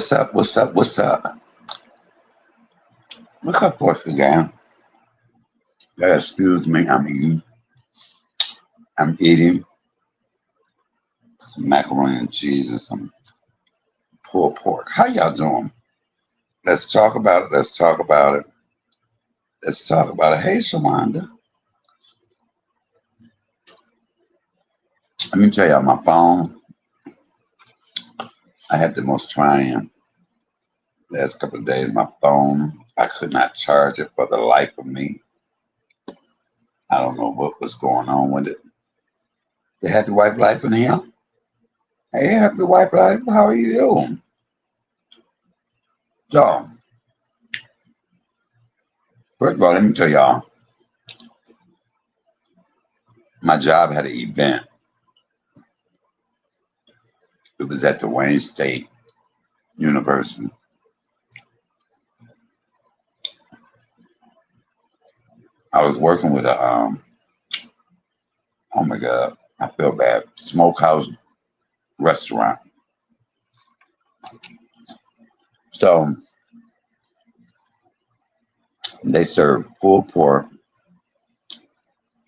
What's up? What's up? What's up? Look up, Portugal gang. Excuse me. I'm eating some macaroni and cheese and some pulled pork. How y'all doing? Let's talk about it. Let's talk about it. Let's talk about it. Hey, Shawanda. Let me tell y'all, my phone. I had the most trying last couple of days. My phone, I could not charge it for the life of me. I don't know what was going on with it. The happy wife life in here. Hey, happy wife life. How are you doing? So, first of all, let me tell y'all, my job had an event. It was at the Wayne State University. I was working with oh my God, I feel bad, smokehouse restaurant. So they serve pulled pork,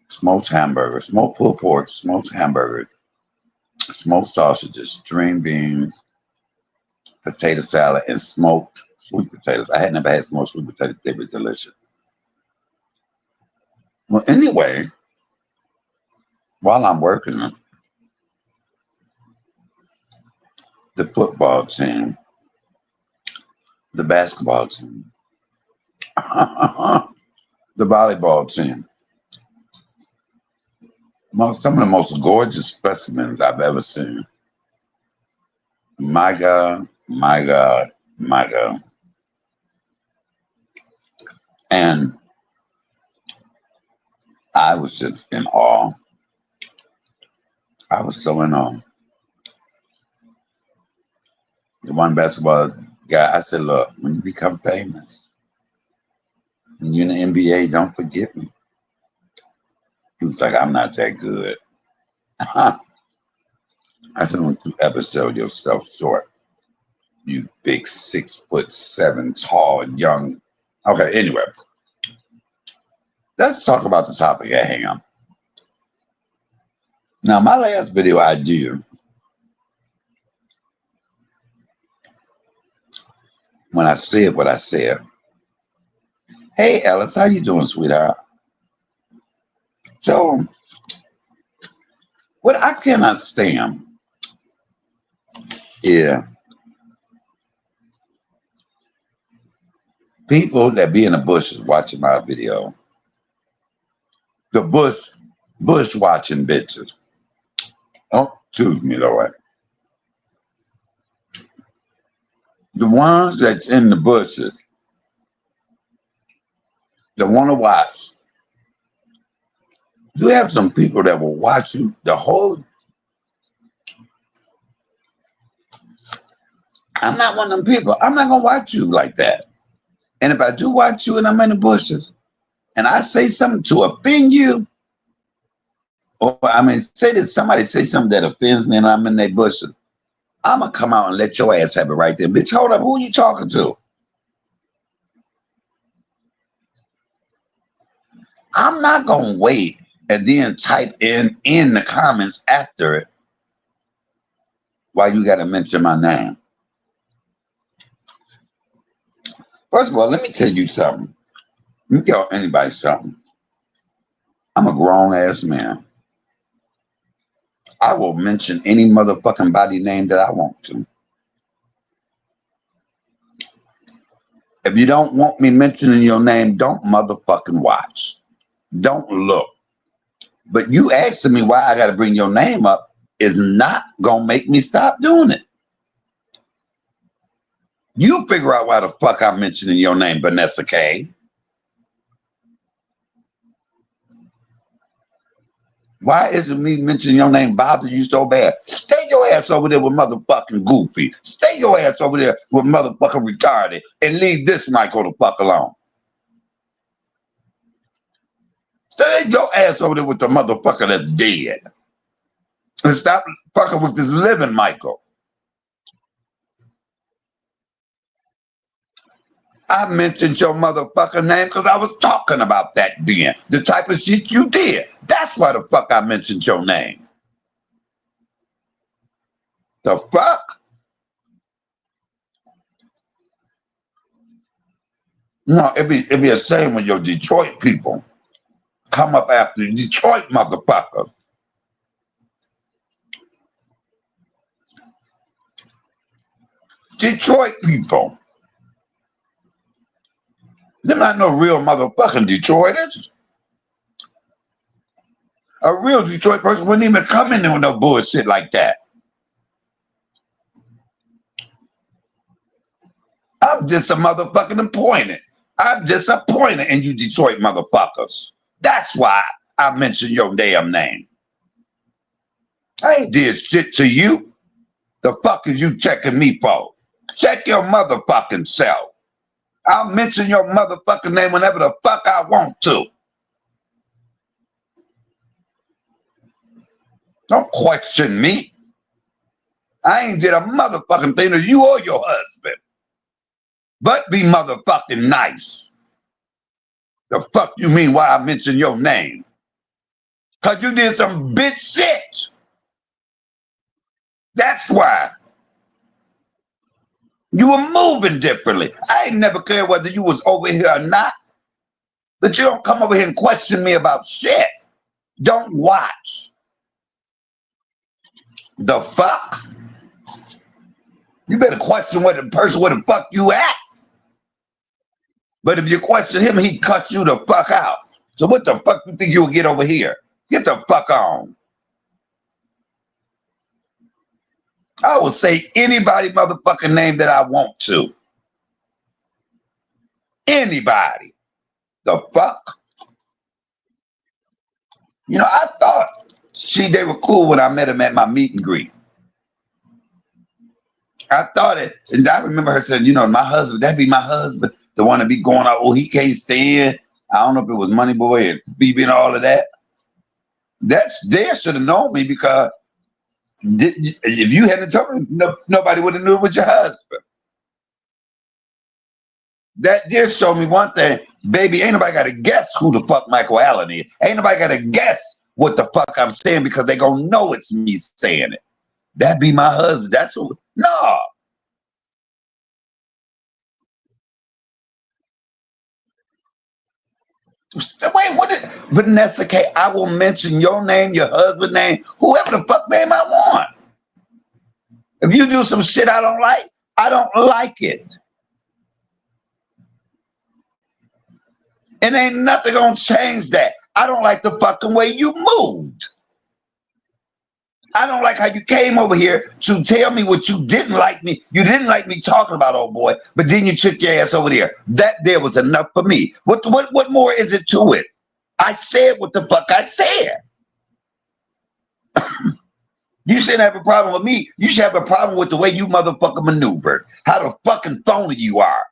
smoked hamburgers, smoked pulled pork, smoked hamburgers, smoked sausages, string beans, potato salad, and smoked sweet potatoes. I had never had smoked sweet potatoes. They were delicious. Well, anyway, while I'm working, the football team, the basketball team, the volleyball team, some of the most gorgeous specimens I've ever seen. My God, my God, my God. And I was just in awe. I was so in awe. The one basketball guy, I said, look, when you become famous, when you're in the NBA, don't forget me. He was like, I'm not that good. I said, don't you ever sell yourself short. You big 6'7" tall, young. Okay, anyway, let's talk about the topic at hand. Now, my last video I did, when I said what I said, hey, Ellis, how you doing, sweetheart? So, what I cannot stand is people that be in the bushes watching my video. The bush watching bitches. Oh, excuse me, Lord. The ones that's in the bushes that want to watch. You have some people that will watch you the whole. I'm not one of them people. I'm not gonna watch you like that. And if I do watch you and I'm in the bushes and I say something to offend you, or I mean, say that somebody say something that offends me and I'm in their bushes, I'm gonna come out and let your ass have it right there. Bitch, hold up, who are you talking to? I'm not gonna wait and then type in the comments after it while you gotta mention my name. First of all, let me tell you something. Let me tell anybody something. I'm a grown ass man. I will mention any motherfucking body name that I want to. If you don't want me mentioning your name, don't motherfucking watch. Don't look. But you asking me why I gotta bring your name up is not gonna make me stop doing it. You figure out why the fuck I'm mentioning your name, Vanessa K. Why isn't me mentioning your name bother you so bad? Stay your ass over there with motherfucking Goofy. Stay your ass over there with motherfucking Retarded and leave this Michael the fuck alone. Stay your ass over there with the motherfucker that's dead. And stop fucking with this living Michael. I mentioned your motherfucking name because I was talking about that then. The type of shit you did. That's why the fuck I mentioned your name. The fuck? No, it'd be a shame when your Detroit people come up after the Detroit motherfucker. Detroit people. They're not no real motherfucking Detroiters. A real Detroit person wouldn't even come in there with no bullshit like that. I'm just a motherfucking appointed. I'm disappointed in you Detroit motherfuckers. That's why I mentioned your damn name. I ain't did shit to you. The fuck is you checking me for? Check your motherfucking self. I'll mention your motherfucking name whenever the fuck I want to. Don't question me. I ain't did a motherfucking thing to you or your husband. But be motherfucking nice. The fuck you mean why I mention your name? Cause you did some bitch shit. That's why. You were moving differently. I ain't never cared whether you was over here or not. But you don't come over here and question me about shit. Don't watch. The fuck? You better question where the person where the fuck you at. But if you question him, he cuts you the fuck out. So what the fuck you think you'll get over here? Get the fuck on. I will say anybody motherfucking name that I want to. Anybody. The fuck? You know, I thought they were cool when I met him at my meet and greet. I thought it, and I remember her saying, you know, my husband, that'd be my husband, the one to be going out, oh, he can't stand. I don't know if it was Money Boy and BB and all of that. They should have known me because if you hadn't told me, nobody would have knew it was your husband. That did show me one thing, baby, ain't nobody got to guess who the fuck Michael Allen is. Ain't nobody got to guess what the fuck I'm saying because they gonna know it's me saying it. That be my husband. That's who. No. Wait, what is Vanessa K? I will mention your name, your husband's name, whoever the fuck name I want. If you do some shit I don't like, I don't like it. And ain't nothing gonna change that. I don't like the fucking way you moved. I don't like how you came over here to tell me what you didn't like me. You didn't like me talking about old boy, but then you took your ass over there. That there was enough for me. What more is it to it? I said what the fuck I said. You shouldn't have a problem with me. You should have a problem with the way you motherfucking maneuvered. How the fucking phony you are.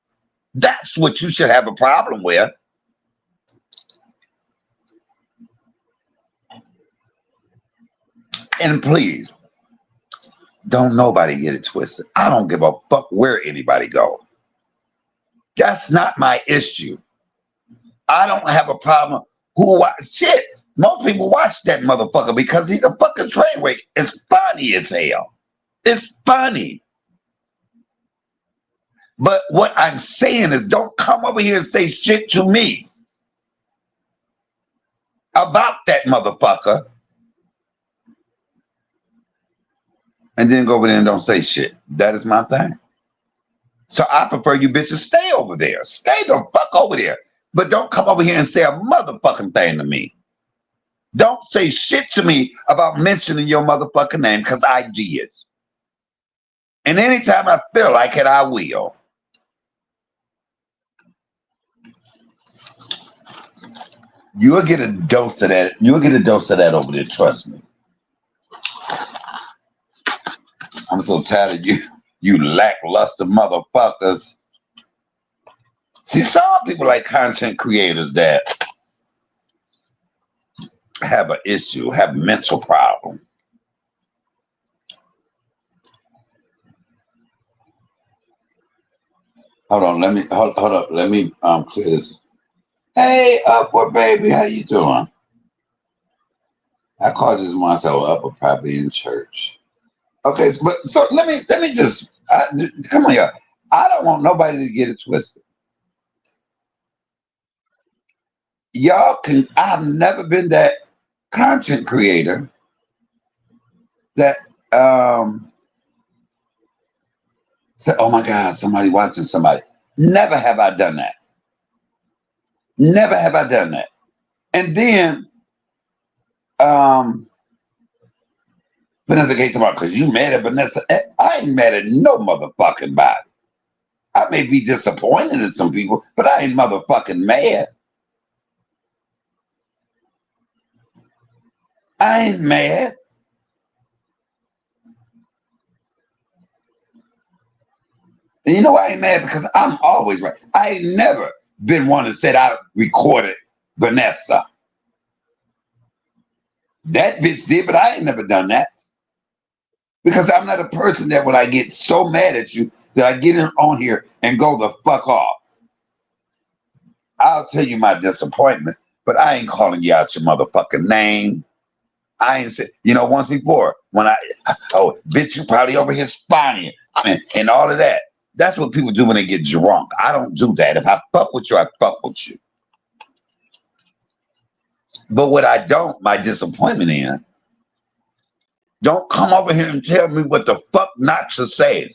That's what you should have a problem with. And please, don't nobody get it twisted. I don't give a fuck where anybody go. That's not my issue. I don't have a problem shit. Most people watch that motherfucker because he's a fucking train wreck. It's funny as hell. It's funny. But what I'm saying is don't come over here and say shit to me about that motherfucker and then go over there and don't say shit. That is my thing. So I prefer you bitches stay over there. Stay the fuck over there. But don't come over here and say a motherfucking thing to me. Don't say shit to me about mentioning your motherfucking name because I did. And anytime I feel like it, I will. You'll get a dose of that. You'll get a dose of that over there. Trust me. I'm so tired of you lackluster motherfuckers. See, some people like content creators that have an issue, have mental problem. Hold on, hold up. Let me clear this. Hey, Upward baby, how you doing? I called this myself Upward probably in church. Okay, so let me just come on, y'all. I don't want nobody to get it twisted. Y'all can. I've never been that content creator that said, "Oh my God, somebody watching somebody." Never have I done that. Never have I done that. And then Vanessa came tomorrow because you mad at Vanessa. I ain't mad at no motherfucking body. I may be disappointed in some people, but I ain't motherfucking mad. I ain't mad. And you know why I ain't mad? Because I'm always right. I ain't never been one that said I recorded Vanessa. That bitch did, but I ain't never done that. Because I'm not a person that when I get so mad at you that I get on here and go the fuck off. I'll tell you my disappointment, but I ain't calling you out your motherfucking name. I ain't said, once before when oh, bitch, you probably over here spying and all of that. That's what people do when they get drunk. I don't do that. If I fuck with you, I fuck with you. But what I don't, my disappointment in, don't come over here and tell me what the fuck not to say.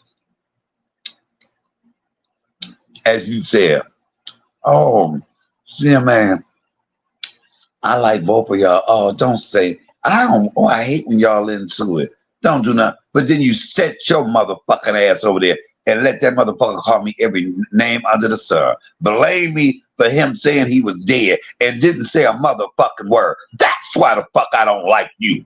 As you said, oh, see, man, I like both of y'all. Oh, don't say, I hate when y'all into it. Don't do nothing. But then you set your motherfucking ass over there and let that motherfucker call me every name under the sun. Blame me for him saying he was dead and didn't say a motherfucking word. That's why the fuck I don't like you.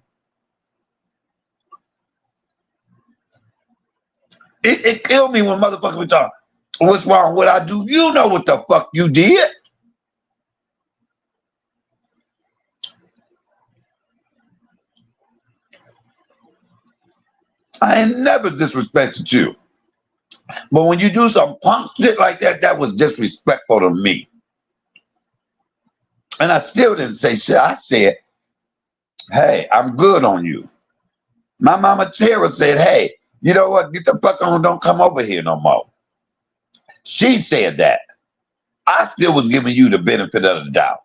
It killed me when motherfuckers be talking. What's wrong? What I do? You know what the fuck you did. I ain't never disrespected you. But when you do some punk shit like that, that was disrespectful to me. And I still didn't say shit. I said, hey, I'm good on you. My mama Tara said, hey, you know what? Get the fuck on. Don't come over here no more. She said that. I still was giving you the benefit of the doubt.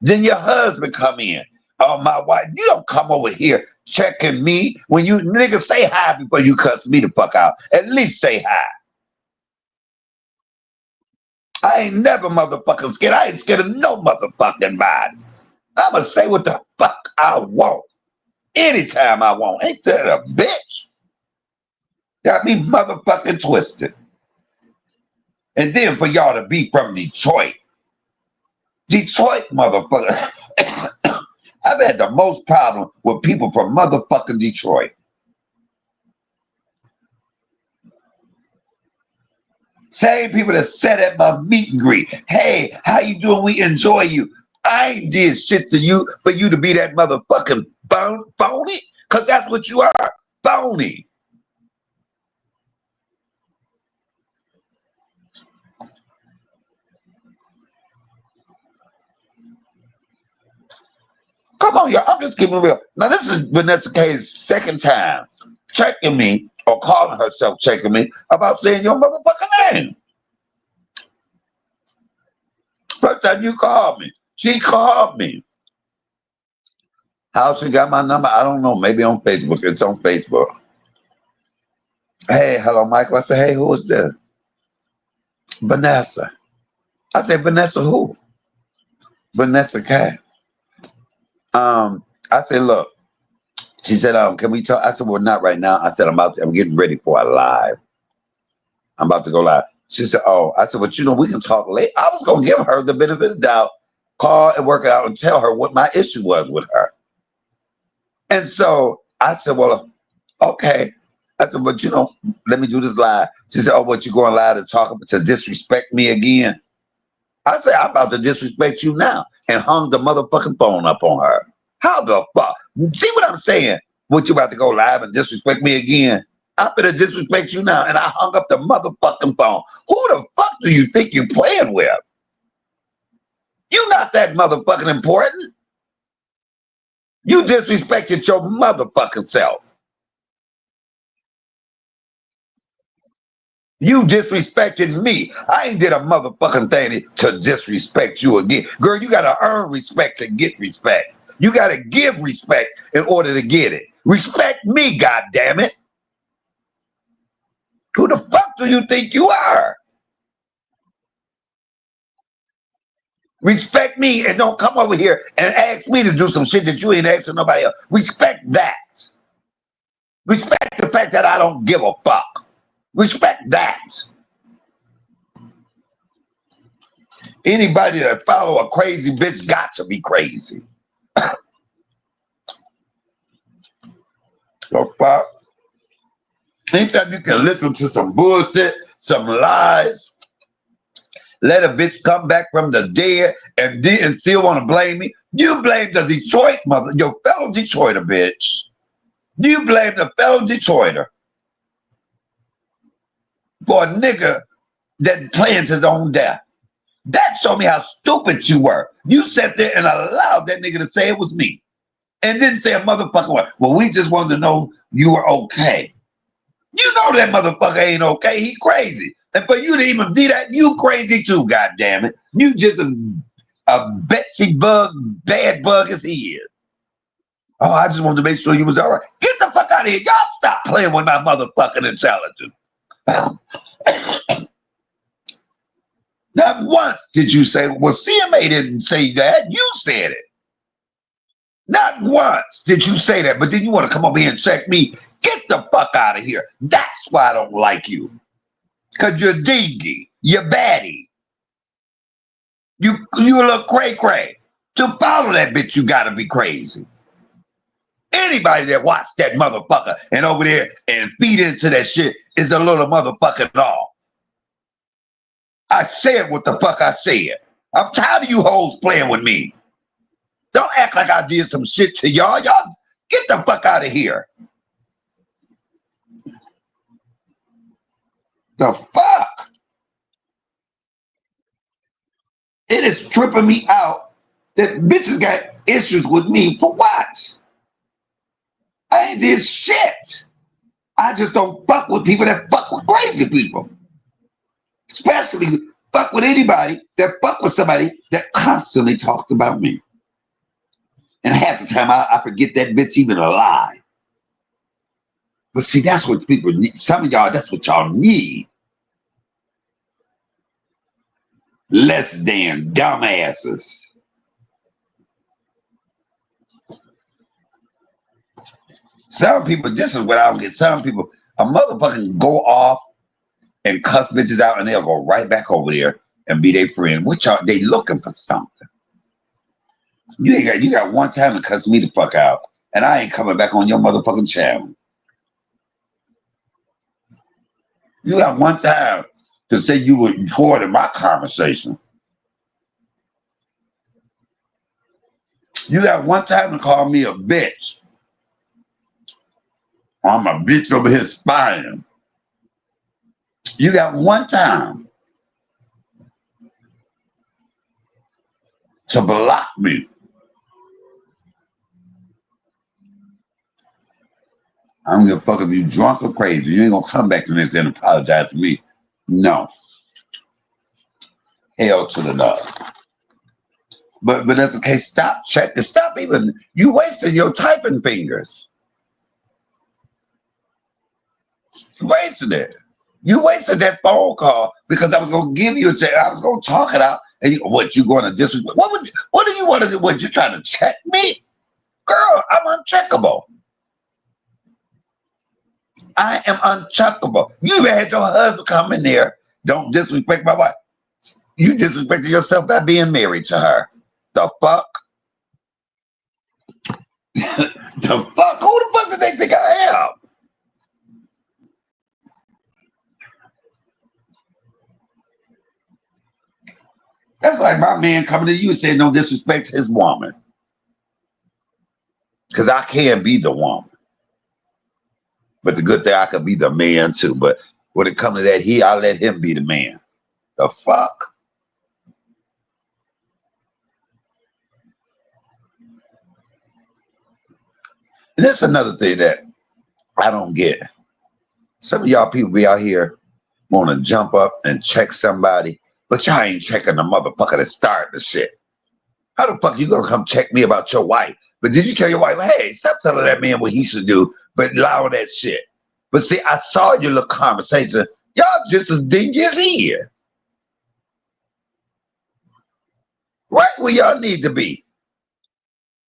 Then your husband come in. Oh, my wife, you don't come over here checking me. When you niggas say hi before you cuss me the fuck out. At least say hi. I ain't never motherfucking scared. I ain't scared of no motherfucking body. I'ma say what the fuck I want. Anytime I want. Ain't that a bitch? Got me motherfucking twisted. And then for y'all to be from Detroit. Detroit, motherfucker. I've had the most problem with people from motherfucking Detroit. Same people that said at my meet and greet, hey, how you doing? We enjoy you. I ain't did shit to you for you to be that motherfucking phony. Because that's what you are, phony. Come on, y'all. I'm just keeping it real. Now, this is Vanessa K's second time checking me or calling herself checking me about saying your motherfucking name. First time you called me. She called me. How she got my number? I don't know. Maybe on Facebook. It's on Facebook. Hey, hello, Michael. I said, hey, who is this? Vanessa. I said, Vanessa who? Vanessa K. I said, look. She said, can we talk? I said, well, not right now. I said, I'm getting ready for a live. I'm about to go live. She said, oh, I said, well, we can talk later. I was going to give her the benefit of the doubt, call and work it out and tell her what my issue was with her. And so I said, well, okay. I said, but let me do this live. She said, oh, what, you going live to talk to disrespect me again? I said, I'm about to disrespect you now. And hung the motherfucking phone up on her. How the fuck? See what I'm saying? What, you about to go live and disrespect me again? I'm gonna disrespect you now. And I hung up the motherfucking phone. Who the fuck do you think you're playing with? You not that motherfucking important. You disrespected your motherfucking self. You disrespected me. I ain't did a motherfucking thing to disrespect you again. Girl, you gotta earn respect to get respect. You gotta give respect in order to get it. Respect me, goddammit. Who the fuck do you think you are? Respect me and don't come over here and ask me to do some shit that you ain't asking nobody else. Respect that. Respect the fact that I don't give a fuck. Respect that. Anybody that follow a crazy bitch got to be crazy. So fuck. Anytime you can listen to some bullshit, some lies, let a bitch come back from the dead and still want to blame me. You blame the Detroit your fellow Detroiter, bitch. You blame the fellow Detroiter for a nigga that plans his own death. That showed me how stupid you were. You sat there and allowed that nigga to say it was me. And didn't say a motherfucker word. Well, we just wanted to know you were okay. You know that motherfucker ain't okay. He crazy. And for you to even do that, you crazy too, goddammit. You just a Betsy bug, bad bug as he is. Oh, I just wanted to make sure you was all right. Get the fuck out of here. Y'all stop playing with my motherfucking intelligence. Not once did you say, well, CMA didn't say that. You said it. Not once did you say that, but then you want to come over here and check me. Get the fuck out of here. That's why I don't like you. Because you're dingy. You're baddie. You a little cray-cray. To follow that bitch, you got to be crazy. Anybody that watched that motherfucker and over there and feed into that shit is a little motherfucking all. I said what the fuck I said. I'm tired of you hoes playing with me. Don't act like I did some shit to y'all. Y'all get the fuck out of here. The fuck? It is tripping me out that bitches got issues with me for what? I ain't did shit. I just don't fuck with people that fuck with crazy people. Especially fuck with anybody that fuck with somebody that constantly talks about me. And half the time I forget that bitch even alive. But see, that's what people need. Some of y'all, that's what y'all need. Less than dumbasses. Some people, this is what I don't get. Some people, a motherfucker go off and cuss bitches out and they'll go right back over there and be their friend. Which are they looking for something? You got one time to cuss me the fuck out, and I ain't coming back on your motherfucking channel. You got one time to say you were recording my conversation. You got one time to call me a bitch. I'm a bitch over here spying. You got one time to block me. I don't give a fuck if you drunk or crazy. You ain't gonna come back to this and apologize to me. No. Hell to the no. But that's okay. Stop checking. Stop even. You wasted your typing fingers. Wasted it. You wasted that phone call because I was gonna give you a check. I was gonna talk it out. And what you going to disrespect? What do you want to do? What you trying to check me, girl? I'm uncheckable. I am uncheckable. You even had your husband come in there. Don't disrespect my wife. You disrespected yourself by being married to her. The fuck? The fuck? Who the fuck do they think I am? That's like my man coming to you and saying don't disrespect his woman. Because I can't be the woman. But the good thing, I could be the man too. But when it comes to that, I let him be the man. The fuck? And that's another thing that I don't get. Some of y'all people be out here want to jump up and check somebody, but y'all ain't checking the motherfucker that started the shit. How the fuck you gonna come check me about your wife? But did you tell your wife, hey, stop telling that man what he should do, but allow that shit? But see, I saw your little conversation. Y'all just as dingy as he is. Right where y'all need to be.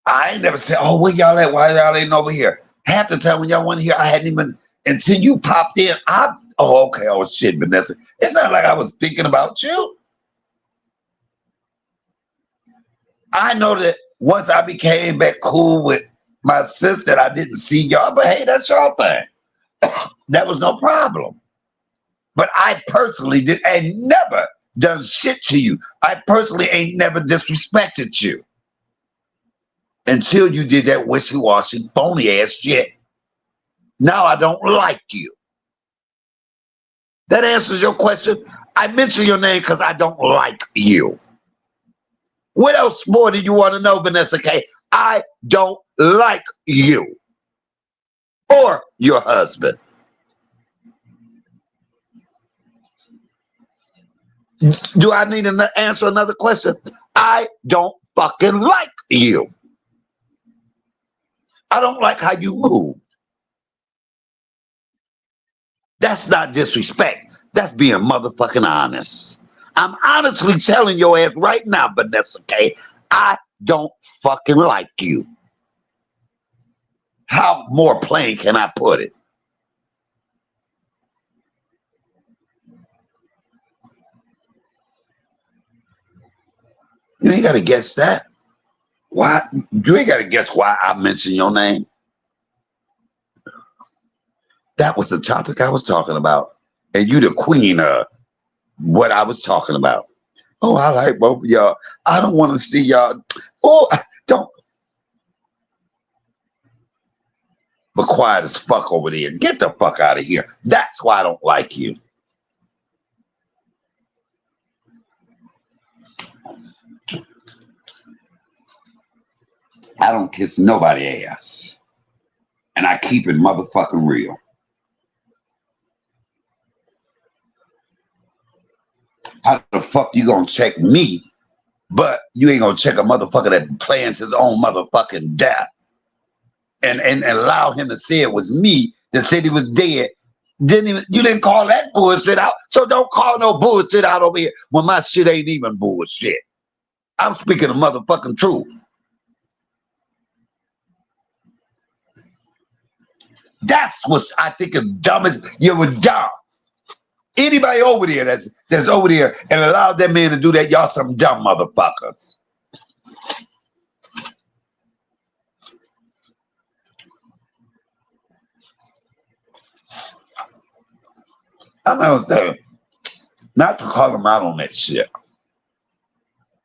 I ain't never said, oh, where y'all at? Why y'all ain't over here? Half the time when y'all went here, I hadn't even, until you popped in, oh, okay, oh shit, Vanessa. It's not like I was thinking about you. I know that once I became back cool with my sister, I didn't see y'all, but hey, that's your thing. That was no problem. But I personally ain't never done shit to you. I personally ain't never disrespected you until you did that wishy-washy, phony-ass shit. Now I don't like you. That answers your question. I mention your name because I don't like you. What else more do you want to know, Vanessa K? I don't like you or your husband. Do I need to answer another question? I don't fucking like you. I don't like how you move. That's not disrespect. That's being motherfucking honest. I'm honestly telling your ass right now, Vanessa K, I don't fucking like you. How more plain can I put it? You ain't got to guess that. Why? You ain't got to guess why I mentioned your name. That was the topic I was talking about. And you the queen of what I was talking about. Oh, I like both of y'all. I don't want to see y'all. Oh, don't. But quiet as fuck over there. Get the fuck out of here. That's why I don't like you. I don't kiss nobody ass. And I keep it motherfucking real. How the fuck you gonna check me, but you ain't gonna check a motherfucker that plans his own motherfucking death and allow him to say it was me that said he was dead? You didn't call that bullshit out, so don't call no bullshit out over here when my shit ain't even bullshit. I'm speaking the motherfucking truth. That's what I think is dumb as you were dumb. Anybody over there that's over there and allowed that man to do that, y'all some dumb motherfuckers. I'm not saying not to call him out on that shit.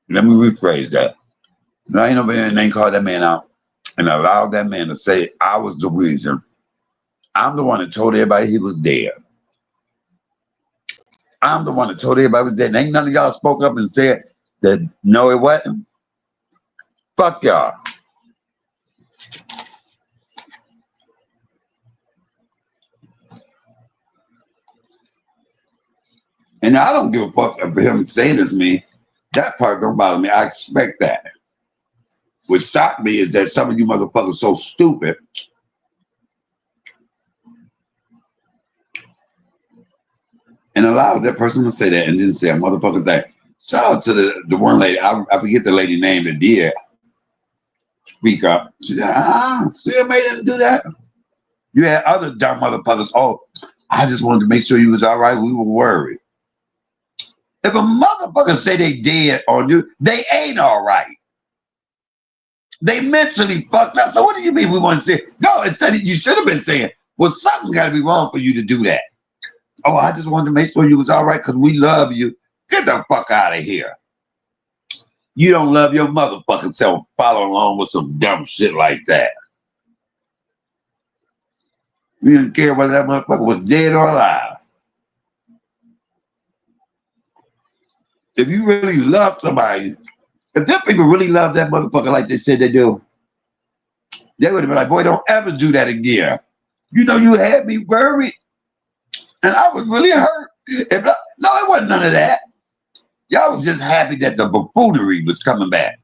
Let me rephrase that. No, I ain't over there and ain't called that man out and allowed that man to say I was the reason. I'm the one that told everybody he was dead. I'm the one that told everybody he was dead. And ain't none of y'all spoke up and said that no, it wasn't. Fuck y'all. And I don't give a fuck if him saying this to me. That part don't bother me. I expect that. What shocked me is that some of you motherfuckers so stupid and allowed that person to say that and didn't say a motherfucking thing. Shout out to the one lady. I forget the lady name that did speak up. She said, CMA didn't do that. You had other dumb motherfuckers. Oh, I just wanted to make sure you was all right. We were worried. If a motherfucker say they dead on you, they ain't all right. They mentally fucked up. So what do you mean we want to say? No, instead you should have been saying, well, something got to be wrong for you to do that. Oh, I just wanted to make sure you was all right because we love you. Get the fuck out of here. You don't love your motherfucking self following along with some dumb shit like that. We didn't care whether that motherfucker was dead or alive. If you really love somebody, if them people really love that motherfucker like they said they do, they would have been like, boy, don't ever do that again. You know, you had me worried, and I was really hurt. No, it wasn't none of that. Y'all was just happy that the buffoonery was coming back.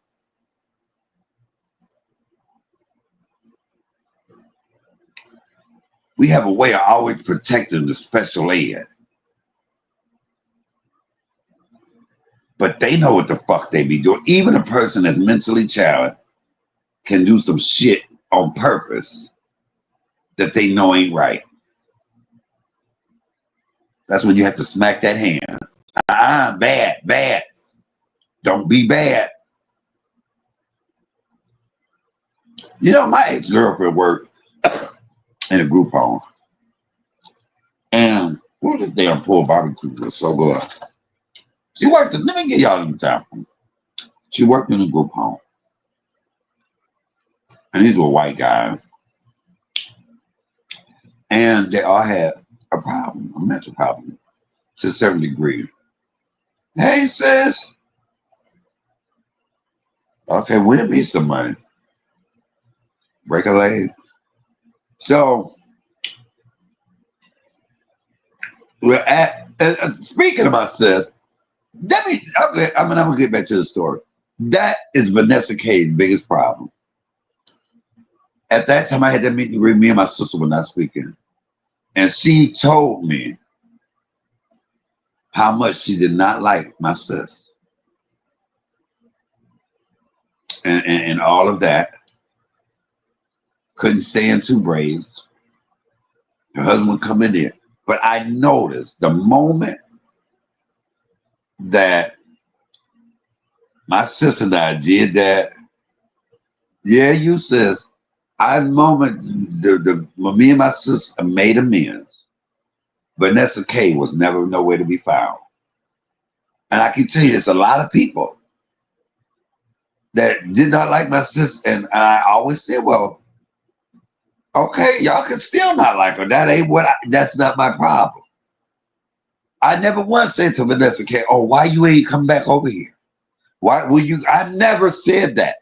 We have a way of always protecting the special ed. But they know what the fuck they be doing. Even a person that's mentally challenged can do some shit on purpose that they know ain't right. That's when you have to smack that hand. Bad. Don't be bad. You know, my ex-girlfriend worked in a group home. And what was the damn pulled barbecue was so good. She worked, let me give y'all an example. She worked in a group home. And these were white guys. And they all had a problem, a mental problem, to a certain degree. Hey, sis. Okay, win me some money. Break a leg. So, we're at, speaking about sis, I'm going to get back to the story. That is Vanessa K's biggest problem. At that time, I had that meeting with me and my sister were not speaking. And she told me how much she did not like my sis. And all of that. Couldn't stand two braids. Her husband would come in there. But I noticed the moment that my sister and I did that, yeah, you sis, me and my sister made amends. Vanessa K was never nowhere to be found. And I can tell you, there's a lot of people that did not like my sister. And I always said, well, okay, y'all can still not like her. That's not my problem. I never once said to Vanessa K, oh, why you ain't come back over here? Why will you? I never said that.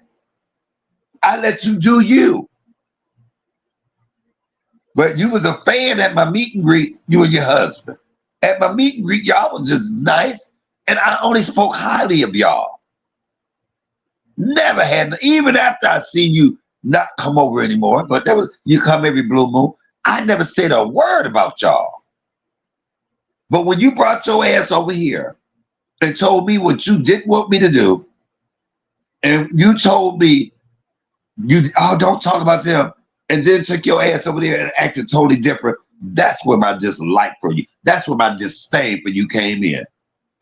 I let you do you. But you was a fan at my meet and greet, you and your husband. At my meet and greet, y'all was just nice. And I only spoke highly of y'all. Never had, even after I seen you not come over anymore, but you come every blue moon. I never said a word about y'all. But when you brought your ass over here and told me what you didn't want me to do, and you told me, don't talk about them, and then took your ass over there and acted totally different, that's where my dislike for you, that's where my disdain for you came in.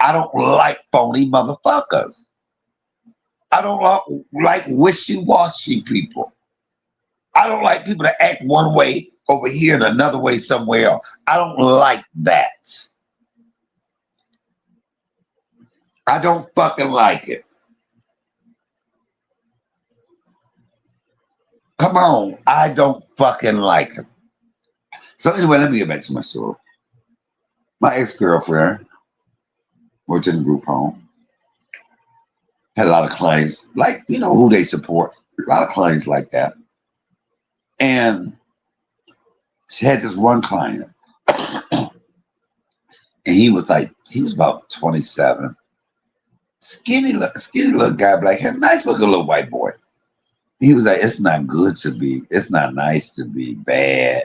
I don't like phony motherfuckers. I don't like wishy-washy people. I don't like people that act one way over here and another way somewhere else. I don't like that. I don't fucking like it. Come on, I don't fucking like it. So anyway, let me get back to my story. My ex-girlfriend worked in a group home. Had a lot of clients, like, you know, who they support. A lot of clients like that. And she had this one client. And he was about 27. Skinny little guy, black hair, nice looking little white boy. He was like, it's not nice to be bad.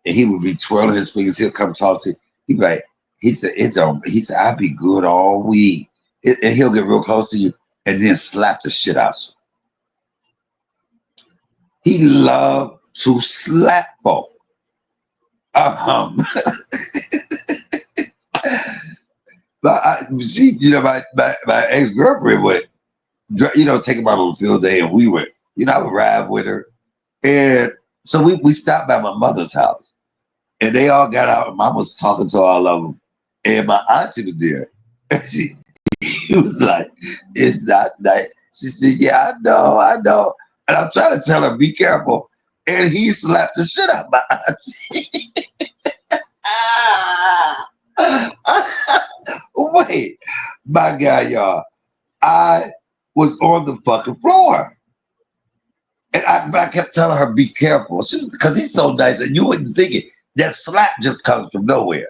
And he would be twirling his fingers. He'll come talk to you. He said, I'll be good all week. And he'll get real close to you and then slap the shit out of you. He loved to slap folk. But my ex-girlfriend would, take him out on the field day, and we would, I would ride with her. And so we stopped by my mother's house, and they all got out, and Mom was talking to all of them, and my auntie was there. And she was like, it's not nice. She said, yeah, I know. And I'm trying to tell her, be careful. and he slapped the shit out of my auntie. Wait, my guy, y'all. I was on the fucking floor. But I kept telling her, be careful. Because he's so nice, and you wouldn't think it. That slap just comes from nowhere.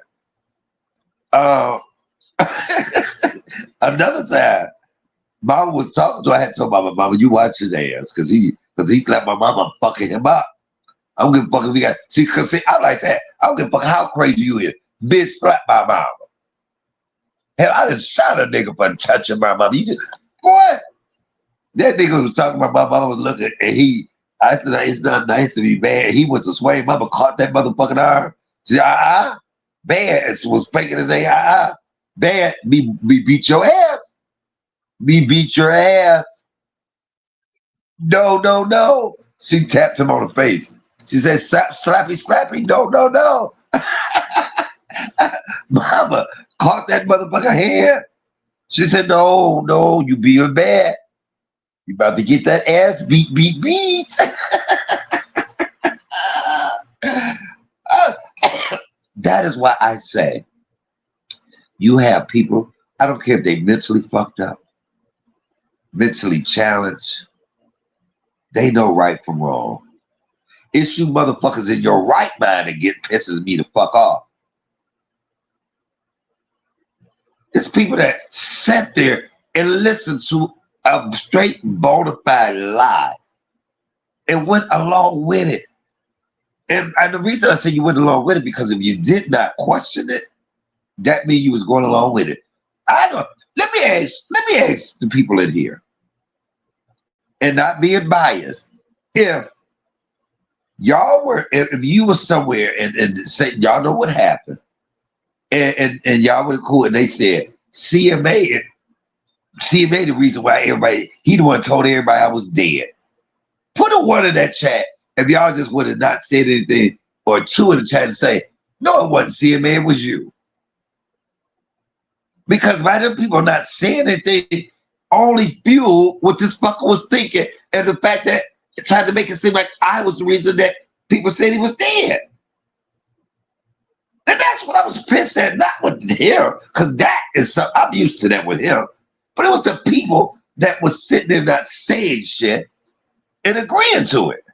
Uh, another time, Mama was talking to. I had to tell Mama, you watch his ass, because he slapped my mama, fucking him up. I don't give a fuck if he got because I'm like that. I don't give a fuck how crazy you is. Bitch slap my mama. Hell, I just shot a nigga for touching my mama. Boy, that nigga was talking about my mama was looking, and I said, it's not nice to be bad. He went to swing. Mama caught that motherfucking arm. She said, bad. It was faking his name, bad. Me beat your ass. Me beat your ass. No. She tapped him on the face. She said, slappy. No. Mama caught that motherfucker hand. She said, no, you being bad. You about to get that ass beat. That is why I say you have people, I don't care if they mentally fucked up, mentally challenged, they know right from wrong. It's you motherfuckers in your right mind that get pisses me to fuck off. It's people that sat there and listened to a straight bona fide lie and went along with it. And the reason I say you went along with it, because if you did not question it, that means you was going along with it. Let me ask the people in here, and not being biased, if you were somewhere and say y'all know what happened, and y'all were cool, and they said CMA the reason why he the one told everybody I was dead. Put a one in that chat if y'all just would have not said anything, or two in the chat and say, no, it wasn't CMA, it was you. Because by them people not saying anything only fueled what this fucker was thinking, and the fact that it tried to make it seem like I was the reason that people said he was dead. And that's what I was pissed at, not with him, because that is something I'm used to that with him. But it was the people that was sitting there not saying shit and agreeing to it.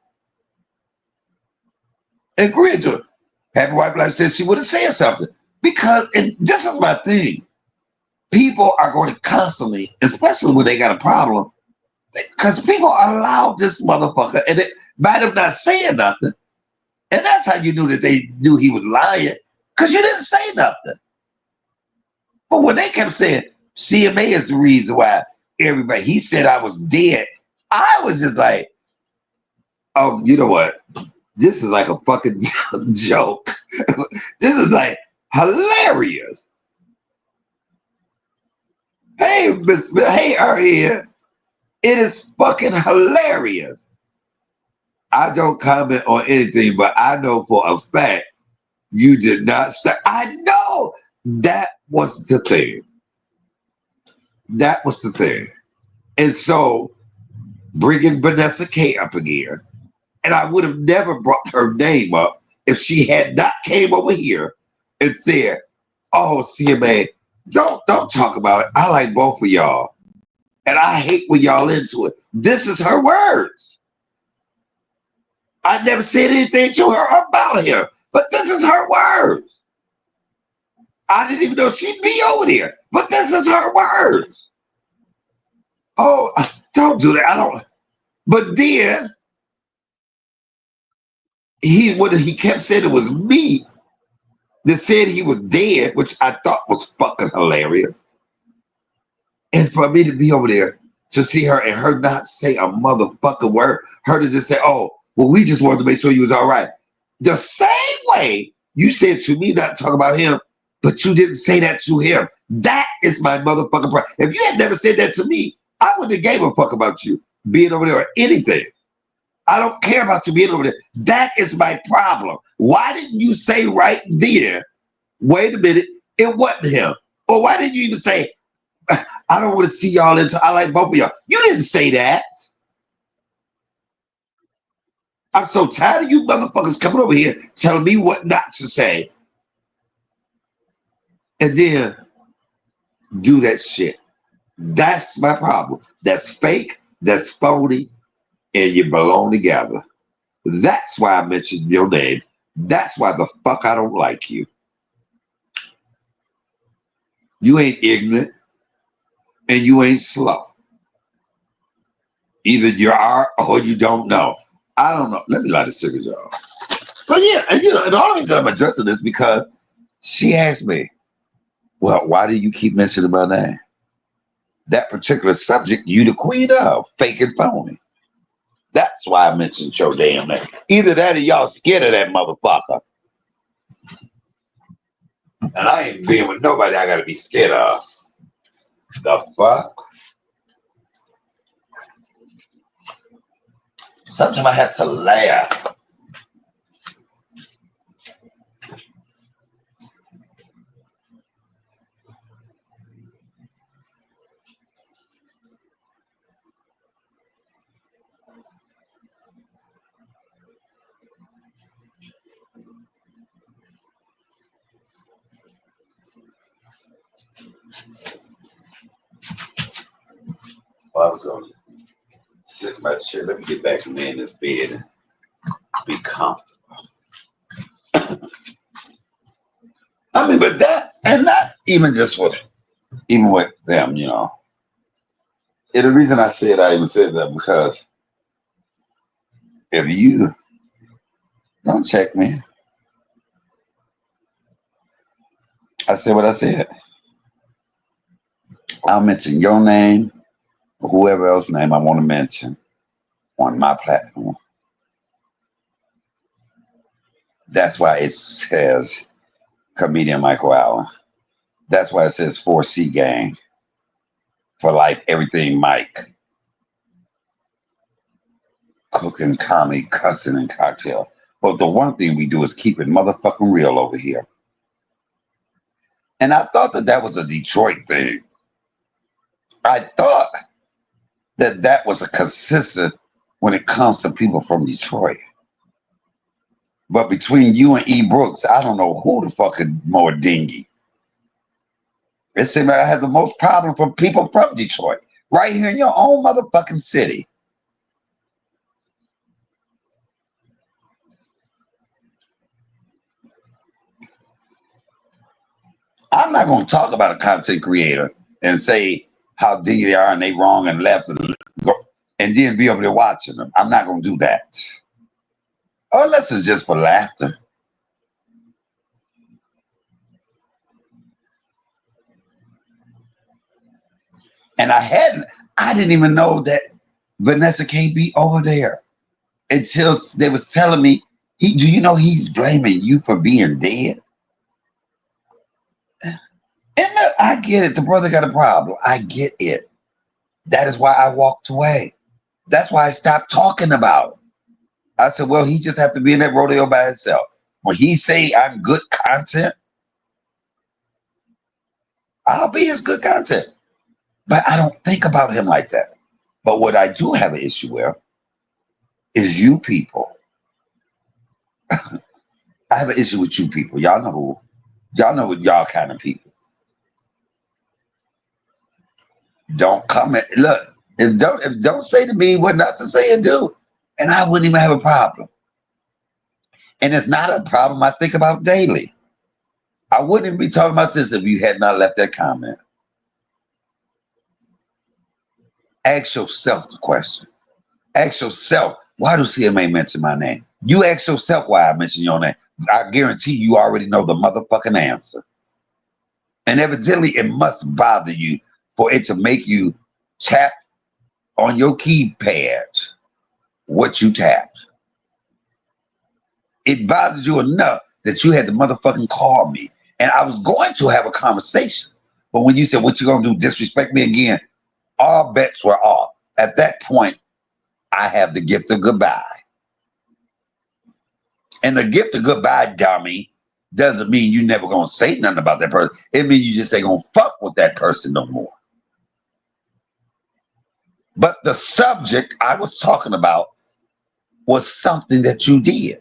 Happy White Life says she would have said something. Because, and this is my thing, people are going to constantly, especially when they got a problem, because people allowed this motherfucker, and by them not saying nothing, and that's how you knew that they knew he was lying, because you didn't say nothing. But when they kept saying CMA is the reason why he said I was dead, I was just like, oh, you know what? This is like a fucking joke. This is like hilarious. Hey, Ariel, it is fucking hilarious. I don't comment on anything, but I know for a fact you did not say. I know that was the thing. That was the thing. And so bringing Vanessa K up again, and I would have never brought her name up if she had not came over here and said, oh, CMA, don't talk about it. I like both of y'all. And I hate when y'all into it. This is her words. I never said anything to her about him, but this is her words. I didn't even know she'd be over there, but this is her words. Oh, don't do that. I don't. But then he kept saying it was me that said he was dead, which I thought was fucking hilarious. And for me to be over there to see her and her not say a motherfucking word, her to just say, oh, well, we just wanted to make sure you was all right. The same way you said to me not to talk about him, but you didn't say that to him. That is my motherfucking problem. If you had never said that to me, I wouldn't have gave a fuck about you being over there or anything. I don't care about you being over there. That is my problem. Why didn't you say right there, wait a minute, it wasn't him? Or why didn't you even say, I don't want to see y'all into, I like both of y'all. You didn't say that. I'm so tired of you motherfuckers coming over here telling me what not to say and then do that shit. That's my problem. That's fake, that's phony, and you belong together. That's why I mentioned your name. That's why the fuck I don't like you. You ain't ignorant and you ain't slow. Either you are or you don't know. I don't know. Let me light a cigarette, y'all. But yeah, and and the only reason I'm addressing this because she asked me, well, why do you keep mentioning my name? That particular subject, you the queen of, fake and phony. That's why I mentioned your damn name. Either that or y'all scared of that motherfucker. And I ain't being with nobody I gotta be scared of. The fuck? Sometimes I have to laugh. Well, I was gonna sit in my chair. Let me get back to me in this bed and be comfortable. I mean, but that, and not even just with it, even with them, And the reason I even said that because if you don't check me, I said what I said. I'll mention your name, or whoever else's name I want to mention on my platform. That's why it says comedian Michael Allen. That's why it says 4C gang for life, everything Mike. Cooking, comedy, cussing, and cocktail. But the one thing we do is keep it motherfucking real over here. And I thought that was a Detroit thing. I thought that was a consistent when it comes to people from Detroit. But between you and E. Brooks, I don't know who the fuck is more dingy. It seems like I had the most problem from people from Detroit, right here in your own motherfucking city. I'm not going to talk about a content creator and say how dingy they are and they wrong and left and then be over there watching them. I'm not going to do that. Unless it's just for laughter. And I didn't even know that Vanessa can't be over there until they was telling me, do you know he's blaming you for being dead? And look, I get it. The brother got a problem. I get it. That is why I walked away. That's why I stopped talking about it. I said, well, he just have to be in that rodeo by himself. When he say I'm good content, I'll be his good content. But I don't think about him like that. But what I do have an issue with is you people. I have an issue with you people. Y'all know who. Y'all know what y'all kind of people. Don't comment. Look, if don't say to me what not to say and do, and I wouldn't even have a problem. And it's not a problem I think about daily. I wouldn't even be talking about this if you had not left that comment. Ask yourself the question. Ask yourself, why do CMA mention my name? You ask yourself why I mention your name. I guarantee you already know the motherfucking answer. And evidently it must bother you for it to make you tap on your keypad what you tapped. It bothered you enough that you had to motherfucking call me. And I was going to have a conversation. But when you said, what you gonna do, disrespect me again? All bets were off. At that point, I have the gift of goodbye. And the gift of goodbye, dummy, doesn't mean you never gonna say nothing about that person. It means you just ain't gonna fuck with that person no more. But the subject I was talking about was something that you did.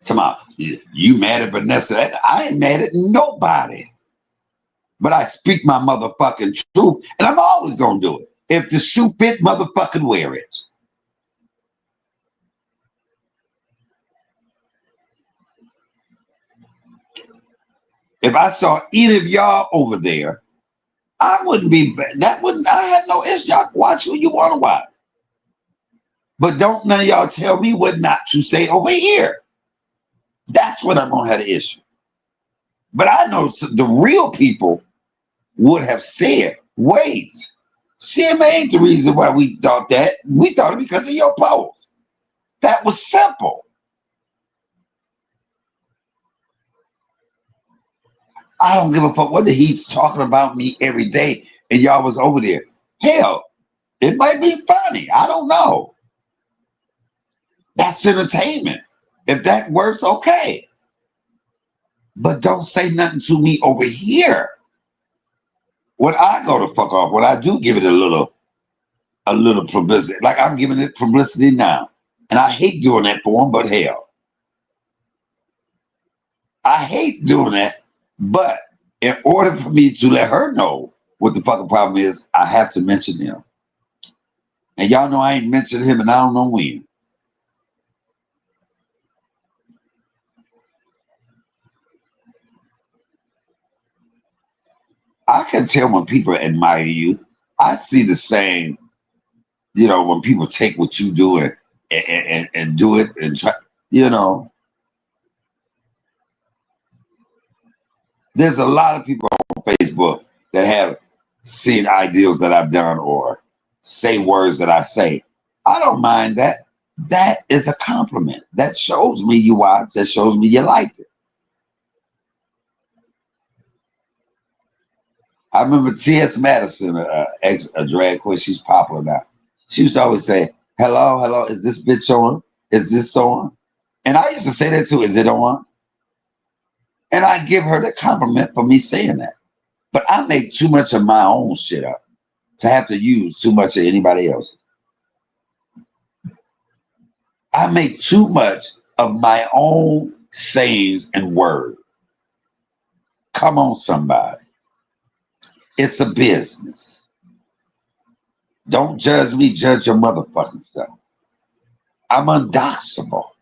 Come on, you mad at Vanessa? I ain't mad at nobody. But I speak my motherfucking truth, and I'm always gonna do it. If the shoe fit, motherfucking wear it. If I saw any of y'all over there, I wouldn't be. That wouldn't. I had no issue. Y'all can watch who you want to watch, but don't none of y'all tell me what not to say over here. That's what I'm gonna have the issue. But I know the real people would have said, "Wait, CMA ain't the reason why we thought that. We thought it because of your post." That was simple. I don't give a fuck whether he's talking about me every day and y'all was over there. Hell, it might be funny. I don't know. That's entertainment. If that works, okay. But don't say nothing to me over here. When I go to fuck off, when I do give it a little publicity, like I'm giving it publicity now. And I hate doing that for him, but hell. I hate doing that, but in order for me to let her know what the fucking problem is, I have to mention him. And y'all know I ain't mentioned him and I don't know when. I can tell when people admire you. I see the same, when people take what you do and do it and try, there's a lot of people on Facebook that have seen ideals that I've done or say words that I say. I don't mind that. That is a compliment. That shows me you watched. That shows me you liked it. I remember T.S. Madison, a drag queen. She's popular now. She used to always say, "Hello, hello, is this bitch on? Is this on?" And I used to say that too. Is it on? And I give her the compliment for me saying that. But I make too much of my own shit up to have to use too much of anybody else. I make too much of my own sayings and words. Come on, somebody. It's a business. Don't judge me, judge your motherfucking self. I'm undoxable.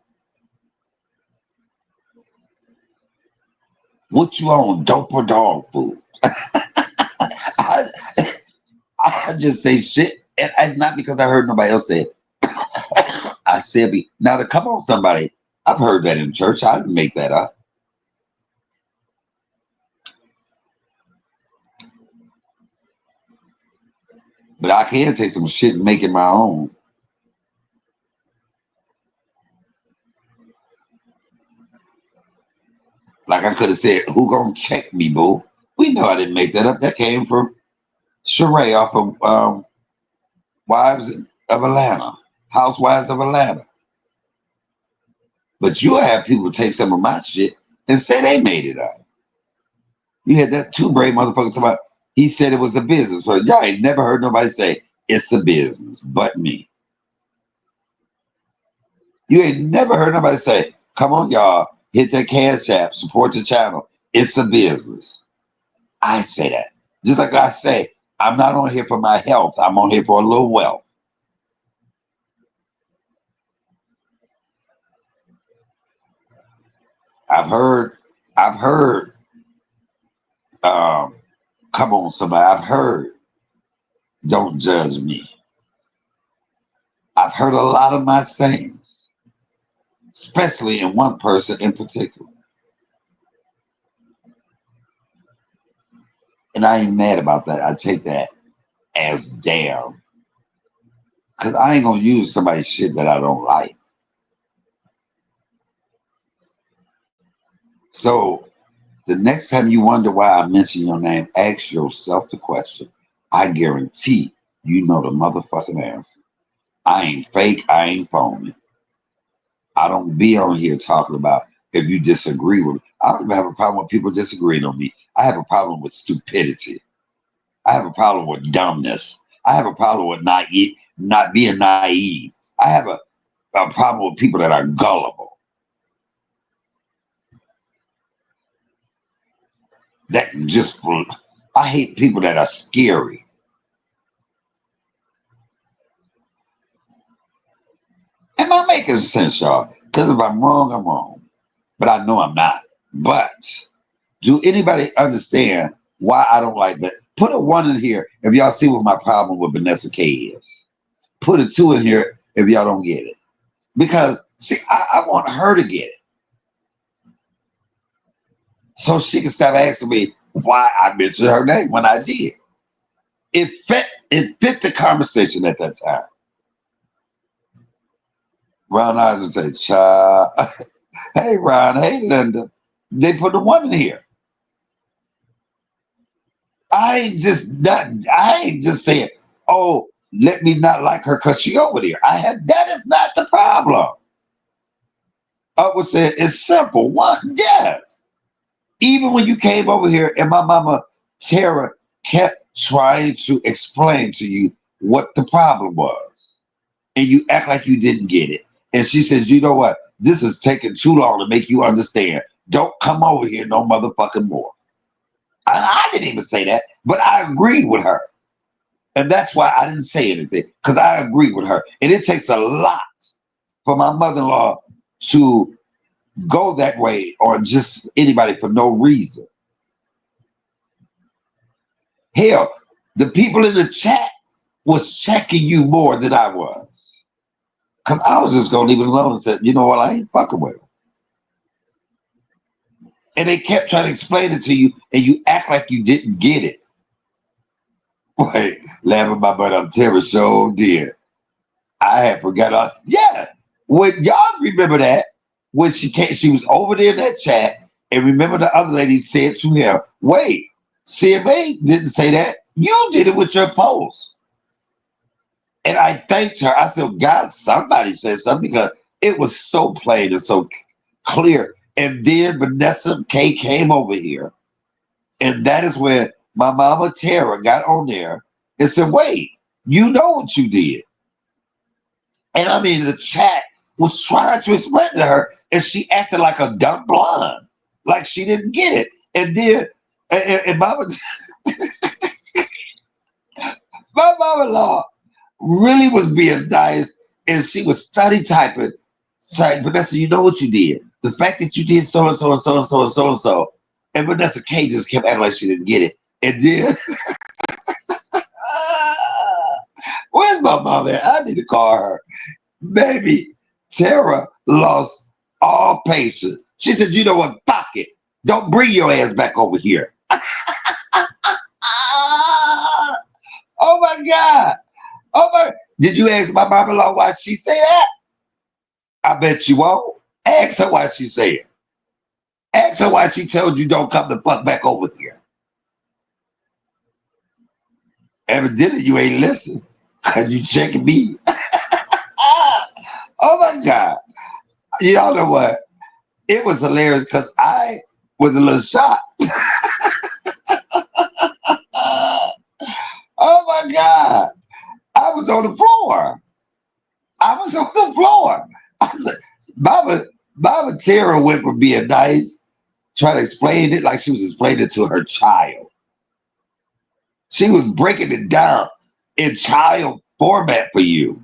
What you on, dope or dog food? I, I just say shit, and not because I heard nobody else say it. I said, now to come on, somebody. I've heard that in church. I didn't make that up. But I can take some shit and make it my own. Like I could have said, "Who gonna check me, boo?" We know I didn't make that up. That came from Sheree off of Wives of Atlanta, Housewives of Atlanta. But you'll have people take some of my shit and say they made it up. You had that two brave motherfucker talking about, he said it was a business. So y'all ain't never heard nobody say it's a business but me. You ain't never heard nobody say, "Come on, y'all, hit that cash app, support the channel. It's a business." I say that. Just like I say, I'm not on here for my health. I'm on here for a little wealth. I've heard, come on, somebody. I've heard, don't judge me. I've heard a lot of my sayings, especially in one person in particular. And I ain't mad about that. I take that as damn. Because I ain't going to use somebody's shit that I don't like. So the next time you wonder why I mention your name, ask yourself the question. I guarantee you know the motherfucking answer. I ain't fake. I ain't phony. I don't be on here talking about if you disagree with me. I don't even have a problem with people disagreeing on me. I have a problem with stupidity. I have a problem with dumbness. I have a problem with not being naive. I have a problem with people that are gullible. That just, I hate people that are scary. Am I making sense, y'all? Because if I'm wrong, I'm wrong. But I know I'm not. But do anybody understand why I don't like that? Put a 1 in here if y'all see what my problem with Vanessa K is. Put a 2 in here if y'all don't get it. Because, see, I want her to get it. So she can stop asking me why I mentioned her name when I did. It fit the conversation at that time. Ron, I would say, child. Hey, Ron. Hey, Linda. They put the 1 in here. I ain't just saying, oh, let me not like her because she over there. That is not the problem. I would say it's simple. What? Yes. Even when you came over here and my mama Tara kept trying to explain to you what the problem was, and you act like you didn't get it. And she says, you know what? This is taking too long to make you understand. Don't come over here no motherfucking more. I didn't even say that, but I agreed with her. And that's why I didn't say anything, because I agreed with her. And it takes a lot for my mother-in-law to go that way or just anybody for no reason. Hell, the people in the chat was checking you more than I was. Because I was just going to leave it alone and said, you know what, I ain't fucking with them. And they kept trying to explain it to you, and you act like you didn't get it. Wait, laughing my butt up, Terry so did. I had forgot. Yeah, when y'all remember that, when she was over there in that chat, and remember the other lady said to him, wait, CMA didn't say that. You did it with your post. And I thanked her. I said, God, somebody said something, because it was so plain and so clear. And then Vanessa K came over here. And that is when my mama Tara got on there and said, wait, you know what you did. And I mean, the chat was trying to explain to her, and she acted like a dumb blonde, like she didn't get it. And then, and mama, my mother-in-law really was being nice, and she was study typing. Saying, Vanessa, you know what you did. The fact that you did so and so and so and so and so and so. And Vanessa K just kept acting like she didn't get it. And then, where's my mom at? I need to call her. Baby, Tara lost all patience. She said, you know what? Fuck it. Don't bring your ass back over here. Oh my God. Oh my. Did you ask my mom-in-law why she say that? I bet you won't. Ask her why she said it. Ask her why she told you don't come the fuck back over here. Evidently you ain't listen, because you checking me. Oh my God. Y'all know what? It was hilarious because I was a little shocked. Oh my God. I was on the floor. I said, Baba Tara went from being nice, trying to explain it like she was explaining it to her child. She was breaking it down in child format for you.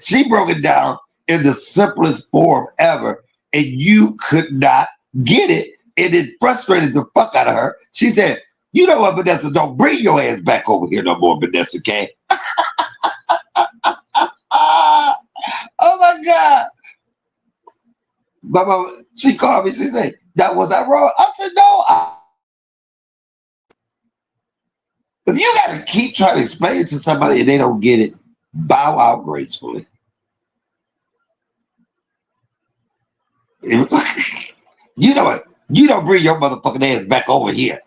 She broke it down in the simplest form ever, and you could not get it. And it frustrated the fuck out of her. She said, you know what, Vanessa, don't bring your ass back over here no more, Vanessa K. Oh my God. Mama, she called me, she said, that was I wrong? I said, no. If you got to keep trying to explain it to somebody and they don't get it, bow out gracefully. You know what? You don't bring your motherfucking ass back over here.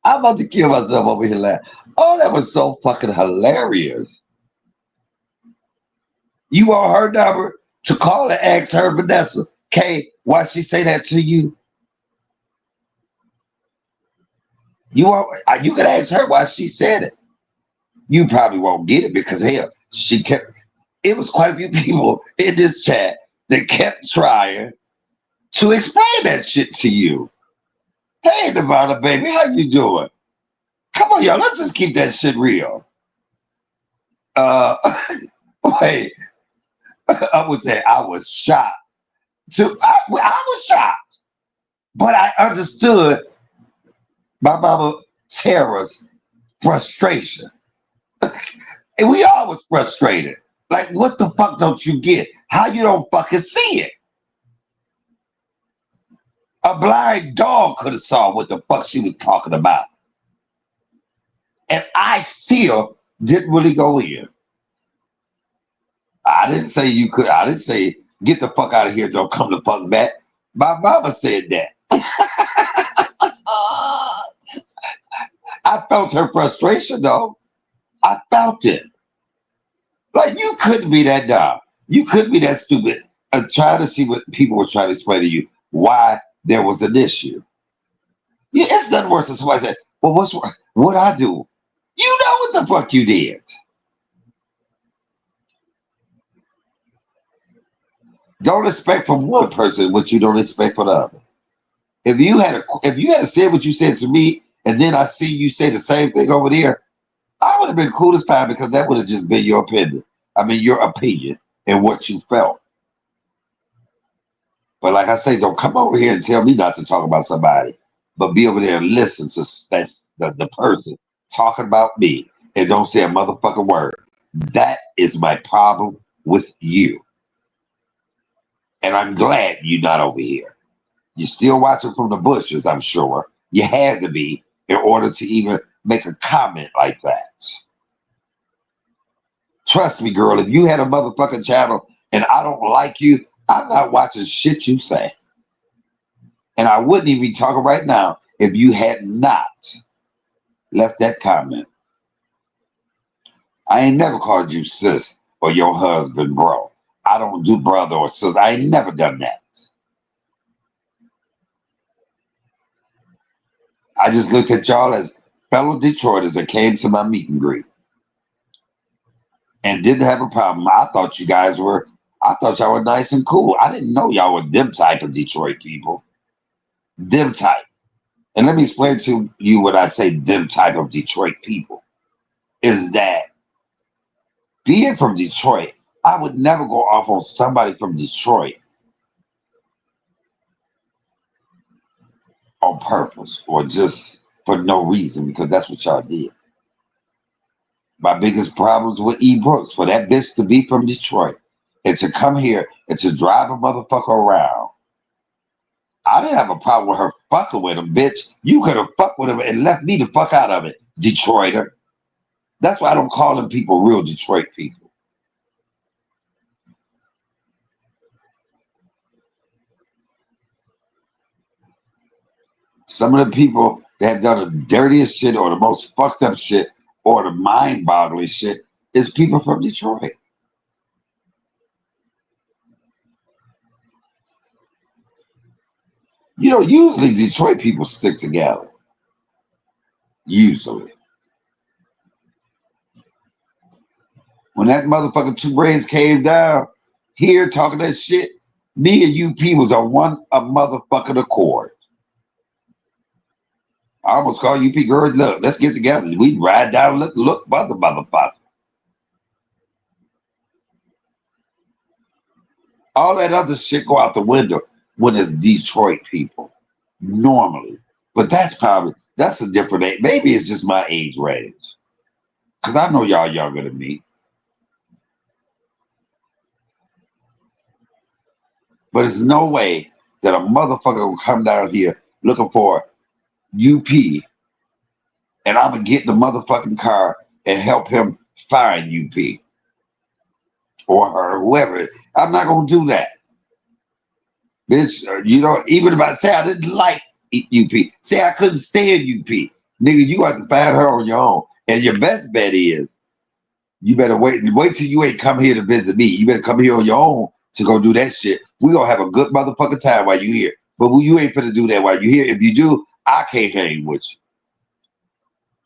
I'm about to kill myself over here laughing. Oh, that was so fucking hilarious. You want her number to call and ask her, Vanessa, Kay, why she say that to you? You can ask her why she said it. You probably won't get it because hell, she kept. It was quite a few people in this chat that kept trying to explain that shit to you. Hey, Nevada, baby, how you doing? Come on, y'all. Let's just keep that shit real. Uh, wait. I would say I was shocked. I was shocked, but I understood my mama Tara's frustration. And we all was frustrated. Like, what the fuck don't you get? How you don't fucking see it? A blind dog could have saw what the fuck she was talking about. And I still didn't really go in. I didn't say you could. I didn't say get the fuck out of here. Don't come the fuck back. My mama said that. I felt her frustration though. I felt it. Like you couldn't be that dumb. You couldn't be that stupid. Trying to see what people were trying to explain to you why there was an issue. Yeah, it's nothing worse than somebody said, "Well, what I do?" You know what the fuck you did. Don't expect from one person what you don't expect from the other. If you had said what you said to me, and then I see you say the same thing over there, I would have been cool as pie because that would have just been your opinion. I mean, your opinion and what you felt. But like I say, don't come over here and tell me not to talk about somebody, but be over there and listen to that's the person talking about me and don't say a motherfucking word. That is my problem with you. And I'm glad you're not over here. You're still watching from the bushes, I'm sure. You had to be in order to even make a comment like that. Trust me, girl, if you had a motherfucking channel and I don't like you, I'm not watching shit you say. And I wouldn't even be talking right now if you had not left that comment. I ain't never called you sis or your husband bro. I don't do brother or sis. I ain't never done that. I just looked at y'all as fellow Detroiters that came to my meet and greet and didn't have a problem. I thought y'all were nice and cool. I didn't know y'all were them type of Detroit people. Them type. And let me explain to you what I say them type of Detroit people is that being from Detroit, I would never go off on somebody from Detroit on purpose or just for no reason because that's what y'all did. My biggest problems with E. Brooks for that bitch to be from Detroit and to come here and to drive a motherfucker around. I didn't have a problem with her fucking with him, bitch. You could have fucked with him and left me the fuck out of it, Detroiter. That's why I don't call them people real Detroit people. Some of the people that have done the dirtiest shit or the most fucked up shit or the mind boggling shit is people from Detroit. You know, usually Detroit people stick together. Usually. When that motherfucking two brains came down here talking that shit, me and UP was on a motherfucking accord. I almost called UP girl, look, let's get together. We ride down, look, motherfucker. All that other shit go out the window when it's Detroit people, normally. But that's a different age. Maybe it's just my age range. Because I know y'all younger than me. But there's no way that a motherfucker will come down here looking for UP and I'm going to get in the motherfucking car and help him find UP or her, whoever. I'm not going to do that. Bitch, you know, even if I say I didn't like UP, say I couldn't stand UP, nigga, you have to find her on your own. And your best bet is you better wait till you ain't come here to visit me. You better come here on your own to go do that shit. We gonna have a good motherfucking time while you here. But you ain't finna do that while you here. If you do, I can't hang with you.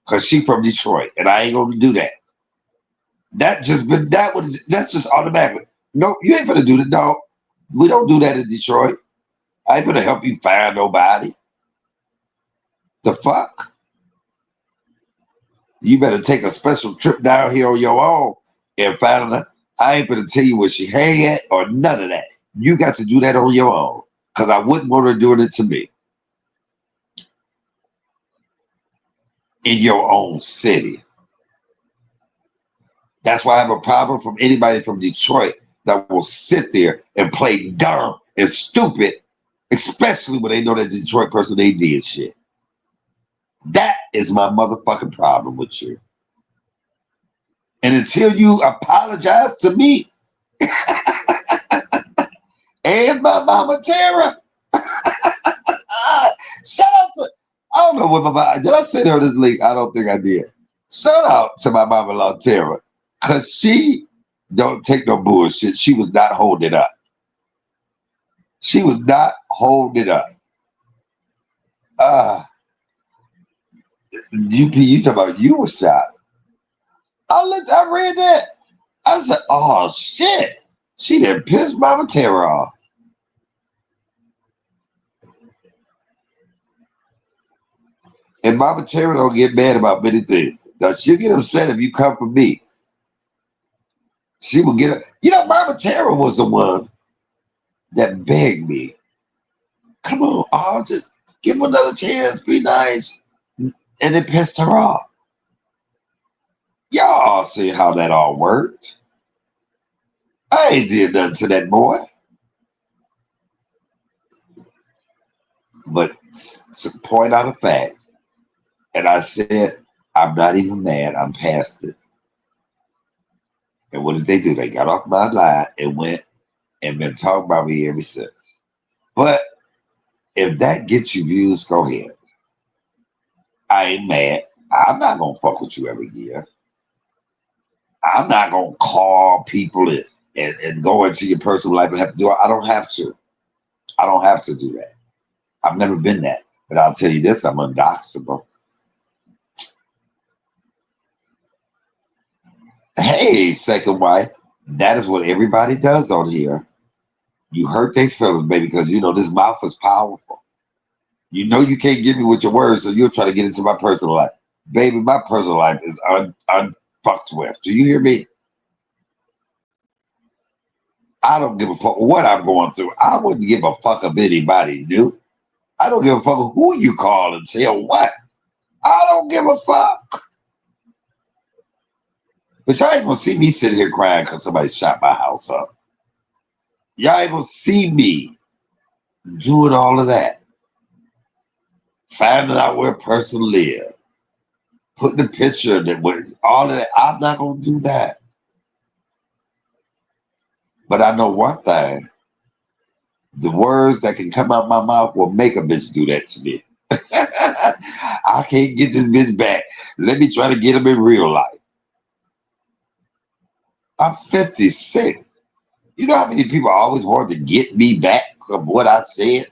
Cause she from Detroit and I ain't gonna do that. That's just automatically. No, you ain't finna do that. No, we don't do that in Detroit. I ain't gonna help you find nobody. The fuck? You better take a special trip down here on your own and find her. I ain't gonna tell you where she hang at or none of that. You got to do that on your own. Cause I wouldn't want her doing it to me. In your own city. That's why I have a problem from anybody from Detroit that will sit there and play dumb and stupid, especially when they know that Detroit person they did shit. That is my motherfucking problem with you. And until you apologize to me and my mama Tara, shout out to, I don't know what my mama, did I send her this link? I don't think I did. Shout out to my mama-in-law Tara, because she don't take no bullshit. She was not holding it up. She was not holding it up. You talking about you were shot. I read that. I said, oh shit. She done pissed Mama Tara off. And Mama Tara don't get mad about many things. Now she'll get upset if you come for me. She will get Mama Tara was the one that begged me. Come on, I'll just give him another chance, be nice. And it pissed her off. Y'all all see how that all worked. I ain't did nothing to that boy. But to point out a fact, and I said, I'm not even mad, I'm past it. And what did they do? They got off my line and went and been talking about me ever since. But if that gets you views, go ahead. I ain't mad. I'm not going to fuck with you every year. I'm not going to call people and go into your personal life and have to do it. I don't have to. I don't have to do that. I've never been that. But I'll tell you this, I'm undoxable. Hey, second wife, that is what everybody does on here. You hurt their feelings, baby, because this mouth is powerful. You know you can't get me with your words, so you'll try to get into my personal life. Baby, my personal life is unfucked with. Do you hear me? I don't give a fuck what I'm going through. I wouldn't give a fuck if anybody knew. I don't give a fuck who you call and tell what. I don't give a fuck. But y'all ain't gonna see me sitting here crying because somebody shot my house up. Y'all ain't gonna see me doing all of that. Finding out where a person lives. Putting a picture that with all of that. I'm not gonna do that. But I know one thing. The words that can come out my mouth will make a bitch do that to me. I can't get this bitch back. Let me try to get him in real life. I'm 56. You know how many people always want to get me back from what I said?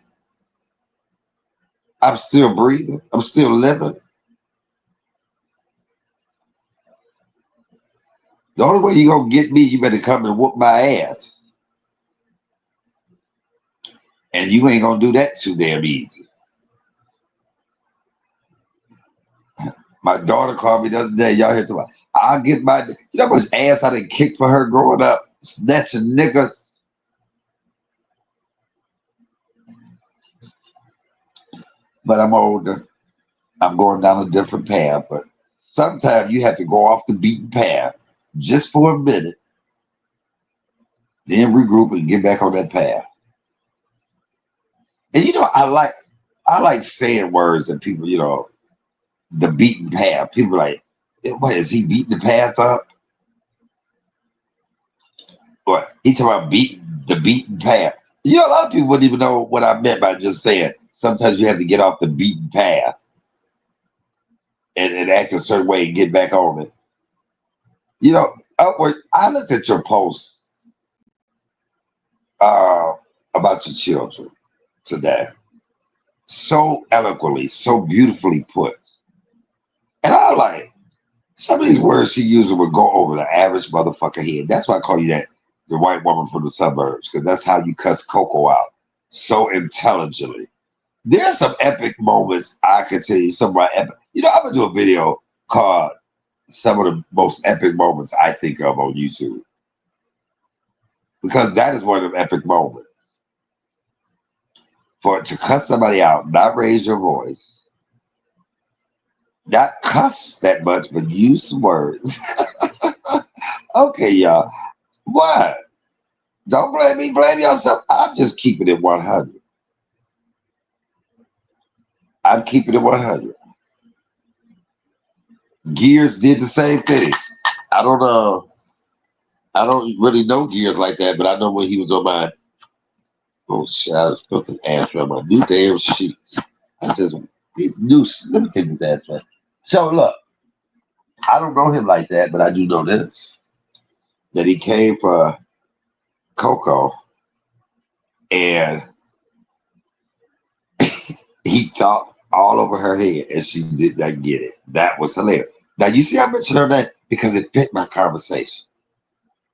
I'm still breathing. I'm still living. The only way you're going to get me, you better come and whoop my ass. And you ain't going to do that too damn easy. My daughter called me the other day. Y'all hear about? I'll get my, you know how much ass I done kicked for her growing up, snatching niggas. But I'm older. I'm going down a different path. But sometimes you have to go off the beaten path just for a minute, then regroup and get back on that path. And I like saying words that people, the beaten path. People like, what is he beating the path up? What he talking about the beaten path? A lot of people wouldn't even know what I meant by just saying sometimes you have to get off the beaten path. and act a certain way and get back on it. You know, Upward, I looked at your posts uh, about your children today. So eloquently, so beautifully put. And I like some of these words she uses would go over the average motherfucker head. That's why I call you that, the white woman from the suburbs, because that's how you cuss Coco out so intelligently. There's some epic moments I can tell you. Some of my epic. You know, I'm gonna do a video called "Some of the Most Epic Moments I Think of" on YouTube because that is one of them epic moments. For to cuss somebody out, not raise your voice, not cuss that much, but use some words. Okay, y'all. What? Don't blame me. Blame yourself. I'm just keeping it 100. I'm keeping it 100. Gears did the same thing. I don't know. I don't really know Gears like that, but I know when he was on my shit, I just put an ass on my new damn sheets. I just these new. Let me take this ass right. So look, I don't know him like that, but I do know this: that he came for Coco and he talked all over her head, and she did not get it. That was hilarious. Now you see, I mentioned her name because it fit my conversation.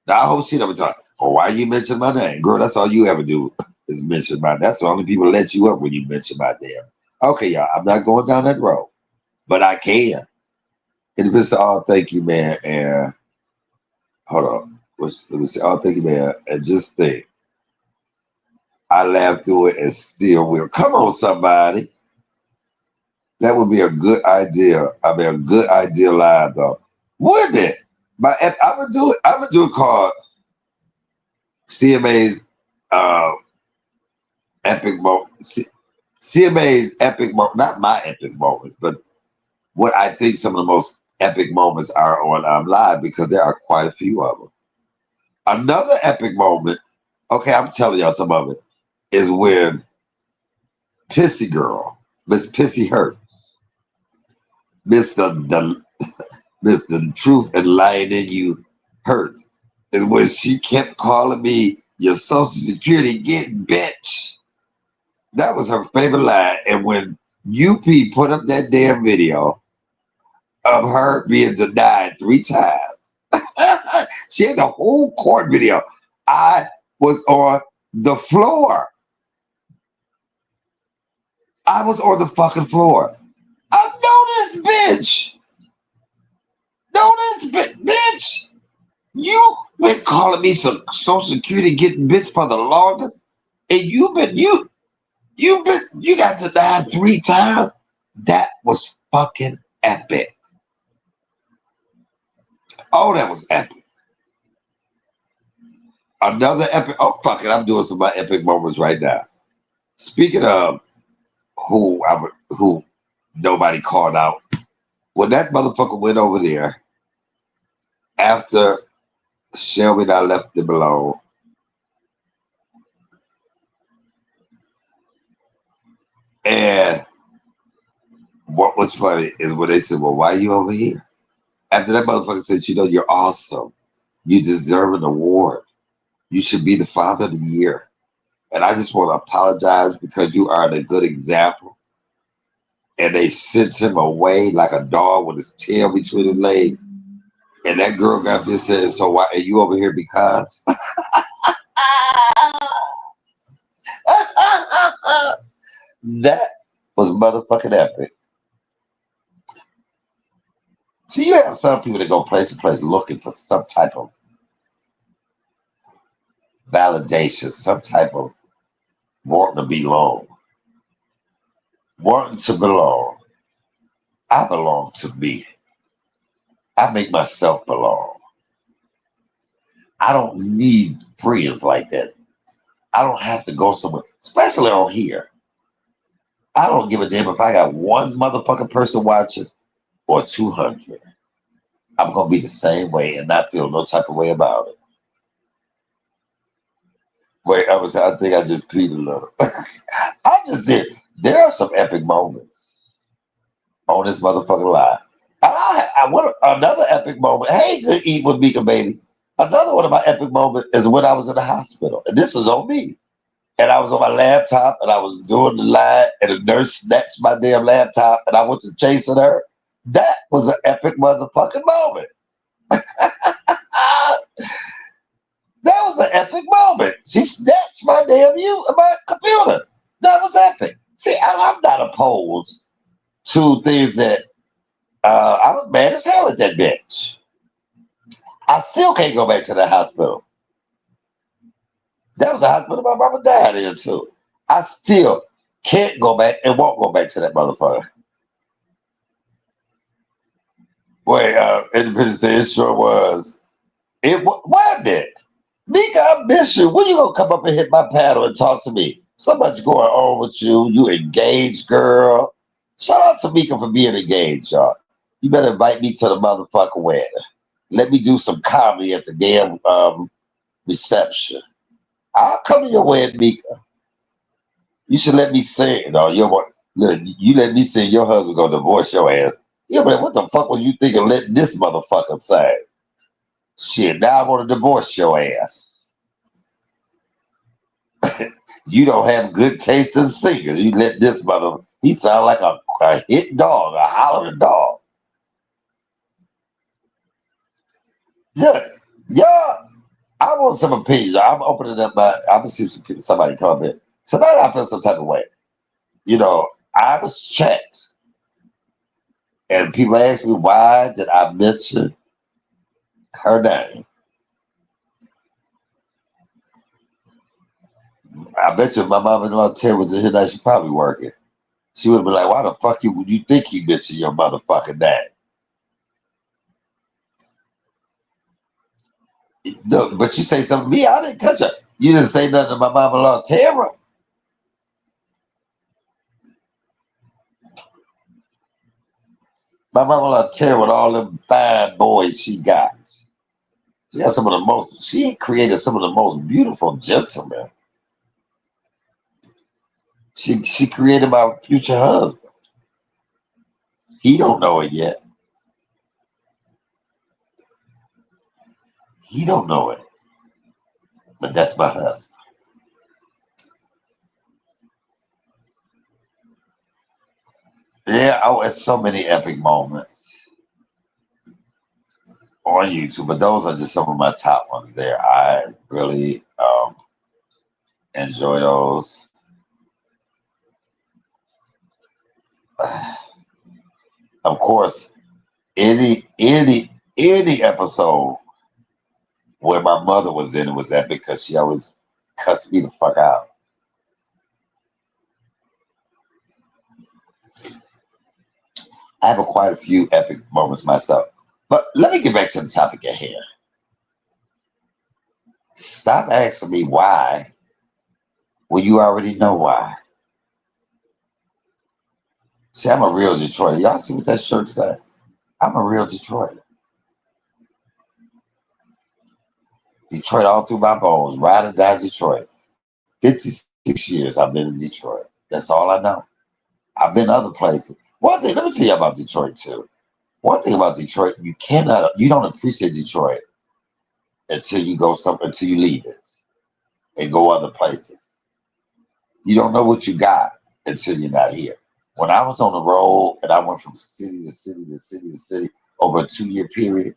The whole shit I was talking. Oh, why you mention my name, girl? That's all you ever do is mention my. That's the only people let you up when you mention my damn. Okay, y'all. I'm not going down that road, but I can. And it was all thank you, man. And hold on, it was all thank you, man. And just think, I laughed through it and still will. Come on, somebody. That would be a good idea. I mean, a good idea live though. Wouldn't it? But I'm gonna do it. I'm gonna do it called CMA's uh, epic moment. CMA's epic moment. Not my epic moments, but what I think some of the most epic moments are on live because there are quite a few of them. Another epic moment. Okay, I'm telling y'all some of it is when Pissy Girl, Miss Pissy Hurts, Miss the truth and lying in you hurts. And when she kept calling me your social security getting bitch, that was her favorite line. And when UP put up that damn video of her being denied 3 times, she had the whole court video. I was on the floor. I was on the fucking floor. I know this bitch. Know this bitch. You been calling me some social security getting bitch for the longest, and you got denied 3 times. That was fucking epic. Oh, that was epic. Another epic. Oh fuck it, I'm doing some of my epic moments right now. Speaking of who nobody called out, when that motherfucker went over there after Shelby and I left them alone, and what was funny is when they said, "Well, why are you over here?" After that motherfucker said, "You know, you're awesome. You deserve an award. You should be the father of the year." And I just want to apologize because you are a good example. And they sent him away like a dog with his tail between his legs. And that girl got this said, "So why are you over here because?" That was motherfucking epic. See, you have some people that go place to place looking for some type of validation, some type of wanting to belong. Wanting to belong. I belong to me. I make myself belong. I don't need friends like that. I don't have to go somewhere, especially on here. I don't give a damn if I got one motherfucking person watching or 200. I'm gonna be the same way and not feel no type of way about it. Wait, I think I just peed a little. I just did. There are some epic moments on this motherfucking live. I want another epic moment. Hey, good eat with Mika, baby. Another one of my epic moments is when I was in the hospital, and this is on me. And I was on my laptop, and I was doing the line, and the nurse snatched my damn laptop, and I went to chasing her. That was an epic motherfucking moment. Ah, that was an epic moment. She snatched my my computer. That was epic. See, I'm not opposed to things that I was mad as hell at that bitch. I still can't go back to the hospital. That was a hospital my mama died in too. I still can't go back and won't go back to that motherfucker. Wait, Independence Day, it sure was. Wasn't it? Mika, I miss you. When you gonna come up and hit my paddle and talk to me? So much going on with you. You engaged, girl. Shout out to Mika for being engaged, y'all. You better invite me to the motherfucker wedding. Let me do some comedy at the damn reception. I'll come to your wedding, Mika. You should let me sing. No, look, you let me sing. Your husband gonna divorce your ass. Yeah, but what the fuck was you thinking? Letting this motherfucker sing? Shit, now I want to divorce your ass. You don't have good taste in singers. You let this mother. He sound like a hit dog, a hollering dog. Yeah, yeah. I want some opinions. I'm opening up my. I'm gonna see some people, somebody come in tonight. I feel some type of way. You know, I was checked, and people ask me why did I mention her name. I bet you if my mother-in-law Terry was in here now, she probably working. She would have been like, "Why the fuck would you think he mentioned your motherfucking name?" No, but you say something to me. I didn't touch her. You didn't say nothing to my mama-in-law Tara. My mama-in-law Tara with all them fine boys she got. She got some of the most. She created some of the most beautiful gentlemen. She created my future husband. He don't know it yet. He don't know it, but that's my husband. Yeah. Oh, it's so many epic moments on YouTube, but those are just some of my top ones. There, I really enjoy those. Of course, any episode where my mother was in it was epic because she always cussed me the fuck out. I have quite a few epic moments myself. But let me get back to the topic at hand. Stop asking me why when you already know why. See, I'm a real Detroiter. Y'all see what that shirt said? I'm a real Detroiter. Detroit all through my bones. Ride or die Detroit. 56 years I've been in Detroit. That's all I know. I've been other places. One thing, let me tell you about Detroit too. One thing about Detroit, you don't appreciate Detroit until you leave it and go other places. You don't know what you got until you're not here. When I was on the road and I went from city to city to city to city over a 2 year period,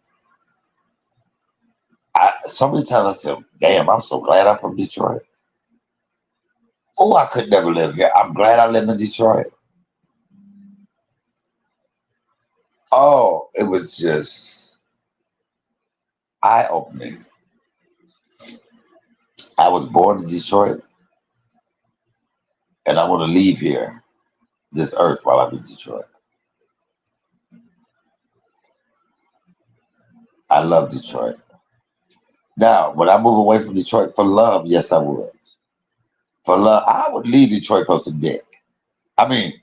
so many times I said, "Damn, I'm so glad I'm from Detroit. Oh, I could never live here. I'm glad I live in Detroit." Oh, it was just eye opening. I was born in Detroit, and I want to leave here, this earth, while I'm in Detroit. I love Detroit. Now, would I move away from Detroit for love? Yes, I would. For love, I would leave Detroit for some dick. I mean,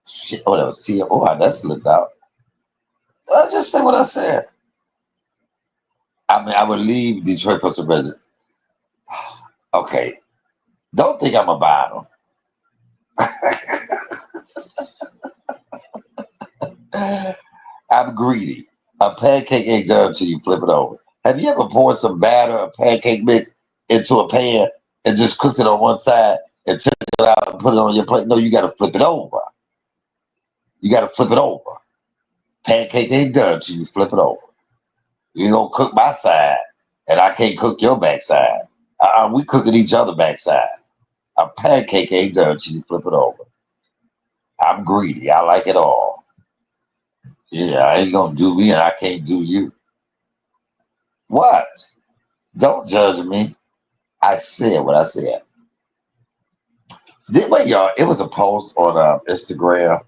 shit, whatever. See, oh, that slipped out. I just say what I said. I mean, I would leave Detroit for some resident. Okay, don't think I'm a bottom. I'm greedy. A pancake ain't done till you flip it over. Have you ever poured some batter or pancake mix into a pan and just cooked it on one side and took it out and put it on your plate? No, you got to flip it over. You got to flip it over. Pancake ain't done till you flip it over. You gonna cook my side, and I can't cook your backside. We cooking each other backside. A pancake ain't done till you flip it over. I'm greedy. I like it all. Yeah, I ain't gonna do me, and I can't do you. What? Don't judge me. I said what I said. Wait, y'all. It was a post on Instagram,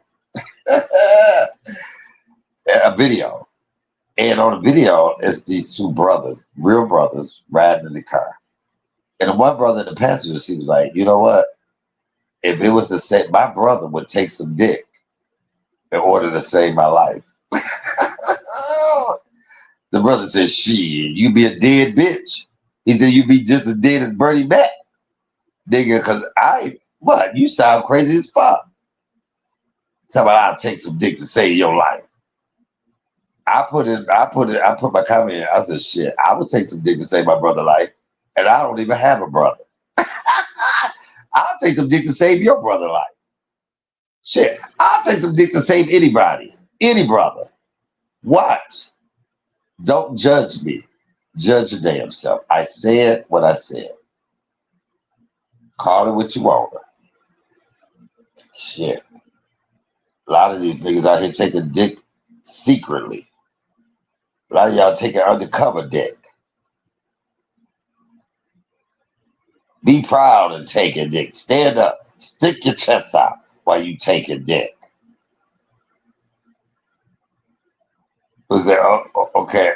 a video, and on the video, it's these two brothers, real brothers, riding in the car. And the one brother in the passenger seat was like, you know what? If it was to say, my brother would take some dick in order to save my life. The brother said, shit, you be a dead bitch. He said, you be just as dead as Bernie Mac. Nigga, because what? You sound crazy as fuck. Talk about I'll take some dick to save your life. I put my comment in. I said, shit, I would take some dick to save my brother's life. And I don't even have a brother. I'll take some dick to save your brother's life. Shit, I'll take some dick to save anybody. Any brother. Watch. Don't judge me. Judge your damn self. I said what I said. Call it what you want. Shit. A lot of these niggas out here taking dick secretly. A lot of y'all taking undercover dick. Be proud and take a dick. Stand up. Stick your chest out while you take a dick. Who's that? Oh, okay.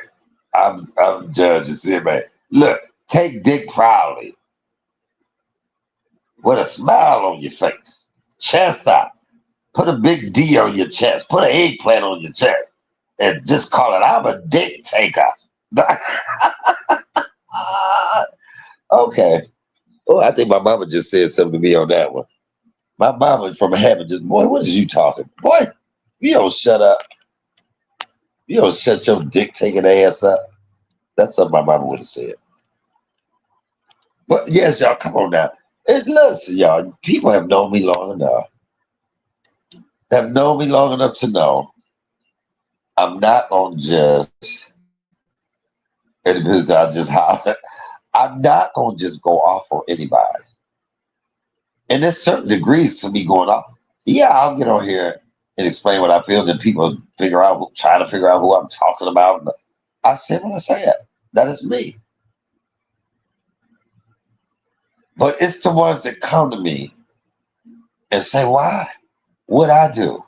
I'm judging. See, man. Look, take dick proudly. With a smile on your face. Chest out. Put a big D on your chest. Put an eggplant on your chest. And just call it, I'm a dick taker. Okay. Oh, I think my mama just said something to me on that one. My mama from heaven just, boy, what is you talking? Boy, you don't shut up. You don't shut your dick taking ass up. That's something my mama would have said. But yes, y'all, come on now. And listen, y'all, people have known me long enough. Have known me long enough to know I'm not gonna just, and because I just holler, I'm not gonna just go off on anybody. And there's certain degrees to me going off. Yeah, I'll get on here and explain what I feel, then people try to figure out who I'm talking about. I said what I said. That is me. But it's the ones that come to me and say, why? What I do?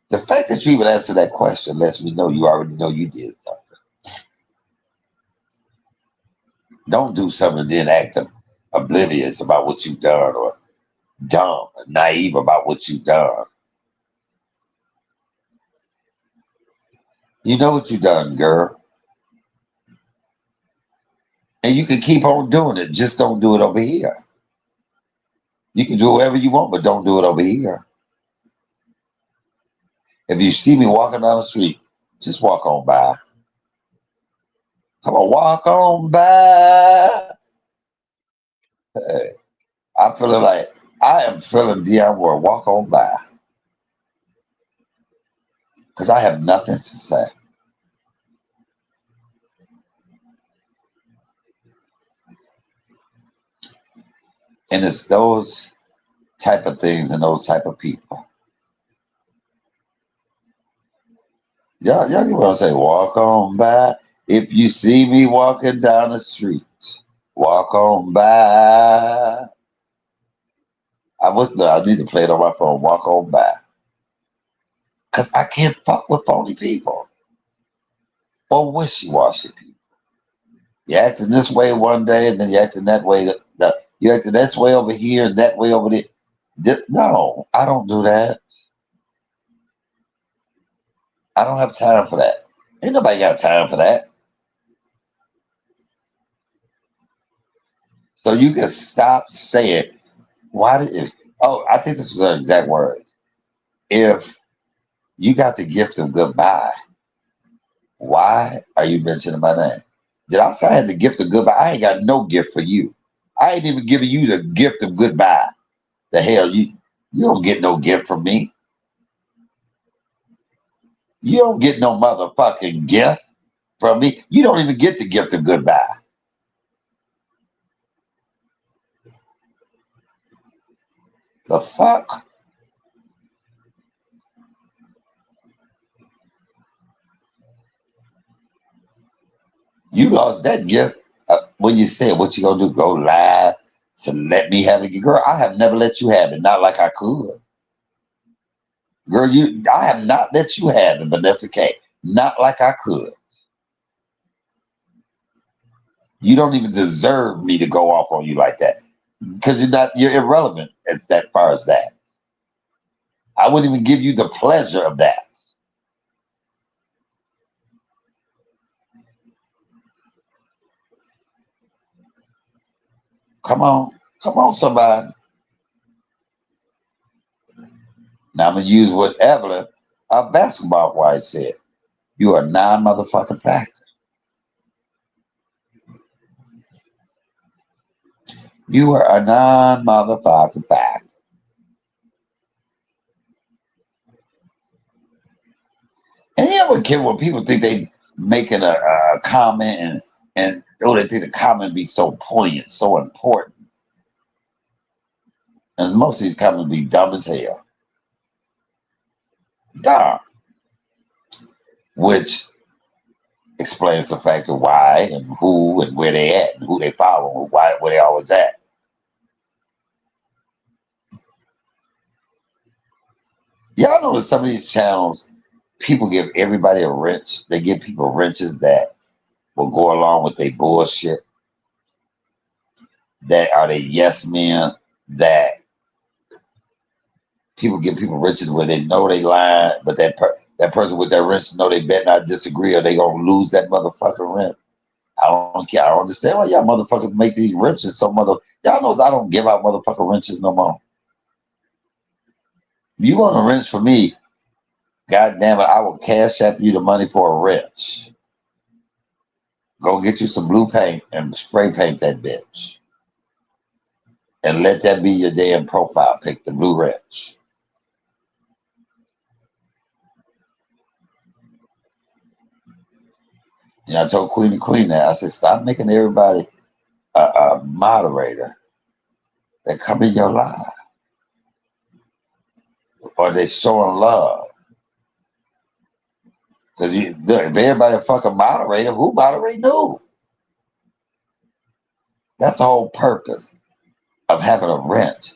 The fact that you even answer that question lets me know you already know you did something. Don't do something and then act oblivious about what you've done or dumb, naive about what you've done. You know what you've done, girl. And you can keep on doing it. Just don't do it over here. You can do whatever you want, but don't do it over here. If you see me walking down the street, just walk on by. Come on, walk on by. Hey, I am feeling Dionne Ward. Walk on by. Because I have nothing to say. And it's those type of things and those type of people. Y'all you want to say, walk on by. If you see me walking down the street, walk on by. I need to play it on my phone. Walk on by. Because I can't fuck with phony people or wishy-washy people. You're acting this way one day and then you're acting that way. You're acting this way over here and that way over there. No, I don't do that. I don't have time for that. Ain't nobody got time for that. So you can stop saying, why did it? Oh, I think this was her exact words. If You got the gift of goodbye. Why are you mentioning my name? Did I say I had the gift of goodbye? I ain't got no gift for you. I ain't even giving you the gift of goodbye. The hell, you don't get no gift from me. You don't get no motherfucking gift from me. You don't even get the gift of goodbye. The fuck? You lost that gift when you said what you gonna do? Go lie to let me have it, girl. I have never let you have it. Not like I could, girl. I have not let you have it, but that's okay. Not like I could. You don't even deserve me to go off on you like that because you're irrelevant as that far as that. I wouldn't even give you the pleasure of that. Come on, somebody. Now I'm gonna use what Evelyn, our basketball wife, said. You are non-motherfucking factor. You are a non-motherfucking factor. And you know what, Kim, when people think they making a comment and they think the comment be so poignant, so important. And most of these comments be dumb as hell. Dumb. Which explains the fact of why and who and where they at and who they follow and where they always at. Y'all know that some of these channels, people give everybody a wrench. They give people wrenches that will go along with their bullshit. That are they yes men. That people give people wrenches where they know they lying, but that person with that wrench know they better not disagree or they gonna lose that motherfucking wrench. I don't care. I don't understand why y'all motherfuckers make these wrenches so y'all knows I don't give out motherfucking wrenches no more. You want a wrench for me? God damn it, I will cash app you the money for a wrench. Go get you some blue paint and spray paint that bitch. And let that be your damn profile pic, the blue wrench. You know, I told Queen that. I said, stop making everybody a moderator that come in your life. Or they showing love. Because if everybody a fucking moderator, who moderate who? That's the whole purpose of having a wrench.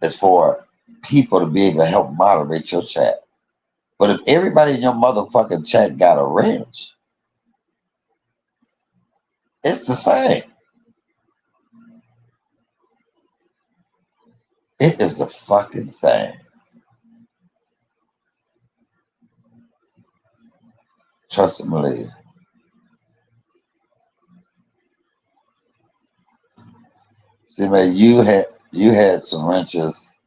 Is for people to be able to help moderate your chat. But if everybody in your motherfucking chat got a wrench, it's the same. It is the fucking same. Trust and believe. See, man, you had some wrenches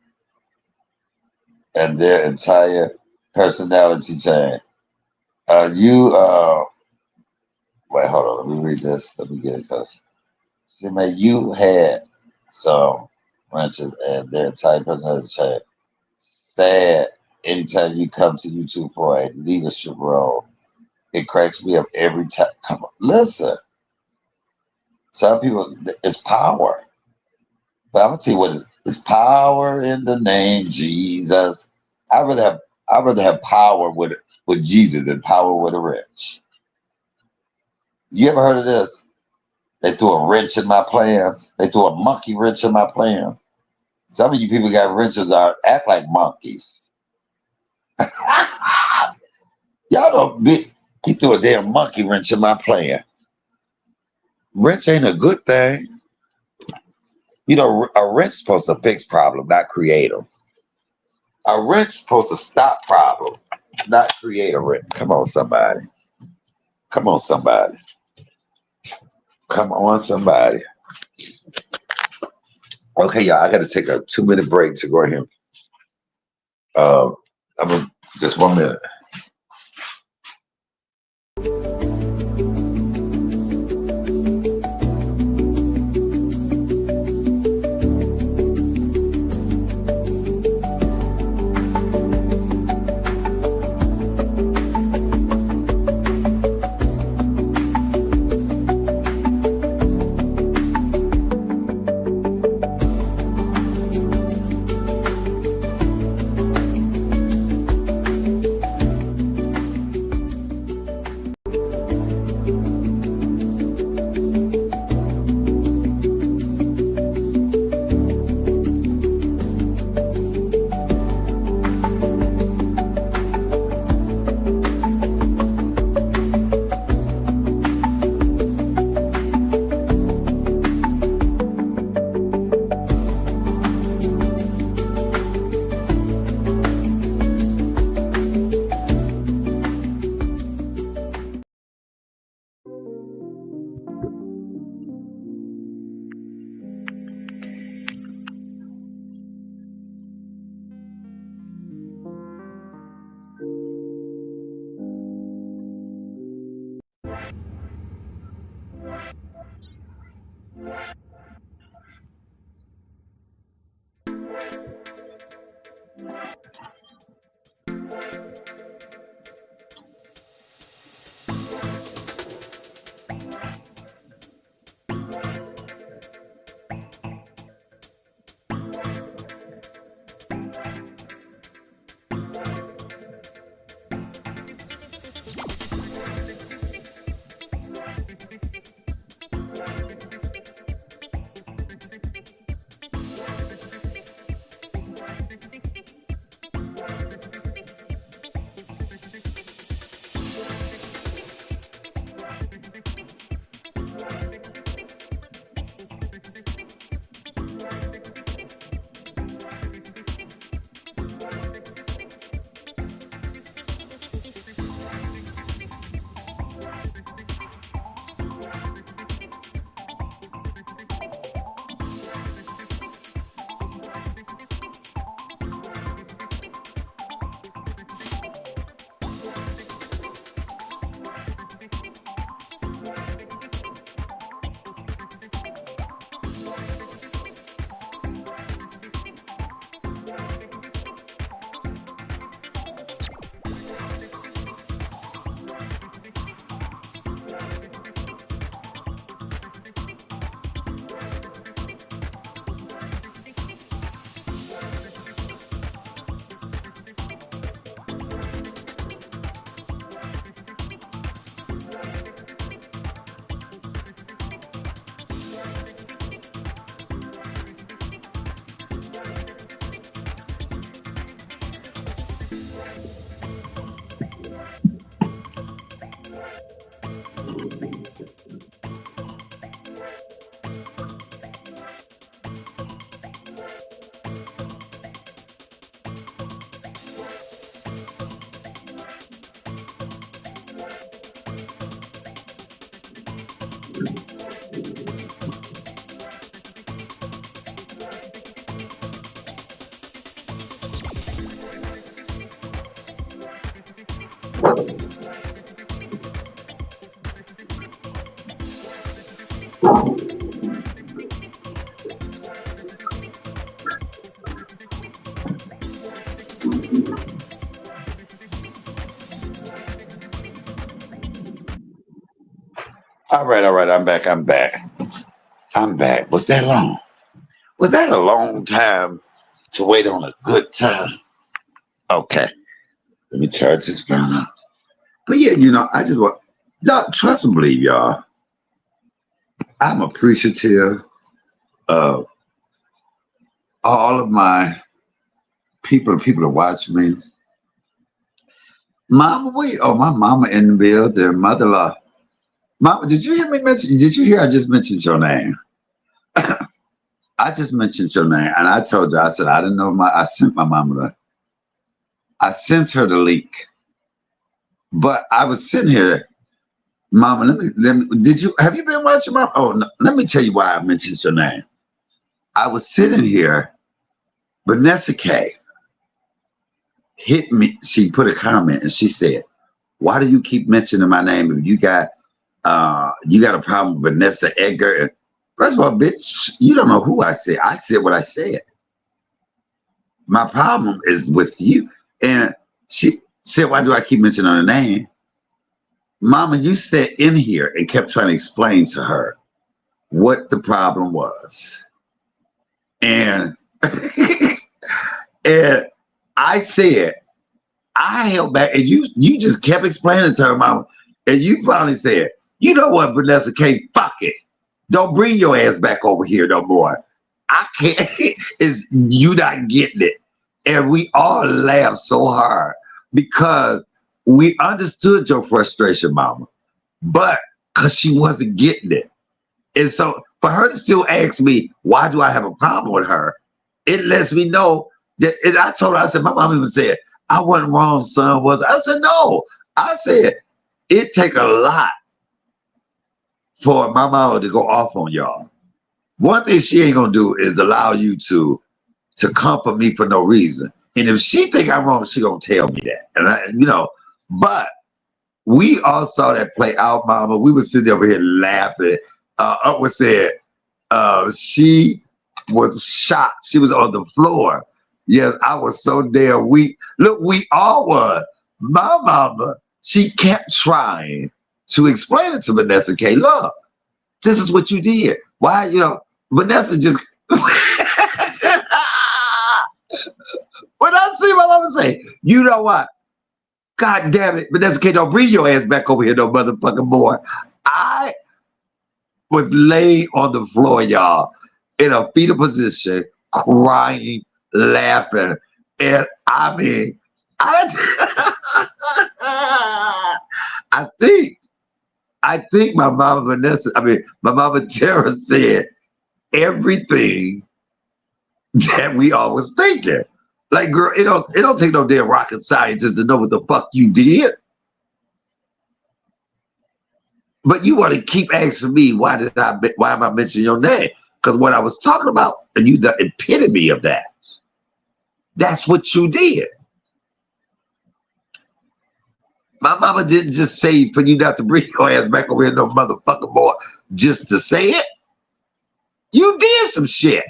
and their entire personality change. Wait, hold on. Let me read this. Let me get it. Cause see, man, you had some wrenches and their entire personality change. Sad. Anytime you come to YouTube for a leadership role, it cracks me up every time. Come on, listen. Some people, it's power. But I'm gonna tell you what is power in the name Jesus. I rather have power with Jesus than power with a wrench. You ever heard of this? They threw a wrench in my plans. They threw a monkey wrench in my plans. Some of you people got wrenches act like monkeys. Y'all don't be. He threw a damn monkey wrench in my plan. Wrench ain't a good thing. You know, a wrench supposed to fix problem, not create them. A wrench supposed to stop problem, not create a wrench. Come on, somebody. Come on, somebody. Come on, somebody. Okay, y'all, I got to take a 2-minute break to go ahead. I'm gonna Just 1 minute. All right, all right. I'm back. I'm back. I'm back. Was that long? Was that a long time to wait on a good time? Okay. Let me charge this phone up. But yeah, I just want y'all trust and believe, y'all. I'm appreciative of all of my people that watch me. Mama, my mama in the building, mother-in-law. Mama, did you hear me mention? Did you hear I just mentioned your name? I just mentioned your name, and I told you. I said I didn't know I sent my mama I sent her the link, but I was sitting here, Mama. Let me. Have you been watching my? Oh, no, let me tell you why I mentioned your name. I was sitting here, Vanessa K. hit me. She put a comment and she said, "Why do you keep mentioning my name if you got a problem with Vanessa Edgar?" First of all, bitch, you don't know who I said. I said what I said. My problem is with you. And she said, "Why do I keep mentioning her name?" Mama, you sat in here and kept trying to explain to her what the problem was. And and I said, I held back, and you just kept explaining to her, Mama. And you finally said, "You know what, Vanessa K, fuck it. Don't bring your ass back over here no more. I can't." Is you not getting it? And we all laughed so hard because we understood your frustration, Mama, but because she wasn't getting it. And so for her to still ask me, why do I have a problem with her? It lets me know that, and I told her, I said, my mom even said, "I wasn't wrong, son, was I?" I said, "No." I said, it take a lot for my mama to go off on y'all. One thing she ain't gonna do is allow you to comfort me for no reason. And if she think I'm wrong, she gonna tell me that. And but we all saw that play out, Mama. We were sitting over here laughing. Upward said she was shocked. She was on the floor. Yes, I was so damn weak. Look, we all were. My mama, she kept trying to explain it to Vanessa K. Look, this is what you did. Why, Vanessa just when I see my mama say, "You know what? God damn it, Vanessa K, don't bring your ass back over here, no motherfucking boy." I was laying on the floor, y'all, in a fetal position, crying, laughing. And I mean, I think my mama my mama Tara said everything that we all was thinking. Like, girl, it don't take no damn rocket scientist to know what the fuck you did. But you want to keep asking me, why am I mentioning your name? Because what I was talking about, and you the epitome of that. That's what you did. My mama didn't just say for you not to bring your ass back over here, no motherfucking boy, just to say it. You did some shit.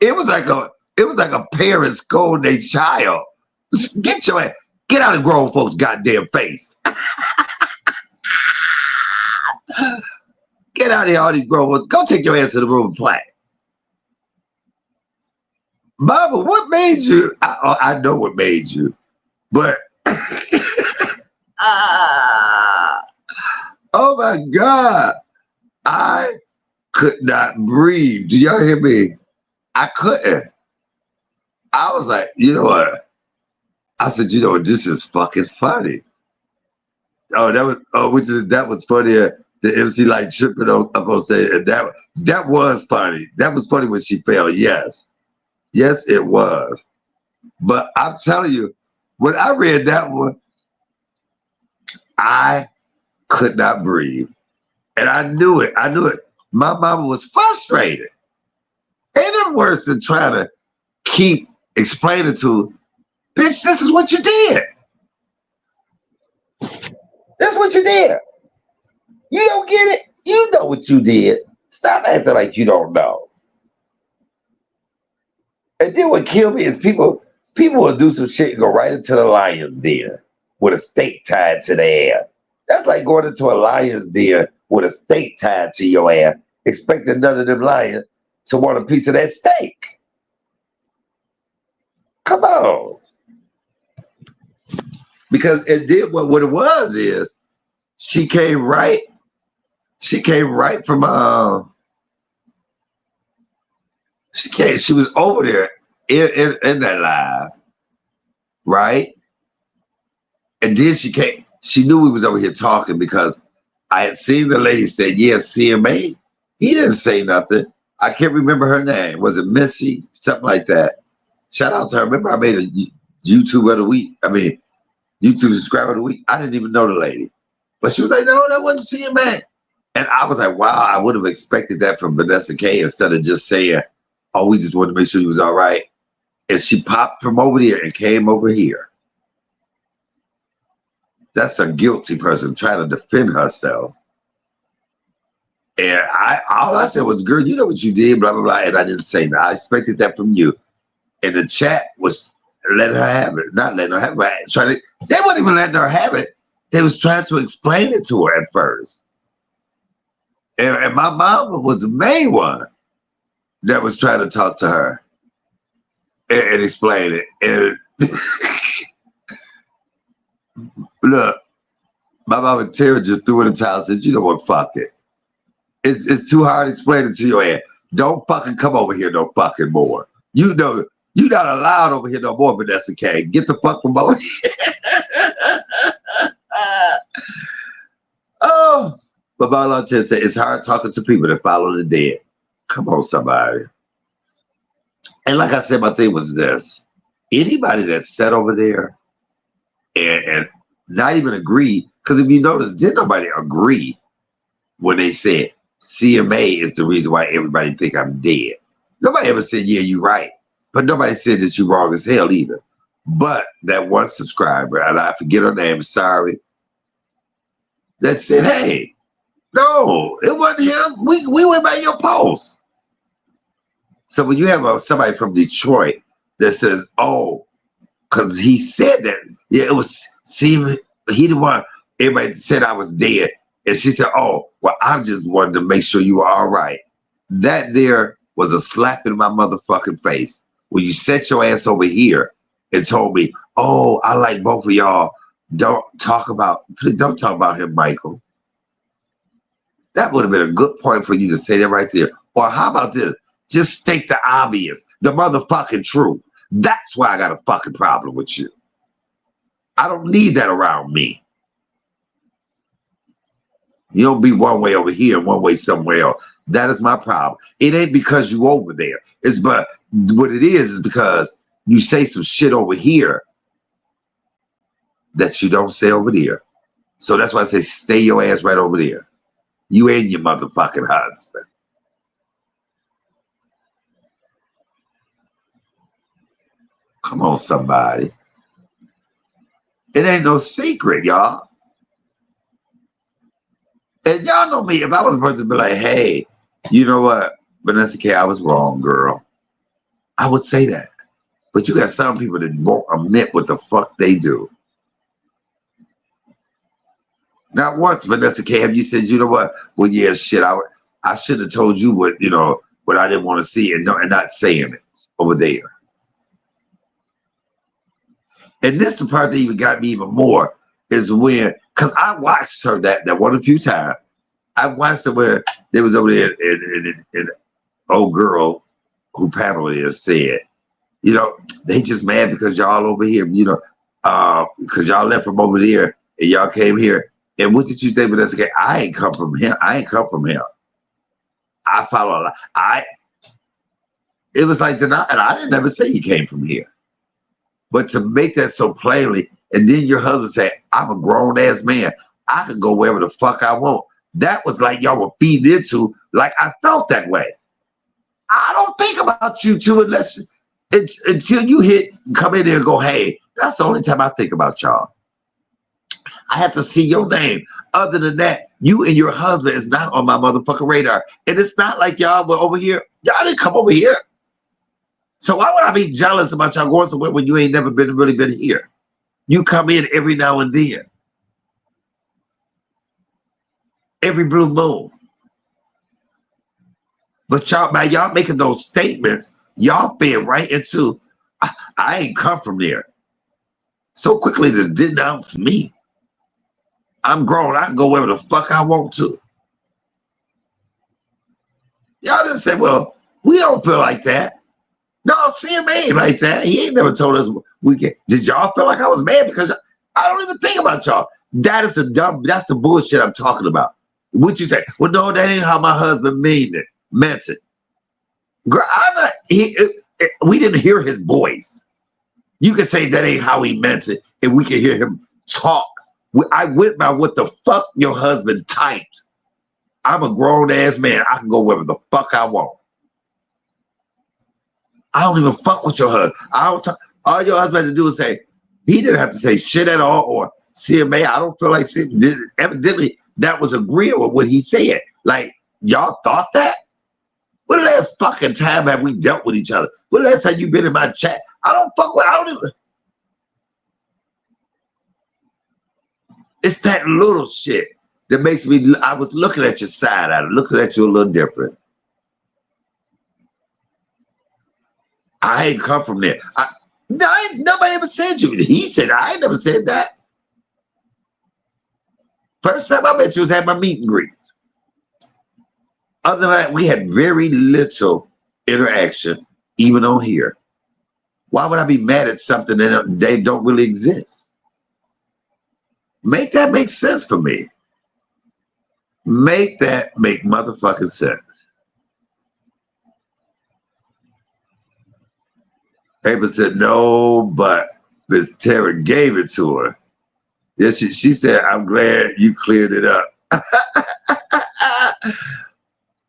It was like a parent scolding their child. Get your ass, get out of grown folks' goddamn face. Get out of here, all these grown folks. Go take your ass to the room and play. Mama, what made you? I know what made you, but oh my God, I could not breathe. Do y'all hear me? I couldn't. I was like, you know what? I said, you know what? This is fucking funny. Oh, that was funnier. The MC like tripping up on stage, and that was funny. That was funny when she fell. Yes, it was. But I'm telling you, when I read that one, I could not breathe, and I knew it. My mama was frustrated. Ain't nothing worse than trying to keep explaining to, bitch, this is what you did. That's what you did. You don't get it. You know what you did. Stop acting like you don't know. And then what killed me is people will do some shit and go right into the lion's den with a stake tied to their ass. That's like going into a lion's den with a stake tied to your ass, expecting none of them lions to want a piece of that steak. Come on. Because it did what it was is she came right from she was over there in that live, right? And then she knew we was over here talking because I had seen the lady say, "Yeah, CMA." He didn't say nothing. I can't remember her name. Was it Missy? Something like that. Shout out to her. Remember I made a YouTube of the week. YouTube subscriber of the week. I didn't even know the lady. But she was like, "No, that wasn't CMA." And I was like, wow, I would have expected that from Vanessa K instead of just saying, "Oh, we just wanted to make sure he was all right." and she popped from over there and came over here. That's a guilty person trying to defend herself. And all I said was, girl, you know what you did, blah, blah, blah. And I didn't say that. I expected that from you. And the chat was letting her have it. Not letting her have it. They weren't even letting her have it. They was trying to explain it to her at first. And my mama was the main one that was trying to talk to her and explain it. And look, my mama Tara just threw in the towel and said, you know what, fuck it. It's too hard to explain it to your ass. Don't fucking come over here no fucking more. You know, you're not allowed over here no more, Vanessa K. Get the fuck from over here. Oh, but my Lord just said, it's hard talking to people that follow the dead. Come on, somebody. And like I said, my thing was this. Anybody that sat over there and not even agree, because if you notice, didn't nobody agree when they said CMA is the reason why everybody think I'm dead. Nobody ever said, yeah, you're right. But nobody said that you're wrong as hell either. But that one subscriber, and I forget her name, sorry, that said, hey, no, it wasn't him. We went by your post. So when you have somebody from Detroit that says, oh, because he said that, yeah, it was, see, he the one, everybody said I was dead. And she said, oh, well, I just wanted to make sure you were all right. That there was a slap in my motherfucking face when you set your ass over here and told me, oh, I like both of y'all. Don't talk about him, Michael. That would have been a good point for you to say that right there. Or how about this? Just state the obvious, the motherfucking truth. That's why I got a fucking problem with you. I don't need that around me. You don't be one way over here and one way somewhere else. That is my problem. It ain't because you over there. It's but what it is because you say some shit over here that you don't say over there. So that's why I say stay your ass right over there. You and your motherfucking husband. Come on, somebody. It ain't no secret, y'all. And y'all know me. If I was a person to be like, hey, you know what, Vanessa K, I was wrong, girl. I would say that. But you got some people that won't admit what the fuck they do. Not once, Vanessa K, have you said, you know what? Well, yeah, shit, I should have told you what, you know, what I didn't want to see and not saying it over there. And this the part that even got me even more is when, because I watched her that one a few times. I watched her where they was over there and old girl who Pamela is said, you know, they just mad because y'all over here, you know, because y'all left from over there and y'all came here. And what did you say? But that's okay. I ain't come from him. I ain't come from him. I follow. It was like denied. I didn't ever say you came from here. But to make that so plainly, and then your husband say, I'm a grown ass man. I can go wherever the fuck I want. That was like y'all were feeding into, like I felt that way. I don't think about you two unless until you come in there and go, hey, that's the only time I think about y'all. I have to see your name. Other than that, you and your husband is not on my motherfucking radar. And it's not like y'all were over here. Y'all didn't come over here. So why would I be jealous about y'all going somewhere when you ain't never really been here? You come in every now and then. Every blue moon. But y'all, by y'all making those statements, y'all fit right into, I ain't come from there. So quickly to denounce me. I'm grown. I can go wherever the fuck I want to. Y'all didn't say, well, we don't feel like that. No, CMA ain't like that. He ain't never told us we can. Did y'all feel like I was mad because I don't even think about y'all? That's the bullshit I'm talking about. What you say? Well, no, that ain't how my husband meant it. Girl, we didn't hear his voice. You can say that ain't how he meant it, and we can hear him talk. I went by what the fuck your husband typed. I'm a grown ass man. I can go wherever the fuck I want. I don't even fuck with your husband. I don't talk. All your husband had to do is say, he didn't have to say shit at all, or CMA, I don't feel like evidently that was agreeing with what he said. Like, y'all thought that? When the last fucking time have we dealt with each other? When the last time you been in my chat? I don't fuck with, I don't even. It's that little shit that makes me, I was looking at your side, I was looking at you a little different. I ain't come from there. Nobody ever said you. He said, I ain't never said that. First time I met you was at my meet and greet. Other than that, we had very little interaction, even on here. Why would I be mad at something that they don't really exist? Make that make sense for me. Make that make motherfucking sense. Ava said, no, but Miss Tara gave it to her. Yeah, she said, I'm glad you cleared it up.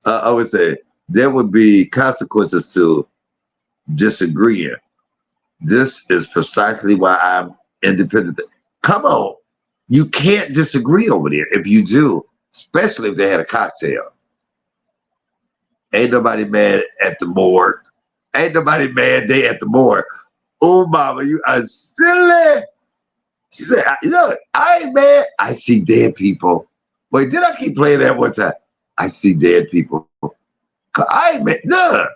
I would say there would be consequences to disagreeing. This is precisely why I'm independent. Come on. You can't disagree over there. If you do, especially if they had a cocktail. Ain't nobody mad at the morgue. Ain't nobody mad they at the morgue. Oh, mama, you are silly. She said, look, I ain't mad. I see dead people. Wait, did I keep playing that one time? I see dead people. I ain't mad. Look.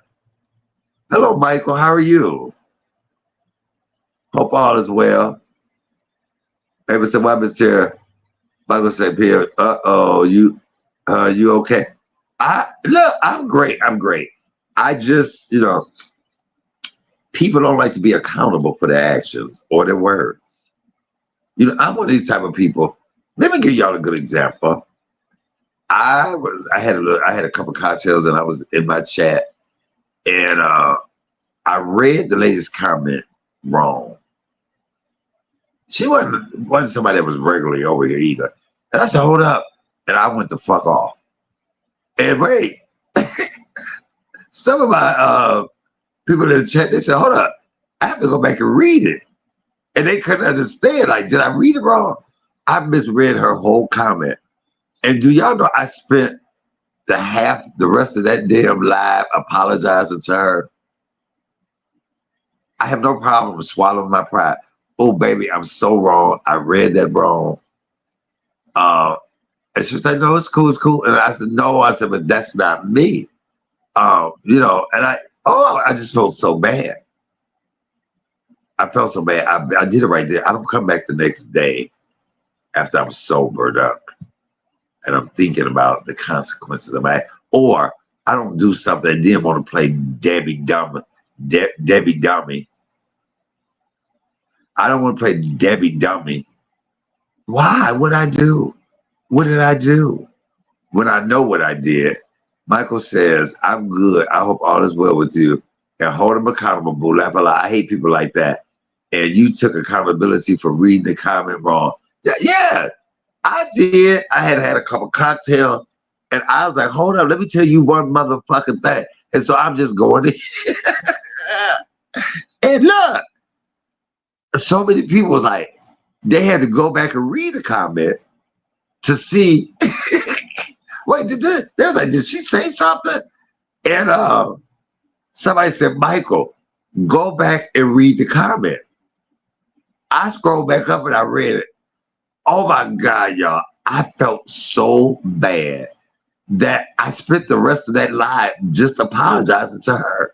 Hello, Michael. How are you? Hope all is well. Ava said, why, Mr. Michael said, Pierre, you okay? Look, I'm great. I'm great. I just, people don't like to be accountable for their actions or their words. I'm one of these type of people. Let me give y'all a good example. I had a couple cocktails and I was in my chat and I read the lady's comment wrong. She wasn't somebody that was regularly over here either. And I said, hold up. And I went the fuck off. And wait, some of my people in the chat, they said, hold up, I have to go back and read it. And they couldn't understand. Like, did I read it wrong? I misread her whole comment. And do y'all know I spent the rest of that damn live apologizing to her? I have no problem with swallowing my pride. Oh, baby, I'm so wrong. I read that wrong. And she was like, no, it's cool, it's cool. And I said, no, but that's not me. And I just felt so bad. I felt so bad. I did it right there. I don't come back the next day after I'm sobered up and I'm thinking about the consequences of my act. Or I don't do something and then want to play Debbie Dummy. I don't want to play Debbie Dummy. Why? What'd I do? What did I do? When I know what I did, Michael says, I'm good. I hope all is well with you. And hold him accountable, boo. I hate people like that. And you took accountability for reading the comment wrong. Yeah, I did. I had a couple cocktails. And I was like, hold up, let me tell you one motherfucking thing. And so I'm just going to. And look, so many people was like, they had to go back and read the comment to see. Wait, they was like, did she say something? And somebody said, Michael, go back and read the comment. I scrolled back up and I read it. Oh my God, y'all. I felt so bad that I spent the rest of that live just apologizing to her.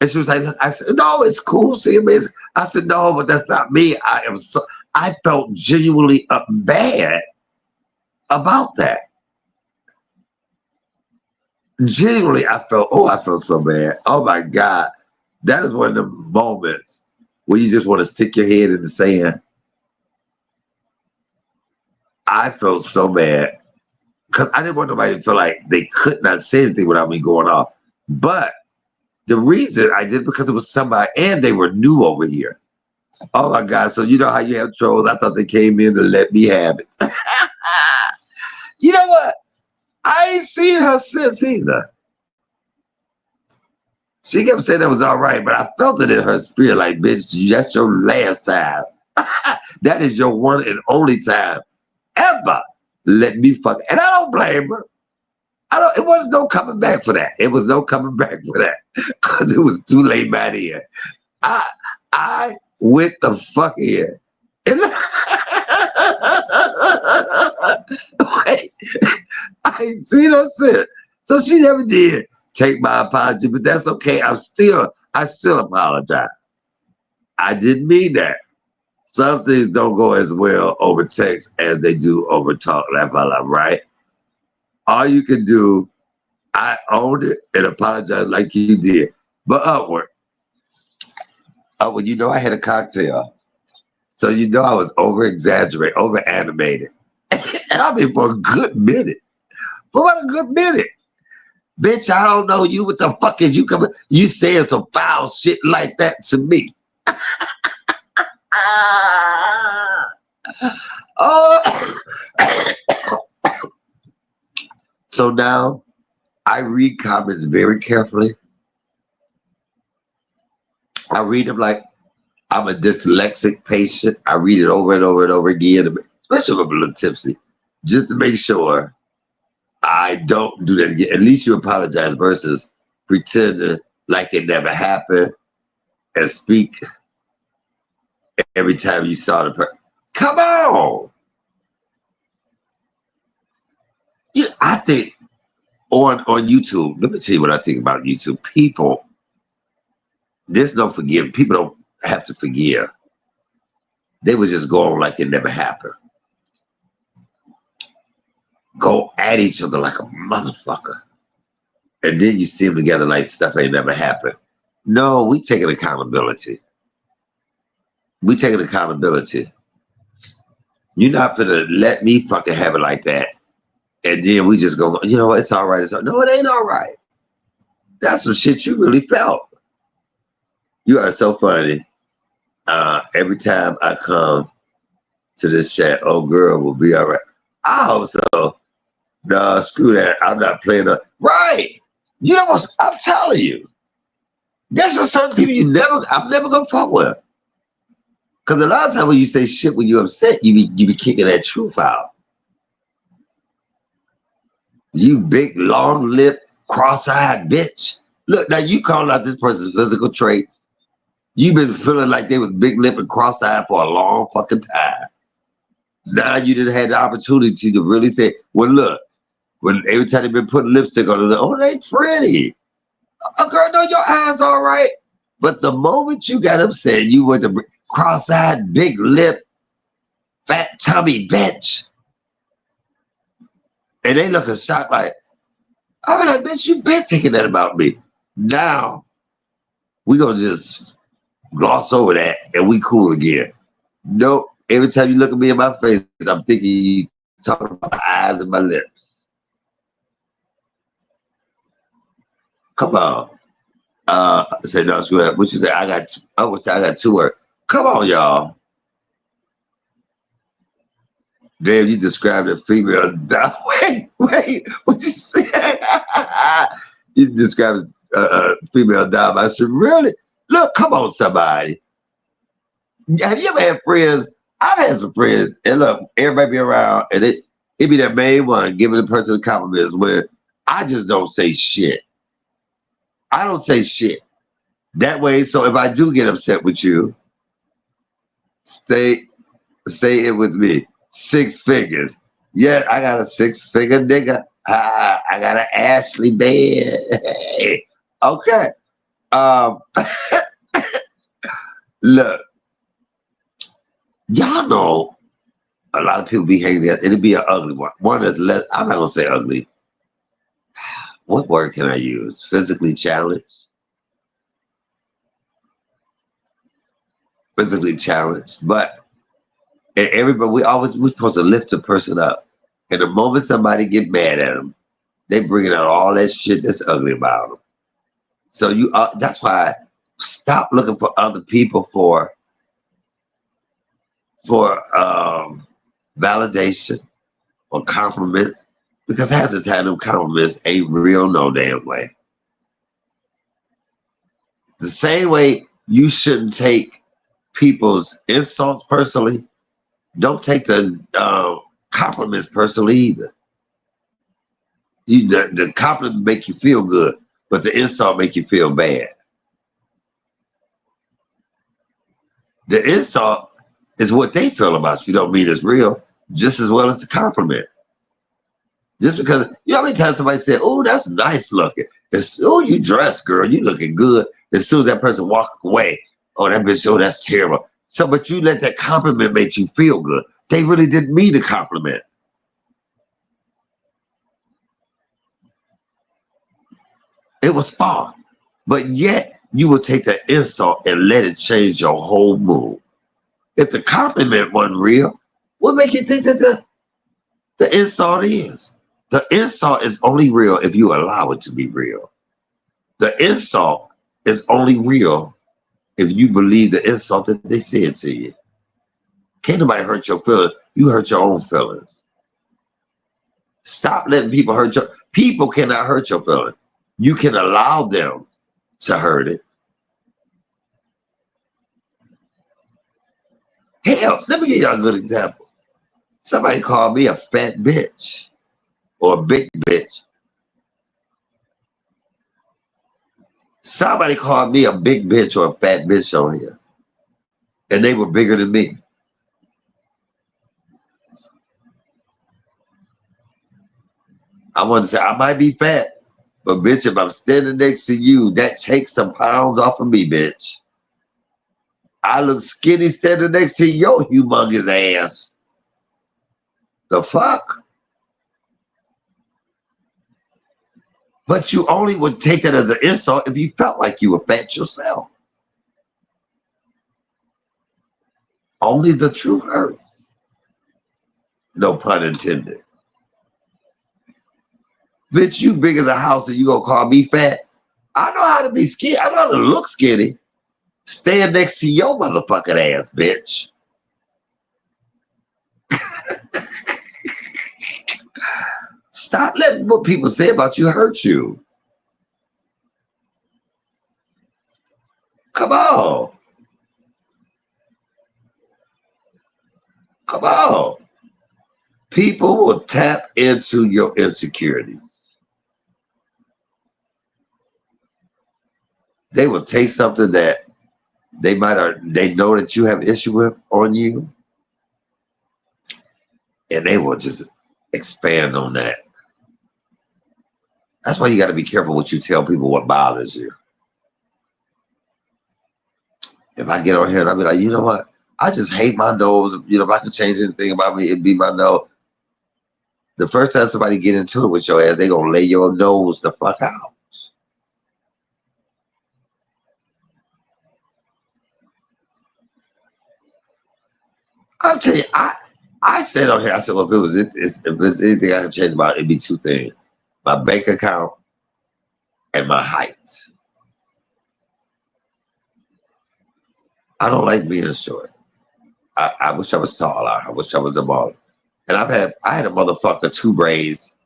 And she was like, I said, no, it's cool, see me. I said, no, but that's not me. I felt genuinely bad about that. Genuinely, I felt so bad. Oh my God. That is one of the moments where you just want to stick your head in the sand. I felt so bad because I didn't want nobody to feel like they could not say anything without me going off. But the reason I did because it was somebody and they were new over here. Oh my God. So you know how you have trolls? I thought they came in to let me have it. You know what? I ain't seen her since either. She kept saying that was all right, but I felt it in her spirit, like, bitch, that's your last time. That is your one and only time ever let me fuck. And I don't blame her. It was no coming back for that. It was no coming back for that. Because it was too late by then. I went the fuck in. And wait, I ain't seen her since. So she never did take my apology, but that's okay. I still apologize. I didn't mean that. Some things don't go as well over text as they do over talk. Right? All you can do, I owned it and apologized like you did. But upward, you know, I had a cocktail. So you know I was over exaggerated, over animated. And I mean for a good minute. For about a good minute. Bitch, I don't know you. What the fuck is you coming? You saying some foul shit like that to me. Oh. So now I read comments very carefully. I read them like I'm a dyslexic patient. I read it over and over and over again, especially if I'm a little tipsy, just to make sure I don't do that again. At least you apologize versus pretending like it never happened and speak every time you saw the person. Come on. Yeah, I think on YouTube, let me tell you what I think about YouTube. People, there's no forgiving. People don't have to forgive. They would just go on like it never happened. Go at each other like a motherfucker. And then you see them together like stuff ain't never happened. No, we taking accountability. We taking accountability. You're not gonna let me fucking have it like that. And then we just go, you know what, it's all right. No, it ain't all right. That's some shit you really felt. You are so funny. Every time I come to this chat, oh girl will be all right. I hope so. Nah, screw that. I'm not playing up. Right. You know what I'm telling you. There's just certain people I'm never gonna fuck with. Cause a lot of times when you say shit when you're upset, you be kicking that truth out. You big, long lip, cross-eyed bitch. Look, now you calling out this person's physical traits. You've been feeling like they was big lip and cross-eyed for a long fucking time. Now you didn't have the opportunity to really say, well, look, when every time they've been putting lipstick on, like, oh, they pretty. Oh, girl, no, your eyes all right. But the moment you got upset, you went to cross-eyed, big lip, fat tummy bitch. And they looking shocked like, I mean, like, bitch, you been thinking that about me. Now, we gonna just gloss over that and we cool again. Nope. Every time you look at me in my face, I'm thinking you talking about my eyes and my lips. Come on. Say no, screw that. What you say? I would say I got 2 words. Come on, y'all. Damn, you described a female. Wait, what you say? You described a female down my street. Really? Look, come on, somebody. Have you ever had friends? I've had some friends, and look, everybody be around, and it be that main one giving the person compliments where I just don't say shit. I don't say shit. That way, so if I do get upset with you, say it with me. 6 figures. Yeah, I got a 6-figure nigga. I got an Ashley bed. Okay. Look, y'all know a lot of people be hating that. It'll be an ugly one. One that's less, I'm not gonna say ugly. What word can I use? Physically challenged. Physically challenged. But everybody, we're supposed to lift the person up. And the moment somebody get mad at them, they bringing out all that shit that's ugly about them. So that's why stop looking for other people for validation or compliments, because half the time them compliments ain't real no damn way. The same way you shouldn't take people's insults personally, don't take the compliments personally either. The compliment make you feel good, but the insult make you feel bad. The insult is what they feel about you. Don't mean it's real, just as well as the compliment. Just because, you know how many times somebody said, "Oh, that's nice looking." It's, "Oh, you dressed, girl. You looking good." As soon as that person walk away, "Oh, that bitch, oh, that's terrible." So, but you let that compliment make you feel good. They really didn't mean a compliment. It was far. But yet, you will take that insult and let it change your whole mood. If the compliment wasn't real, what make you think that the insult is? The insult is only real if you allow it to be real. The insult is only real if you believe the insult that they said to you. Can't nobody hurt your feelings. You hurt your own feelings. Stop letting people hurt your. People cannot hurt your feelings. You can allow them to hurt it. Hell, let me give you a good example. Somebody called me a fat bitch or a big bitch. Somebody called me a big bitch or a fat bitch on here, and they were bigger than me. I want to say I might be fat, but bitch, if I'm standing next to you, that takes some pounds off of me, bitch. I look skinny standing next to your humongous ass. The fuck? But you only would take that as an insult if you felt like you were fat yourself. Only the truth hurts. No pun intended. Bitch, you big as a house and you gonna call me fat? I know how to be skinny. I know how to look skinny. Stand next to your motherfucking ass, bitch. Stop letting what people say about you hurt you. Come on. Come on. People will tap into your insecurities. They will take something that they know that you have issue with on you, and they will just expand on that. That's why you got to be careful what you tell people what bothers you. If I get on here and I'll be like, you know what? I just hate my nose. You know, if I could change anything about me, it'd be my nose. The first time somebody get into it with your ass, they gonna lay your nose the fuck out. I'm telling you, I said on here, I said, well, if there's anything I can change about it, it'd be two things: my bank account and my height. I don't like being short. I wish I was taller. I wish I was a baller. And I had a motherfucker two braids,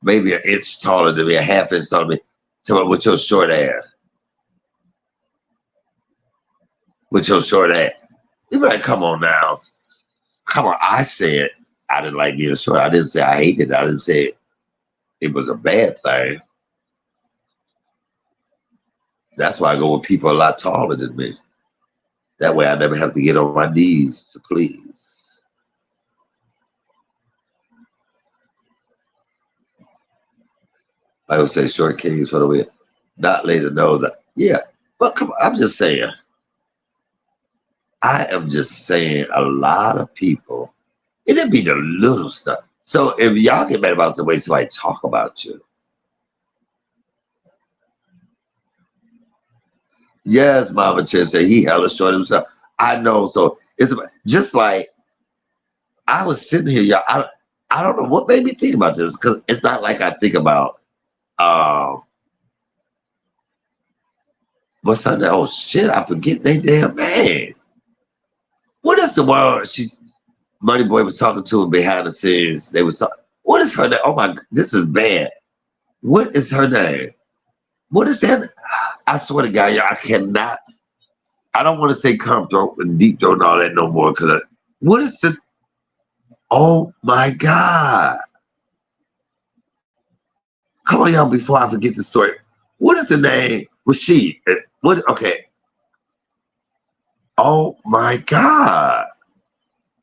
maybe an inch taller than me, a half inch taller than me, with your short ass. With your short ass. You be like, come on now. Come on. I said I didn't like being short. I didn't say I hated it. I didn't say it was a bad thing. That's why I go with people a lot taller than me. That way I never have to get on my knees to please. I would say short kings for the way, not lay the nose out. Yeah, but come on, I'm just saying. I am just saying a lot of people, it'd be the little stuff. So if y'all get mad about the way somebody talk about you, yes, Mama Chen said he hella short himself. I know. So it's just like I was sitting here, y'all. I don't know what made me think about this because it's not like I think about what's her name? Oh shit, I forget they damn name. What is the word Money Boy was talking to him behind the scenes? They was talking. What is her name? Oh my, this is bad. What is her name? What is that? I swear to God, y'all, I cannot. I don't want to say come throat and deep throat and all that no more. Cause what is the? Oh my God! Come on, y'all. Before I forget the story, what is the name? Rashid. What? Okay. Oh my God!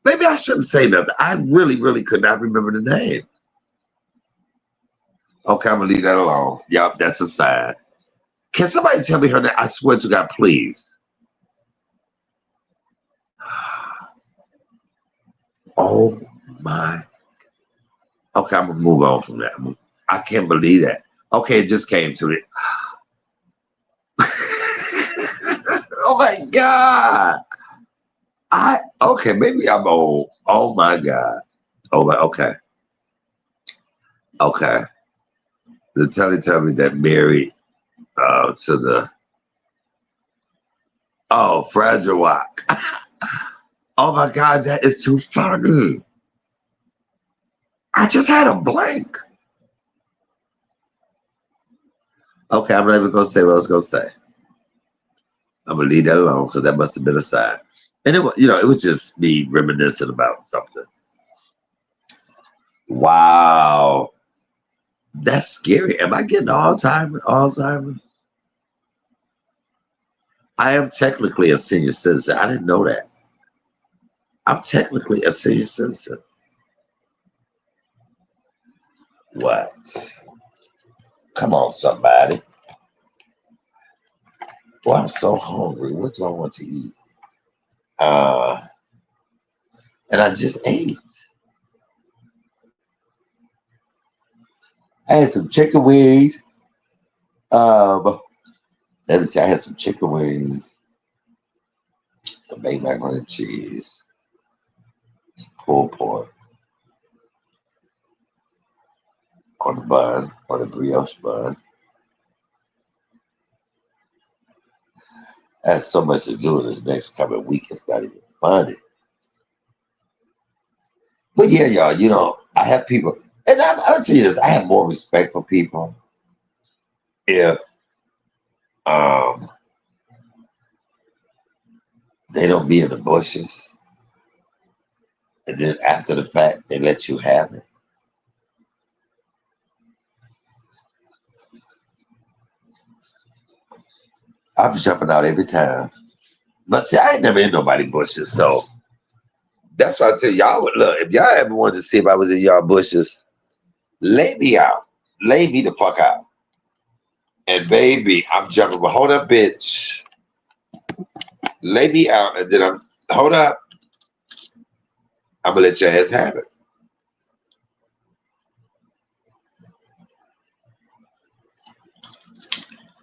Maybe I shouldn't say nothing. I really, really could not remember the name. Okay, I'm gonna leave that alone. Yup, that's a sign. Can somebody tell me her name? I swear to God, please. Oh my. Okay, I'm gonna move on from that. I can't believe that. Okay, it just came to it. Oh my God. Okay, maybe I'm old. Oh my God. Oh my, okay. Okay. The telly tell me that married to the Fragile Rock. Oh my God, that is too funny. I just had a blank. Okay, I'm not even gonna say what I was gonna say. I'm gonna leave that alone because that must have been a sign. And it was, it was just me reminiscing about something. Wow, that's scary. Am I getting Alzheimer's? I am technically a senior citizen. I didn't know that. I'm technically a senior citizen. What? Come on, somebody. Boy, I'm so hungry. What do I want to eat? Uh, and I just ate. I had some chicken wings. Let me see. I had some chicken wings, some baked macaroni and cheese, pulled pork on the bun, on the brioche bun. I have so much to do in this next coming week. It's not even funny. But yeah, y'all, I have people, and I'll tell you this: I have more respect for people if um they don't be in the bushes, and then after the fact they let you have it. I'm jumping out every time. But see, I ain't never in nobody bushes, so that's why I tell y'all. Look, if y'all ever wanted to see if I was in y'all bushes, lay me out, lay me the fuck out, and baby, I'm jumping. But hold up, bitch, lay me out, and then hold up. I'm gonna let your ass have it.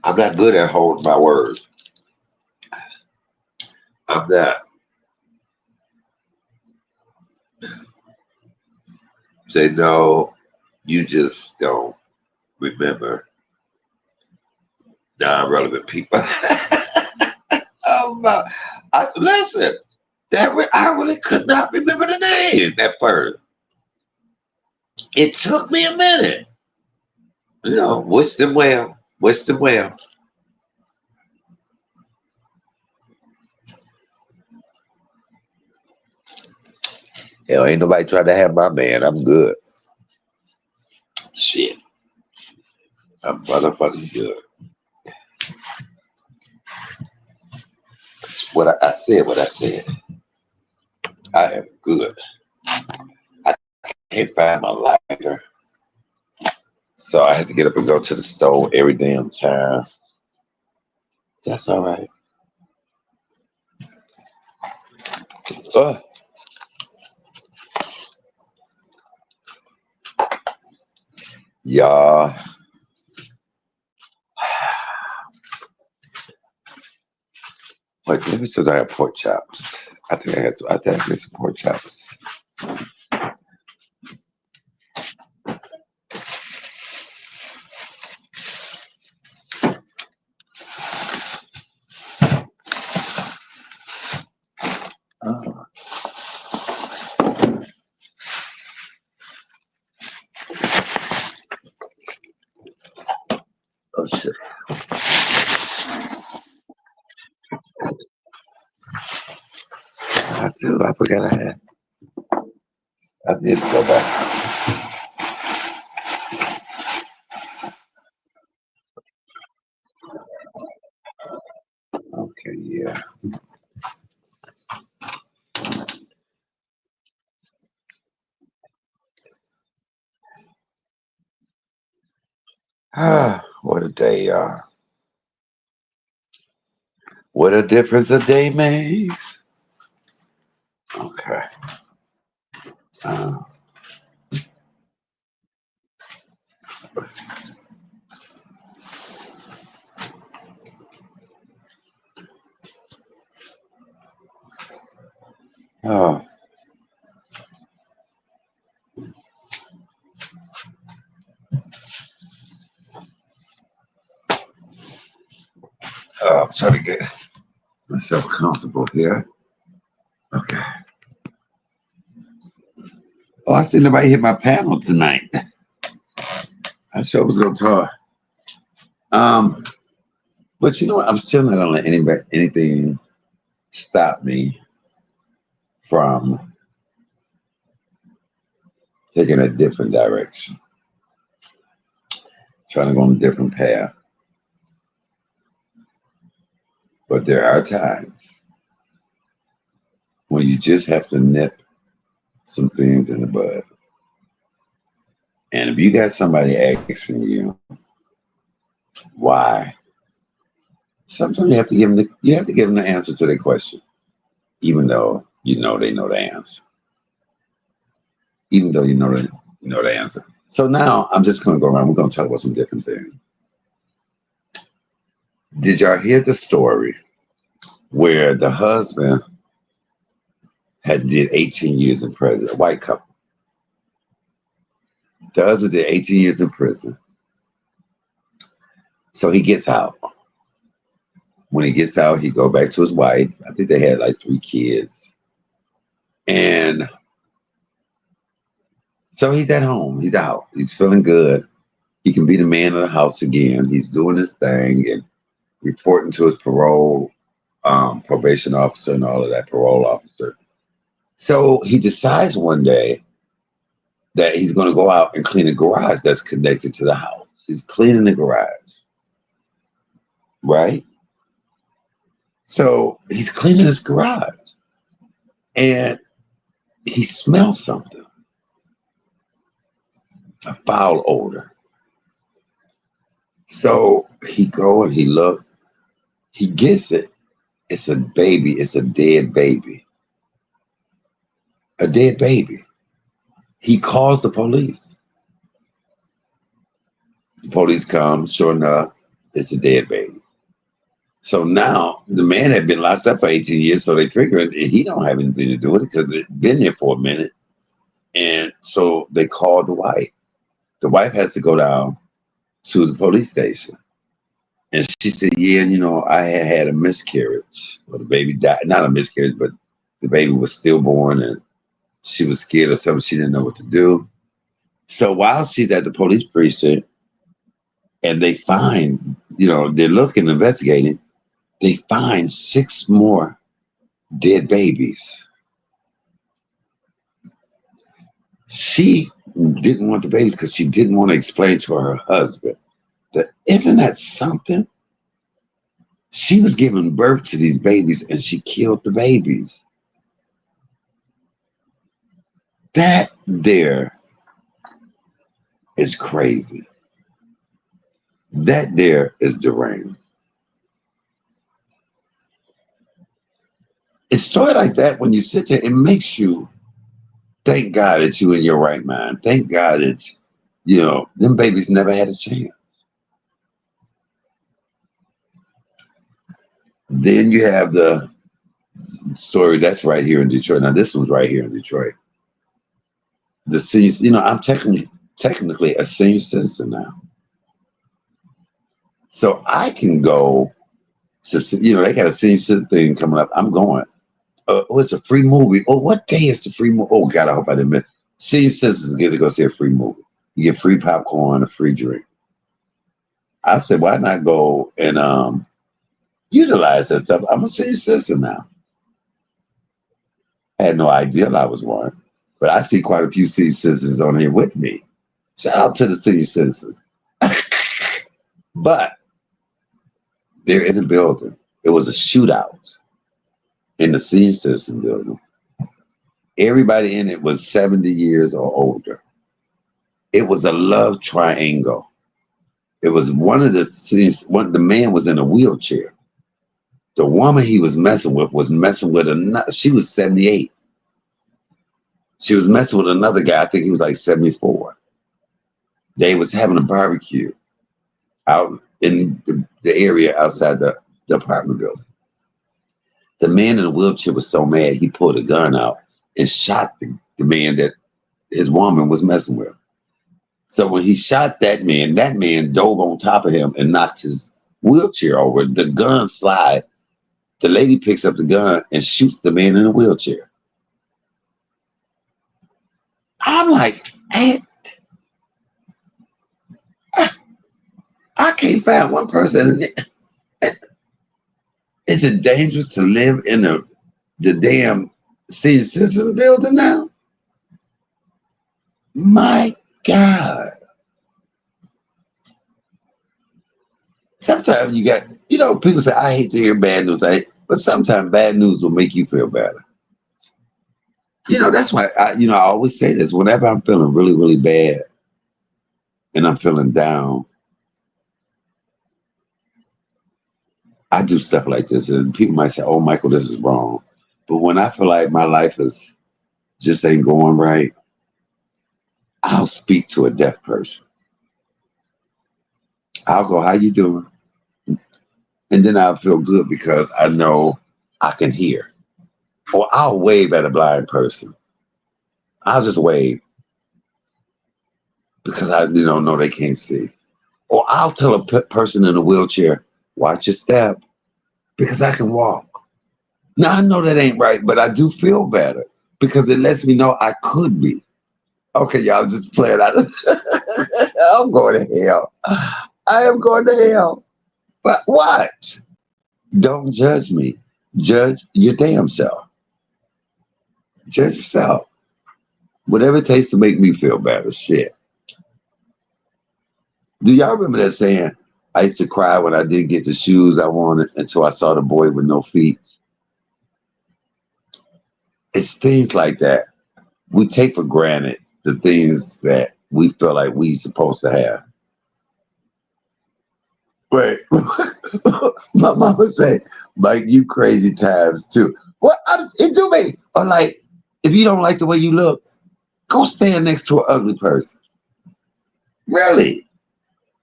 I'm not good at holding my word. I'm not. Say no, you just don't remember non-relevant people. Oh my! Listen, I really could not remember the name at first. It took me a minute. Wish them well. Wish them well. Hell, ain't nobody trying to have my man. I'm good. Shit. I'm motherfucking good. I said what I said. I am good. I can't find my lighter. So I had to get up and go to the store every damn time. That's all right. Y'all. Wait, let me see if I have pork chops. I think I had some pork chops. Oh. Oh shit. too. I forgot I had. I need to go back. Okay, yeah. Ah, what a day, y'all. What a difference a day makes. Okay. Uh, oh, I'm trying to get myself comfortable here. Okay. Oh, I see nobody hit my panel tonight. I sure was gonna talk. Um, but you know what? I'm still not gonna let anything stop me from taking a different direction, trying to go on a different path. But there are times when you just have to nip some things in the bud. And if you got somebody asking you why, sometimes you have to give them the answer to their question, even though you know they know the answer. Even though you know the answer. So now I'm just gonna go around. We're gonna talk about some different things. Did y'all hear the story where the husband had did 18 years in prison? A white couple. The husband did 18 years in prison. So he gets out. When he gets out, he go back to his wife. I think they had like 3 kids. And so he's at home. He's out. He's feeling good. He can be the man of the house again. He's doing his thing and reporting to his probation officer and all of that, parole officer. So he decides one day that he's going to go out and clean a garage that's connected to the house. He's cleaning the garage, right? So he's cleaning his garage and he smells something, a foul odor. So he go and he look, he gets it. It's a baby. It's a dead baby. A dead baby. He calls the police. The police come. Sure enough, it's a dead baby. So now the man had been locked up for 18 years, so they figured he don't have anything to do with it because it's been there for a minute. And so they called the wife. The wife has to go down to the police station. And she said, yeah, I had a miscarriage. Well, the baby died. Not a miscarriage, but the baby was stillborn and she was scared or something. She didn't know what to do. So while she's at the police precinct and they find, they're looking, investigating, they find 6 more dead babies. She didn't want the babies because she didn't want to explain to her husband that isn't that something? She was giving birth to these babies and she killed the babies. That there is crazy. That there is deranged. It's story like that when you sit there, it makes you thank God that you in your right mind. Thank God that them babies never had a chance. Then you have the story that's right here in Detroit. Now this one's right here in Detroit. The seniors, I'm technically a senior citizen now. So I can go to, they got a senior citizen thing coming up. I'm going. Oh, it's a free movie. Oh, what day is the free movie? Oh God, I hope I didn't miss. Senior citizens get to go see a free movie. You get free popcorn, a free drink. I said, why not go and utilize that stuff? I'm a senior citizen now. I had no idea I was one, but I see quite a few senior citizens on here with me. Shout out to the senior citizens. But they're in the building. It was a shootout in the senior citizen building. Everybody in it was 70 years or older. It was a love triangle. It was one of the scenes, the man was in a wheelchair. The woman he was messing with another, she was 78. She was messing with another guy, I think he was like 74. They was having a barbecue out in the area outside the apartment building. The man in the wheelchair was so mad, he pulled a gun out and shot the man that his woman was messing with. So when he shot that man dove on top of him and knocked his wheelchair over. The gun slide. The lady picks up the gun and shoots the man in the wheelchair. I'm like, hey, I can't find one person. Is it dangerous to live in the damn senior citizen building now? My God. Sometimes you got, people say, I hate to hear bad news, but sometimes bad news will make you feel better. That's why I always say this. Whenever I'm feeling really, really bad and I'm feeling down, I do stuff like this. And people might say, oh, Michael, this is wrong. But when I feel like my life is just ain't going right, I'll speak to a deaf person. I'll go, how you doing? And then I'll feel good because I know I can hear. Or I'll wave at a blind person. I'll just wave because I know they can't see. Or I'll tell a person in a wheelchair, watch your step because I can walk. Now I know that ain't right, but I do feel better because it lets me know I could be. Okay, y'all just playing out. I'm going to hell. I am going to hell. But what? Don't judge me. Judge your damn self. Judge yourself. Whatever it takes to make me feel better. Shit. Do y'all remember that saying? I used to cry when I didn't get the shoes I wanted until I saw the boy with no feet. It's things like that. We take for granted the things that we feel like we supposed to have. Wait, my mama said, like, you crazy times too. What? It do me. Or like, if you don't like the way you look, go stand next to an ugly person. Really?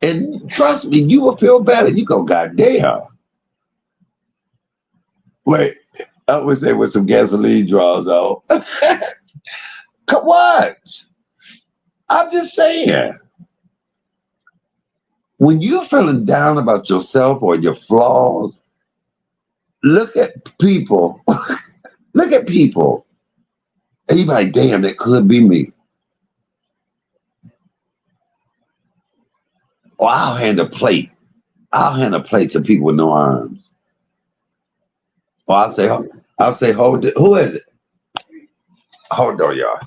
And trust me, you will feel better. You go, goddamn. Wait, I would say with some gasoline draws on. Come what? I'm just saying. When you're feeling down about yourself or your flaws, look at people. Look at people. And you be like, damn, that could be me. Or I'll hand a plate. I'll hand a plate to people with no arms. Or I'll say, hold it. Who is it? Hold on, y'all.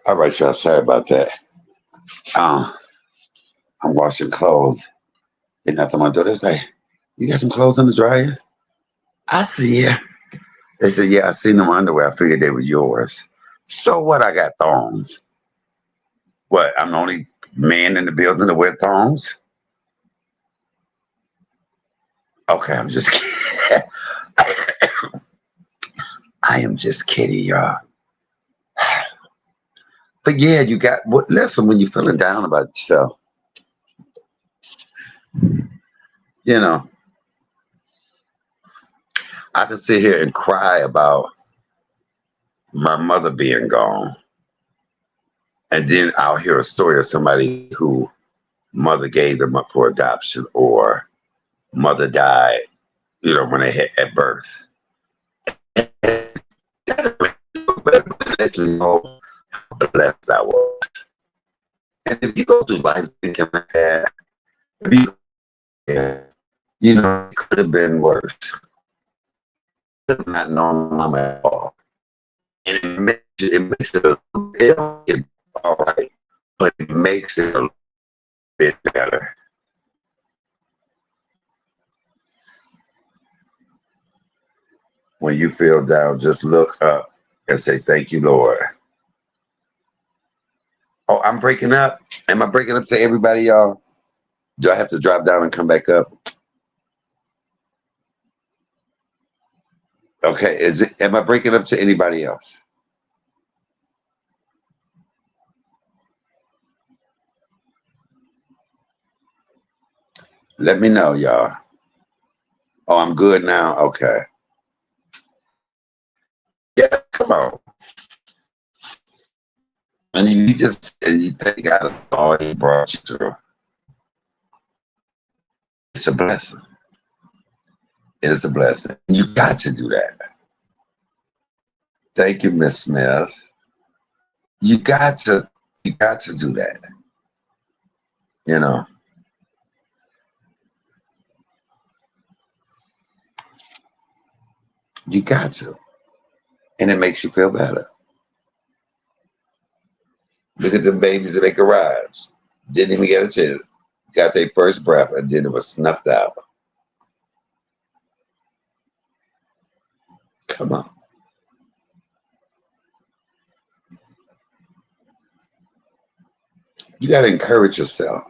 All right, y'all. Sorry about that. Um, I'm washing clothes. They knocked on my door. They say, "You got some clothes in the dryer?" I said, "Yeah." They said, "Yeah, I seen them underwear. I figured they were yours." So what? I got thongs. What? I'm the only man in the building to wear thongs? Okay, I'm just kidding. I am just kidding, y'all. But yeah, you got. Listen, when you're feeling down about yourself, you know, I can sit here and cry about my mother being gone, and then I'll hear a story of somebody who mother gave them up for adoption or mother died, when they had at birth. That lets me know how blessed I was. And if you go through life thinking like that, if you, yeah, it could have been worse. Could have not known mom at all. And it makes it it don't get all right, but it makes it a bit better. When you feel down, just look up and say, "Thank you, Lord." Oh, I'm breaking up. Am I breaking up to everybody, y'all? Do I have to drop down and come back up? Okay. Am I breaking up to anybody else? Let me know, y'all. Oh, I'm good now. Okay. Yeah, come on. And you just and you thank God for all He brought you through. It's a blessing. It is a blessing. You got to do that. Thank you, Miss Smith. You got to. You got to do that. You know. You got to, and it makes you feel better. Look at the babies that make arrives. Didn't even get a chance. Got their first breath, and then it was snuffed out. Come on. You got to encourage yourself.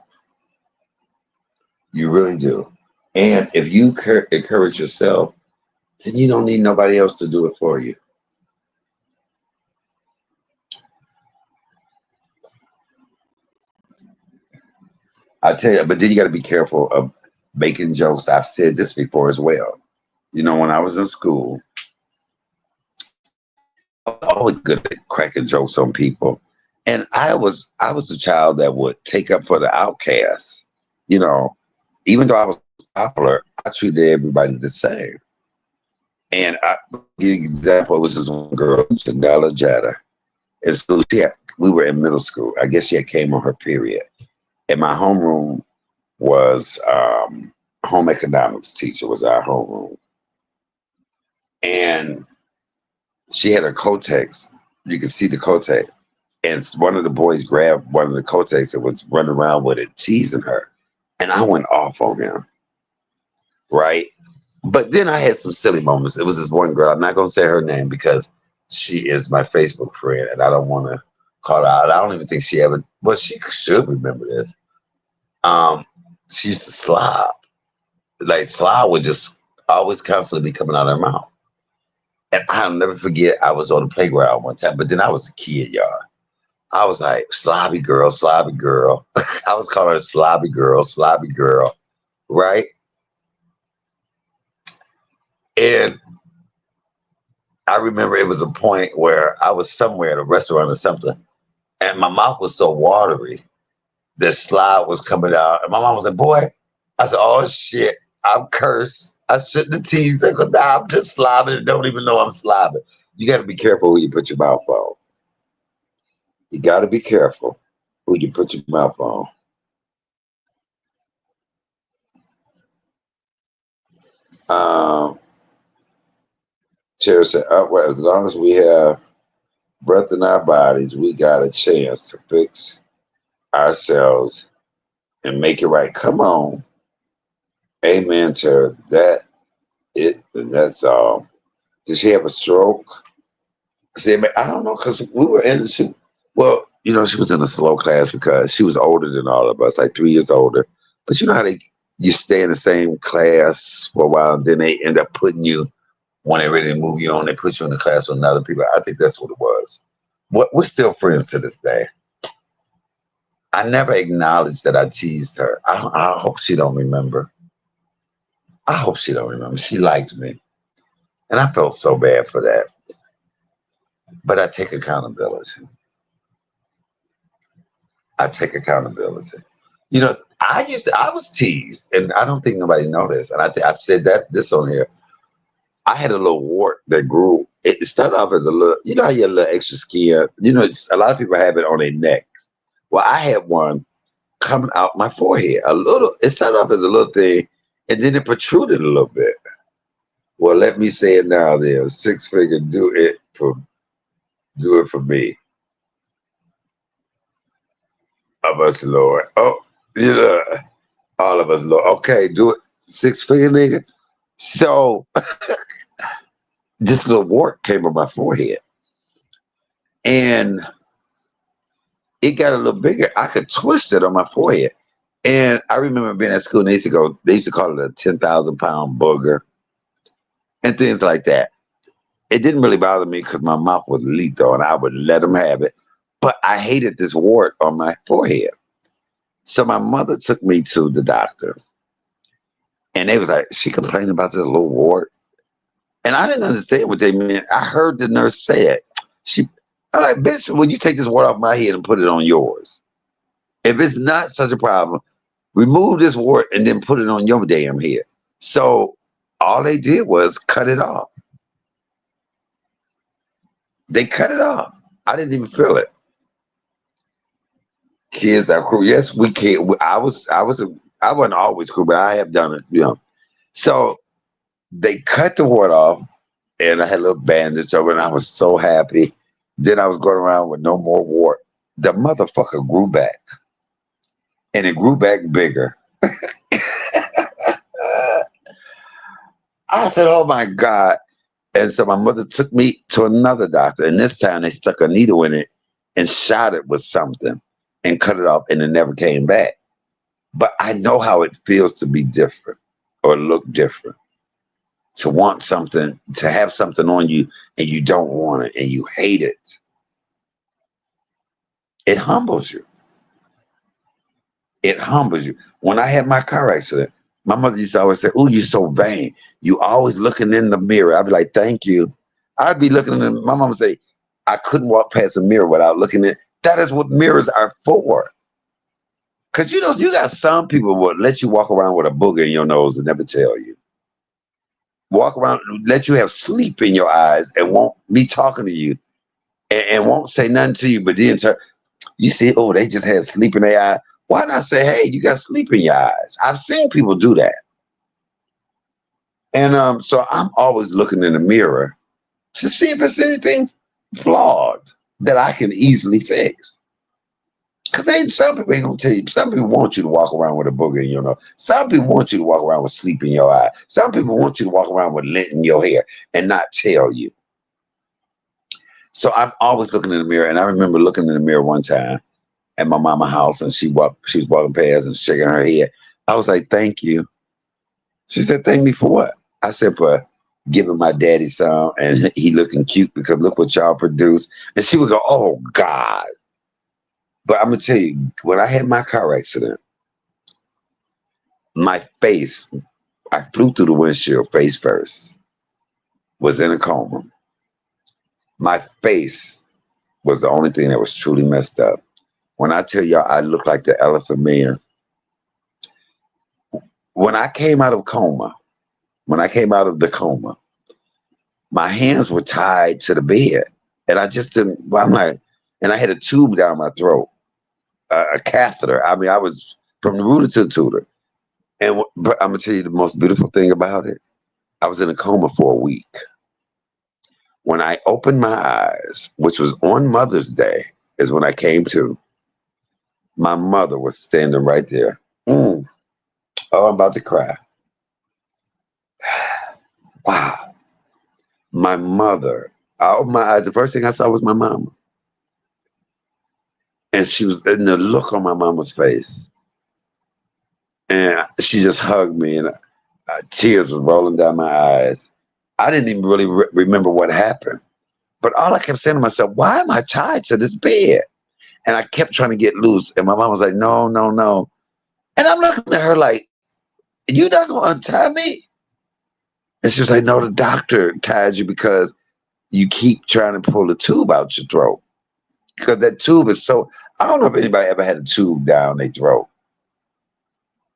You really do. And if you encourage yourself, then you don't need nobody else to do it for you. I tell you, but then you got to be careful of making jokes. I've said this before as well. When I was in school, I was always good at cracking jokes on people, and I was the child that would take up for the outcasts. You know, even though I was popular, I treated everybody the same. And I give you an example. It was this one girl, Janella Jetta. In school, we were in middle school. I guess she had came on her period. And my homeroom was home economics teacher was our homeroom. And she had a Kotex. You could see the Kotex. And one of the boys grabbed one of the Kotex and was running around with it, teasing her. And I went off on him, right? But then I had some silly moments. It was this one girl. I'm not going to say her name because she is my Facebook friend, and I don't want to call her out. I don't even think she ever. Well, she should remember this. Um, she used to slob. Like slob would just always constantly be coming out of her mouth. And I'll never forget. I was on the playground one time, but then I was a kid, y'all. I was like, slobby girl, slobby girl. I was calling her slobby girl, right? And I remember it was a point where I was somewhere at a restaurant or something, and my mouth was so watery that slide was coming out. And my mom was like, "Boy," I said, "Oh shit, I'm cursed. I shouldn't have teased her because now I'm just slobbing and don't even know I'm slobbing." You got to be careful who you put your mouth on. You got to be careful who you put your mouth on. Um, Tara said, well, as long as we have breath in our bodies, we got a chance to fix ourselves and make it right. Come on. Amen to that. It and that's all. Did she have a stroke? See, I don't know, because we were in she well, she was in a slow class because she was older than all of us, like 3 years older. But you know how you stay in the same class for a while and then they end up putting you when they're ready to move you on, they put you in the class with other people. I think that's what it was. We're still friends to this day. I never acknowledged that I teased her. I hope she don't remember. I hope she don't remember. She liked me. And I felt so bad for that. But I take accountability. I take accountability. I was teased, and I don't think nobody noticed. And I've said that this on here. I had a little wart that grew. It started off as a little, how you have a little extra skin. A lot of people have it on their necks. Well, I had one coming out my forehead. A little. It started off as a little thing, and then it protruded a little bit. Well, let me say it now. There, six figure, do it for me, of us, Lord. Oh, all of us, Lord. Okay, do it, six figure nigga. So this little wart came on my forehead, and it got a little bigger. I could twist it on my forehead. And I remember being at school and they used to call it a 10,000-pound booger and things like that. It didn't really bother me because my mouth was lethal and I would let them have it. But I hated this wart on my forehead. So my mother took me to the doctor and they was like, she complained about this little wart. And I didn't understand what they meant. I heard the nurse say it. I'm like, bitch, will you take this wart off my head and put it on yours? If it's not such a problem, remove this wart and then put it on your damn head. So all they did was cut it off. They cut it off. I didn't even feel it. Kids are cruel. Yes, we can. I wasn't always cruel, but I have done it. So they cut the wart off, and I had a little bandage over, and I was so happy. Then I was going around with no more wart. The motherfucker grew back, and it grew back bigger. I said, "Oh my God." And so my mother took me to another doctor, and this time they stuck a needle in it and shot it with something and cut it off, and it never came back. But I know how it feels to be different or look different, to want something, to have something on you, and you don't want it, and you hate it. It humbles you. It humbles you. When I had my car accident, my mother used to always say, "Oh, you're so vain. You always looking in the mirror." I'd be like, "Thank you." I'd be looking in the, my mom would say, "I couldn't walk past a mirror without looking in." That is what mirrors are for. Cause you got some people would let you walk around with a booger in your nose and never tell you. Walk around, let you have sleep in your eyes and won't be talking to you and won't say nothing to you. But then you see, oh, they just had sleep in their eye. Why not say, hey, you got sleep in your eyes? I've seen people do that. And so I'm always looking in the mirror to see if there's anything flawed that I can easily fix. Because some people ain't gonna tell you. Some people want you to walk around with a booger in your nose. Some people want you to walk around with sleep in your eye. Some people want you to walk around with lint in your hair and not tell you. So I'm always looking in the mirror. And I remember looking in the mirror one time at my mama's house, and she was walking past and shaking her head. I was like, "Thank you." She said, "Thank me for what?" I said, "For giving my daddy some, and he looking cute because look what y'all produced." And she would go, "Oh God." But I'm gonna tell you, when I had my car accident, my face, I flew through the windshield face first, was in a coma. My face was the only thing that was truly messed up. When I tell y'all I look like the Elephant Man, when I came out of coma, when I came out of the coma, my hands were tied to the bed. And I just didn't, well, I'm like, and I had a tube down my throat, a catheter. I mean, I was from the rooter to the tutor. And but I'm gonna tell you the most beautiful thing about it. I was in a coma for a week. When I opened my eyes, which was on Mother's Day, is when I came to. My mother was standing right there. Oh, I'm about to cry. Wow. My mother. I opened my eyes. The first thing I saw was my mama. And she was in the look on my mama's face. And she just hugged me, and tears were rolling down my eyes. I didn't even really remember what happened. But all I kept saying to myself, why am I tied to this bed? And I kept trying to get loose. And my mom was like, no, no, no. And I'm looking at her like, you not going to untie me? And she was like, no, the doctor tied you because you keep trying to pull the tube out your throat. Because that tube is so, I don't know if anybody ever had a tube down their throat.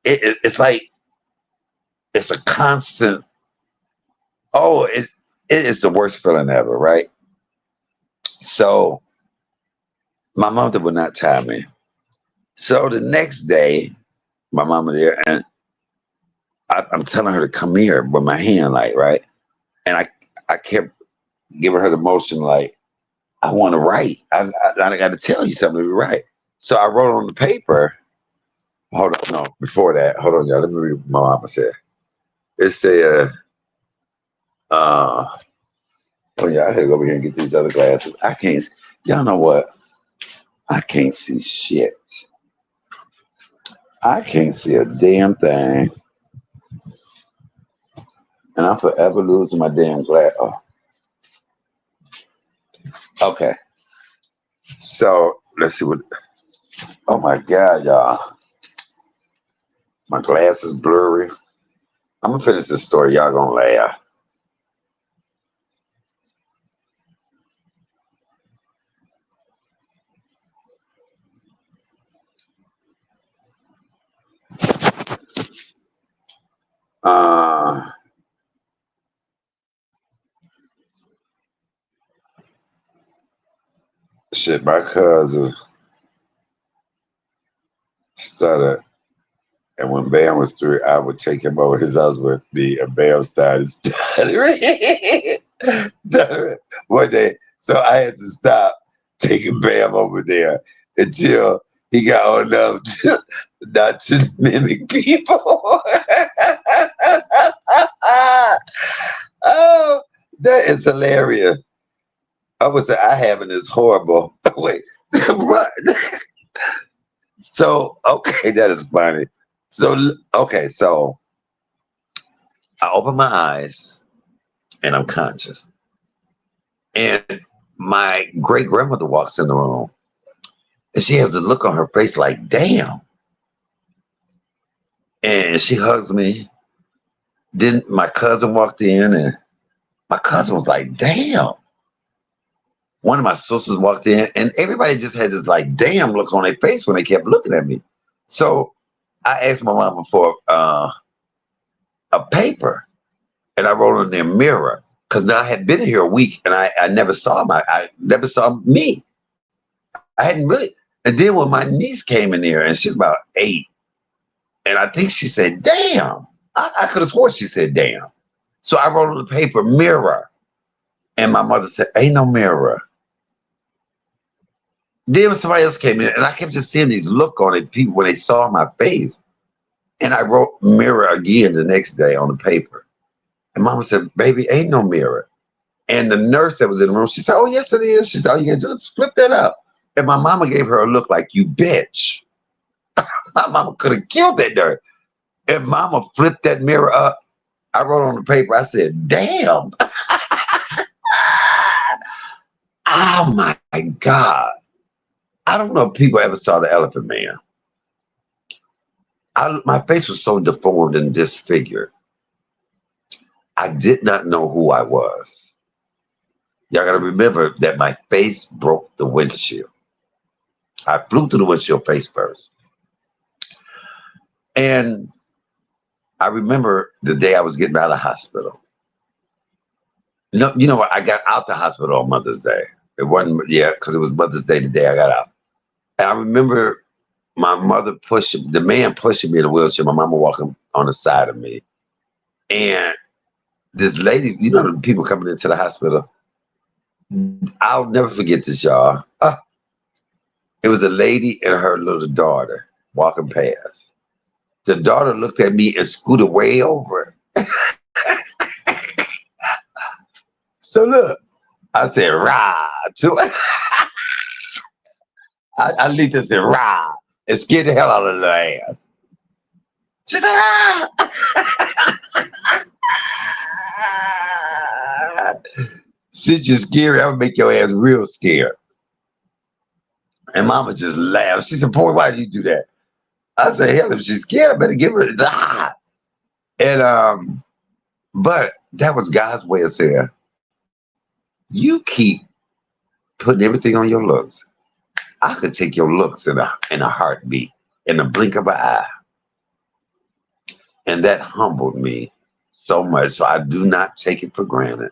It's like, it's a constant, oh, it is the worst feeling ever, right? So my mother would not tie me. So the next day, my mama there, and I'm telling her to come here with my hand, like, right? And I kept giving her the motion, like, I want to write. I got to tell you something to write. So I wrote on the paper. Hold on, no, before that, hold on, y'all. Let me read what my mama said. It said, oh yeah, I gotta go over here and get these other glasses. I can't, y'all know what? I can't see shit. I can't see a damn thing. And I'm forever losing my damn glass. Oh. Okay. So let's see what, oh my God, y'all. My glass is blurry. I'm gonna finish this story. Y'all gonna laugh. Uh, Shit, my cousin started, and when Bam was through, I would take him over his house with me, and Bam started stuttering. One day, so I had to stop taking Bam over there until he got old enough not to mimic people. Oh, that is hilarious. I would say I having this horrible. Wait, what? So okay, that is funny. So okay, so I open my eyes and I'm conscious, and my great grandmother walks in the room, and she has the look on her face like, "Damn!" And she hugs me. Then my cousin walked in, and my cousin was like, "Damn!" One of my sisters walked in, and everybody just had this like, "Damn!" look on their face when they kept looking at me. So I asked my mama for a paper, and I wrote on their mirror because now I had been here a week, and I never saw me. I hadn't really. And then when my niece came in there, and she was about 8, and I think she said, "Damn!" I could have sworn she said, "Damn." So I wrote on the paper, "Mirror," and my mother said, "Ain't no mirror." Then when somebody else came in, and I kept just seeing these look on it, people when they saw my face, and I wrote "mirror" again the next day on the paper. And mama said, "Baby, ain't no mirror." And the nurse that was in the room, she said, "Oh, yes, it is." She said, "All you gotta do is flip that up." And my mama gave her a look like, "You bitch." My mama could have killed that nurse. And mama flipped that mirror up. I wrote on the paper, I said, "Damn." Oh my God. I don't know if people ever saw the Elephant Man. My face was so deformed and disfigured. I did not know who I was. Y'all gotta remember that my face broke the windshield. I flew through the windshield face first. And I remember the day I was getting out of the hospital. You know what? I got out the hospital on Mother's Day. It wasn't, yeah, because it was Mother's Day the day I got out. And I remember my mother the man pushing me in a wheelchair, my mama walking on the side of me. And this lady, you know, the people coming into the hospital, I'll never forget this, y'all. It was a lady and her little daughter walking past. The daughter looked at me and scooted way over. So look, I said, rah, to it. I leaped and said, rah, and scared the hell out of her ass. She said, ah. Since you're scary, I'm gonna make your ass real scared. And mama just laughed. She said, boy, why did you do that? I said, hell, if she's scared, I better give her ah. And but that was God's way of saying, you keep putting everything on your looks. I could take your looks in a heartbeat, in the blink of an eye. And that humbled me so much. So I do not take it for granted.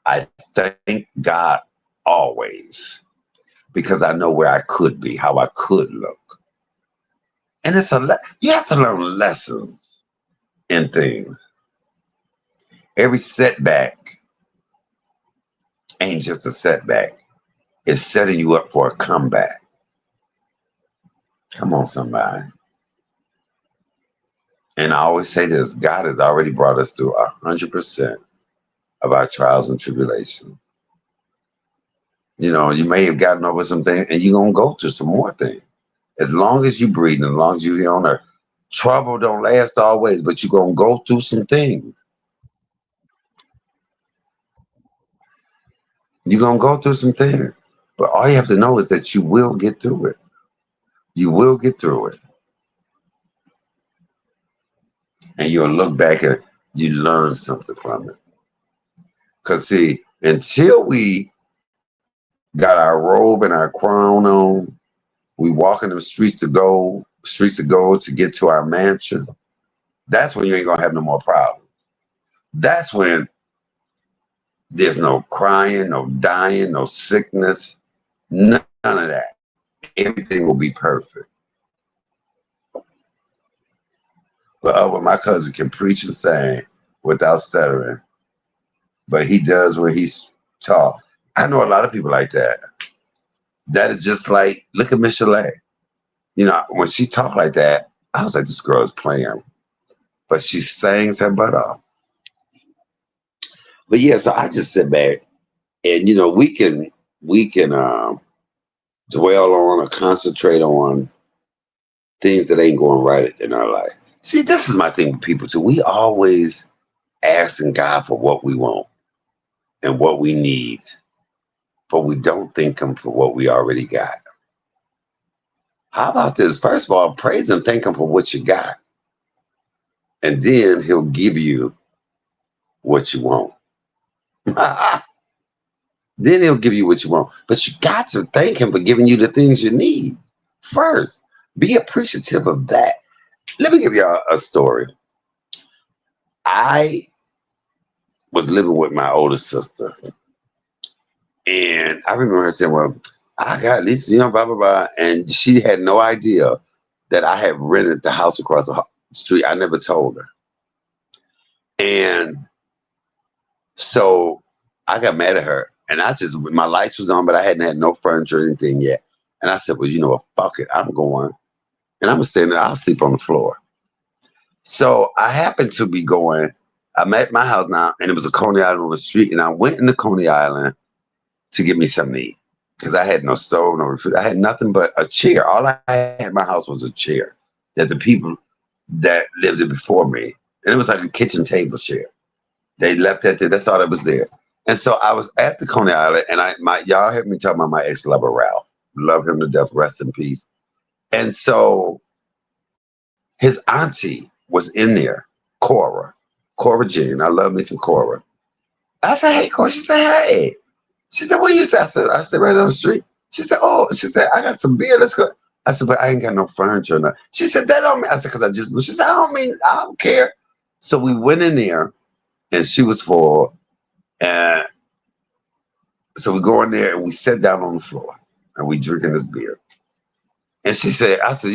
I thank God always because I know where I could be, how I could look. And you have to learn lessons in things. Every setback ain't just a setback. It's setting you up for a comeback. Come on, somebody. And I always say this, God has already brought us through 100% of our trials and tribulations. You know, you may have gotten over some things and you're going to go through some more things. As long as you breathe and as long as you're here on earth, trouble don't last always, but you're going to go through some things. You're going to go through some things. But all you have to know is that you will get through it. You will get through it. And you'll look back and you learn something from it. Because see, until we got our robe and our crown on, we walk in the streets of gold to get to our mansion. That's when you ain't gonna have no more problems. That's when there's no crying, no dying, no sickness, none of that. Everything will be perfect. But my cousin can preach and sing without stuttering. But he does when he's taught. I know a lot of people like that. That is just like, look at Miss Chalet. You know, when she talked like that, I was like, this girl is playing. But she sings her butt off. But yeah, so I just sit back and you know, we can dwell on or concentrate on things that ain't going right in our life. See, this is my thing with people too. We always asking God for what we want and what we need, but we don't thank him for what we already got. How about this? First of all, praise and thank him for what you got. And then he'll give you what you want. Then he'll give you what you want. But you got to thank him for giving you the things you need first. Be appreciative of that. Let me give y'all a story. I was living with my older sister. And I remember her saying, well, I got this, you know, blah, blah, blah. And she had no idea that I had rented the house across the street. I never told her. And so I got mad at her. And my lights was on, but I hadn't had no furniture or anything yet. And I said, well, you know what, fuck it. I'm going. And I'm staying there. I'll sleep on the floor. So I happened to be going. I'm at my house now, and it was a Coney Island on the street. And I went into Coney Island to get me something to eat because I had no stove, no refrigerator. I had nothing but a chair. All I had in my house was a chair that the people that lived there before me, and it was like a kitchen table chair. They left that there. That's all that was there. And so I was at the Coney Island, and y'all heard me talk about my ex-lover, Ralph. Love him to death. Rest in peace. And so his auntie was in there, Cora Jean. I love me some Cora. I said, hey, Cora. She said, hey. She said, where you stay? I said, right on the street. She said, oh, I got some beer. Let's go. I said, but I ain't got no furniture. No. She said, that don't mean. I said, she said, I don't care. So we went in there and she was full. And so we go in there and we sat down on the floor and we drinking this beer. And she said, I said,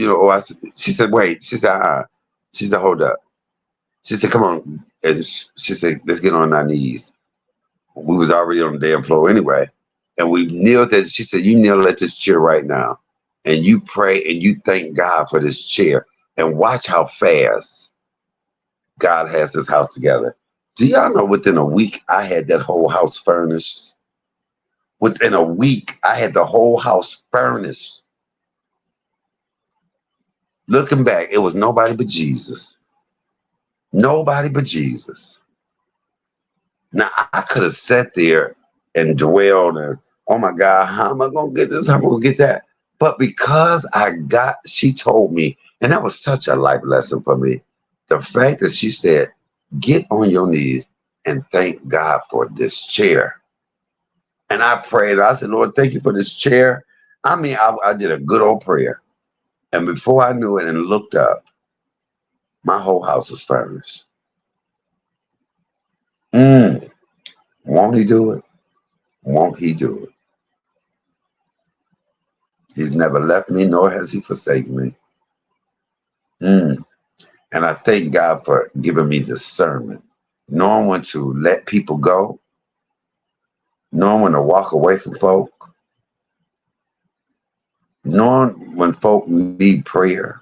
she said, wait. She said, She said, hold up. She said, come on. And she said, let's get on our knees. We was already on the damn floor anyway. And we kneeled at, she said, you kneel at this chair right now and you pray and you thank God for this chair and watch how fast God has this house together. Do y'all know within a week, I had that whole house furnished? Within a week, I had the whole house furnished. Looking back, it was nobody but Jesus. Nobody but Jesus. Now, I could have sat there and dwelled and, oh my God, how am I going to get this? How am I going to get that? But because she told me, and that was such a life lesson for me, the fact that she said, get on your knees and thank God for this chair. And I prayed. I said, Lord, thank you for this chair. I mean, I did a good old prayer. And before I knew it and looked up, my whole house was furnished. Won't he do it? Won't he do it? He's never left me, nor has he forsaken me. And I thank God for giving me discernment, knowing when to let people go, knowing when to walk away from folk, knowing when folk need prayer,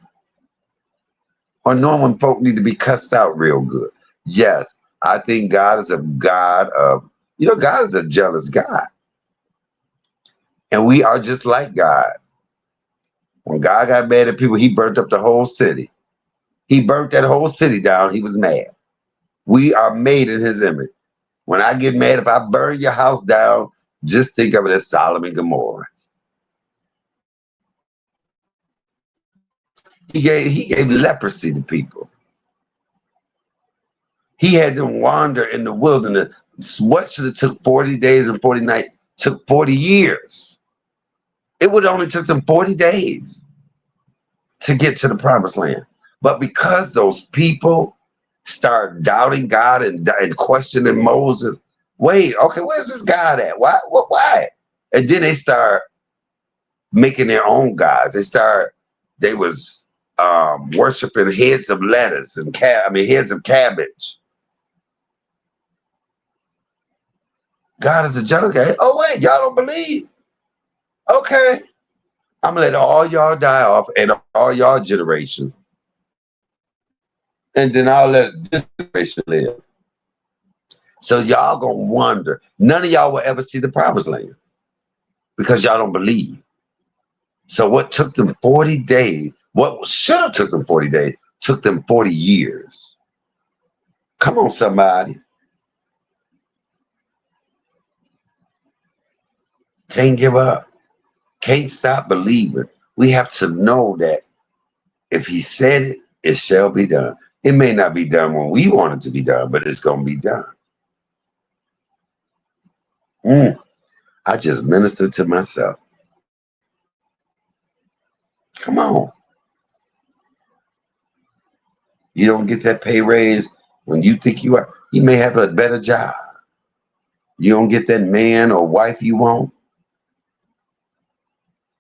or knowing when folk need to be cussed out real good. Yes, I think God is a God of, God is a jealous God. And we are just like God. When God got mad at people, he burnt up the whole city. He burnt that whole city down. He was mad. We are made in his image. When I get mad, if I burn your house down, just think of it as Sodom and Gomorrah. He gave leprosy to people. He had them wander in the wilderness. What should have took 40 days and 40 nights took 40 years. It would only took them 40 days to get to the promised land. But because those people start doubting God and questioning Moses, wait, okay, where's this God at? Why? And then they start making their own gods. They was worshiping heads of lettuce and heads of cabbage. God is a jealous guy. Oh wait, y'all don't believe? Okay, I'm gonna let all y'all die off and all y'all generations, and then I'll let this generation live. So y'all gonna wonder. None of y'all will ever see the promised land because y'all don't believe. So what took them 40 days, what should have took them 40 days, took them 40 years. Come on, somebody. Can't give up. Can't stop believing. We have to know that if he said it, it shall be done. It may not be done when we want it to be done, but it's going to be done. I just ministered to myself. Come on. You don't get that pay raise when you think you are. You may have a better job. You don't get that man or wife you want.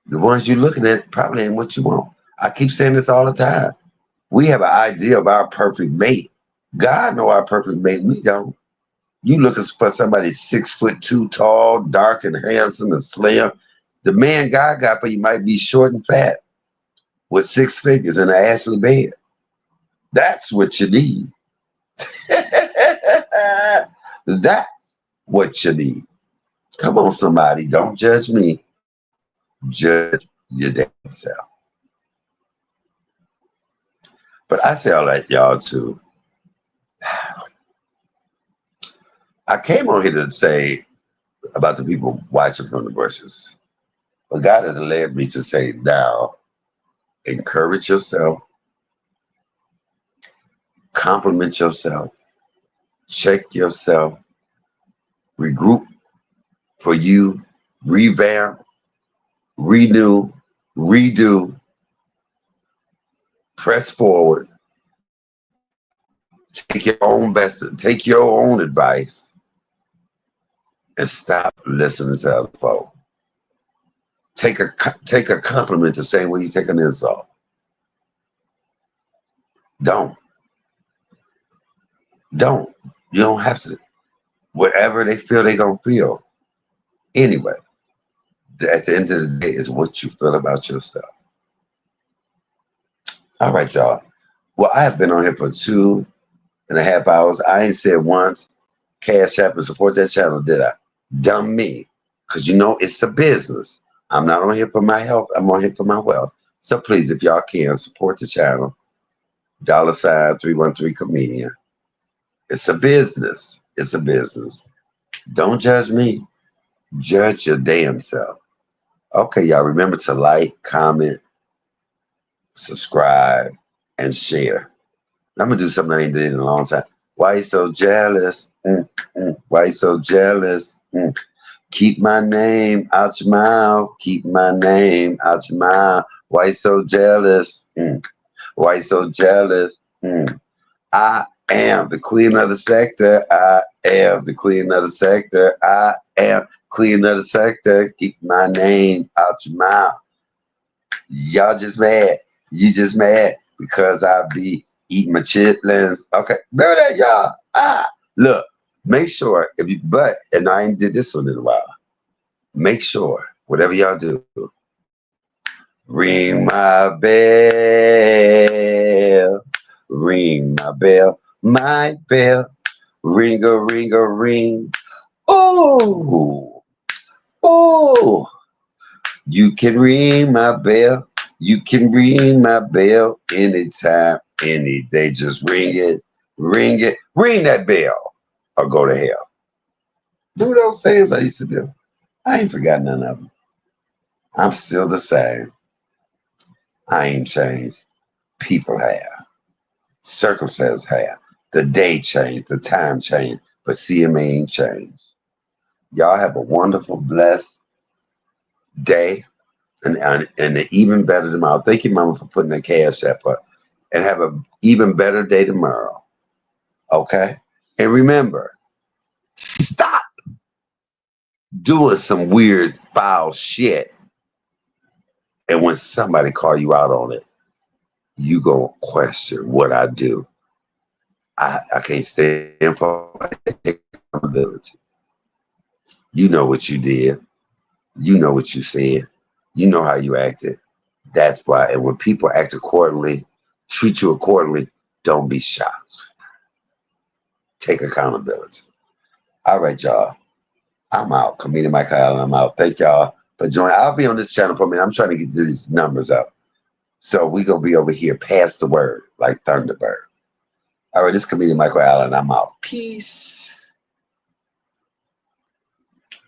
The ones you're looking at probably ain't what you want. I keep saying this all the time. We have an idea of our perfect mate. God know our perfect mate. We don't. You looking for somebody 6'2" tall, dark and handsome and slim. The man God got for you might be short and fat with 6 figures and an Ashley bed. That's what you need. That's what you need. Come on, somebody. Don't judge me. Judge your damn self. But I say all that, y'all, too. I came on here to say about the people watching from the bushes. But God has led me to say now, encourage yourself, compliment yourself, check yourself, regroup for you, revamp, renew, redo, press forward, take your own advice, and stop listening to other folks. Take a compliment the same way you take an insult. Don't. You don't have to. Whatever they feel, they gonna feel. Anyway, At the end of the day, is what you feel about yourself. All right, y'all. Well, I have been on here for 2.5 hours. I ain't said once, Cash App and support that channel, did I? Dumb me. Because you know it's a business. I'm not on here for my health. I'm on here for my wealth. So please, if y'all can, support the channel. $313 comedian. It's a business. It's a business. Don't judge me. Judge your damn self. Okay, y'all. Remember to like, comment, subscribe, and share. I'm gonna do something I ain't did in a long time. Why you so jealous? Why you so jealous? Keep my name out your mouth. Keep my name out your mouth. Why you so jealous? Why you so jealous? I am the queen of the sector. I am the queen of the sector. I am queen of the sector. Keep my name out your mouth. Y'all just mad. You just mad because I be eating my chitlins. Okay, remember that, y'all. Look, make sure if you and I ain't did this one in a while. Make sure whatever y'all do, ring my bell, ring my bell, ring a ring a ring. Oh, oh, you can ring my bell. You can ring my bell anytime, any day. Just ring it, ring that bell, or go to hell. Do those things I used to do. I ain't forgot none of them. I'm still the same. I ain't changed. People have. Circumstances have. The day changed. The time changed. But CMA ain't changed. Y'all have a wonderful, blessed day. And even better tomorrow. Thank you, Mama, for putting that Cash App up. And have an even better day tomorrow. Okay? And remember, stop doing some weird, foul shit. And when somebody call you out on it, you gonna question what I do. I can't stand for accountability. You know what you did. You know what you said. You know how you acted. That's why. And when people act accordingly, treat you accordingly, don't be shocked. Take accountability. All right, y'all. I'm out. Comedian Michael Allen, I'm out. Thank y'all for joining. I'll be on this channel for a minute. I'm trying to get these numbers up. So we're going to be over here, pass the word, like Thunderbird. All right, this is Comedian Michael Allen. I'm out. Peace.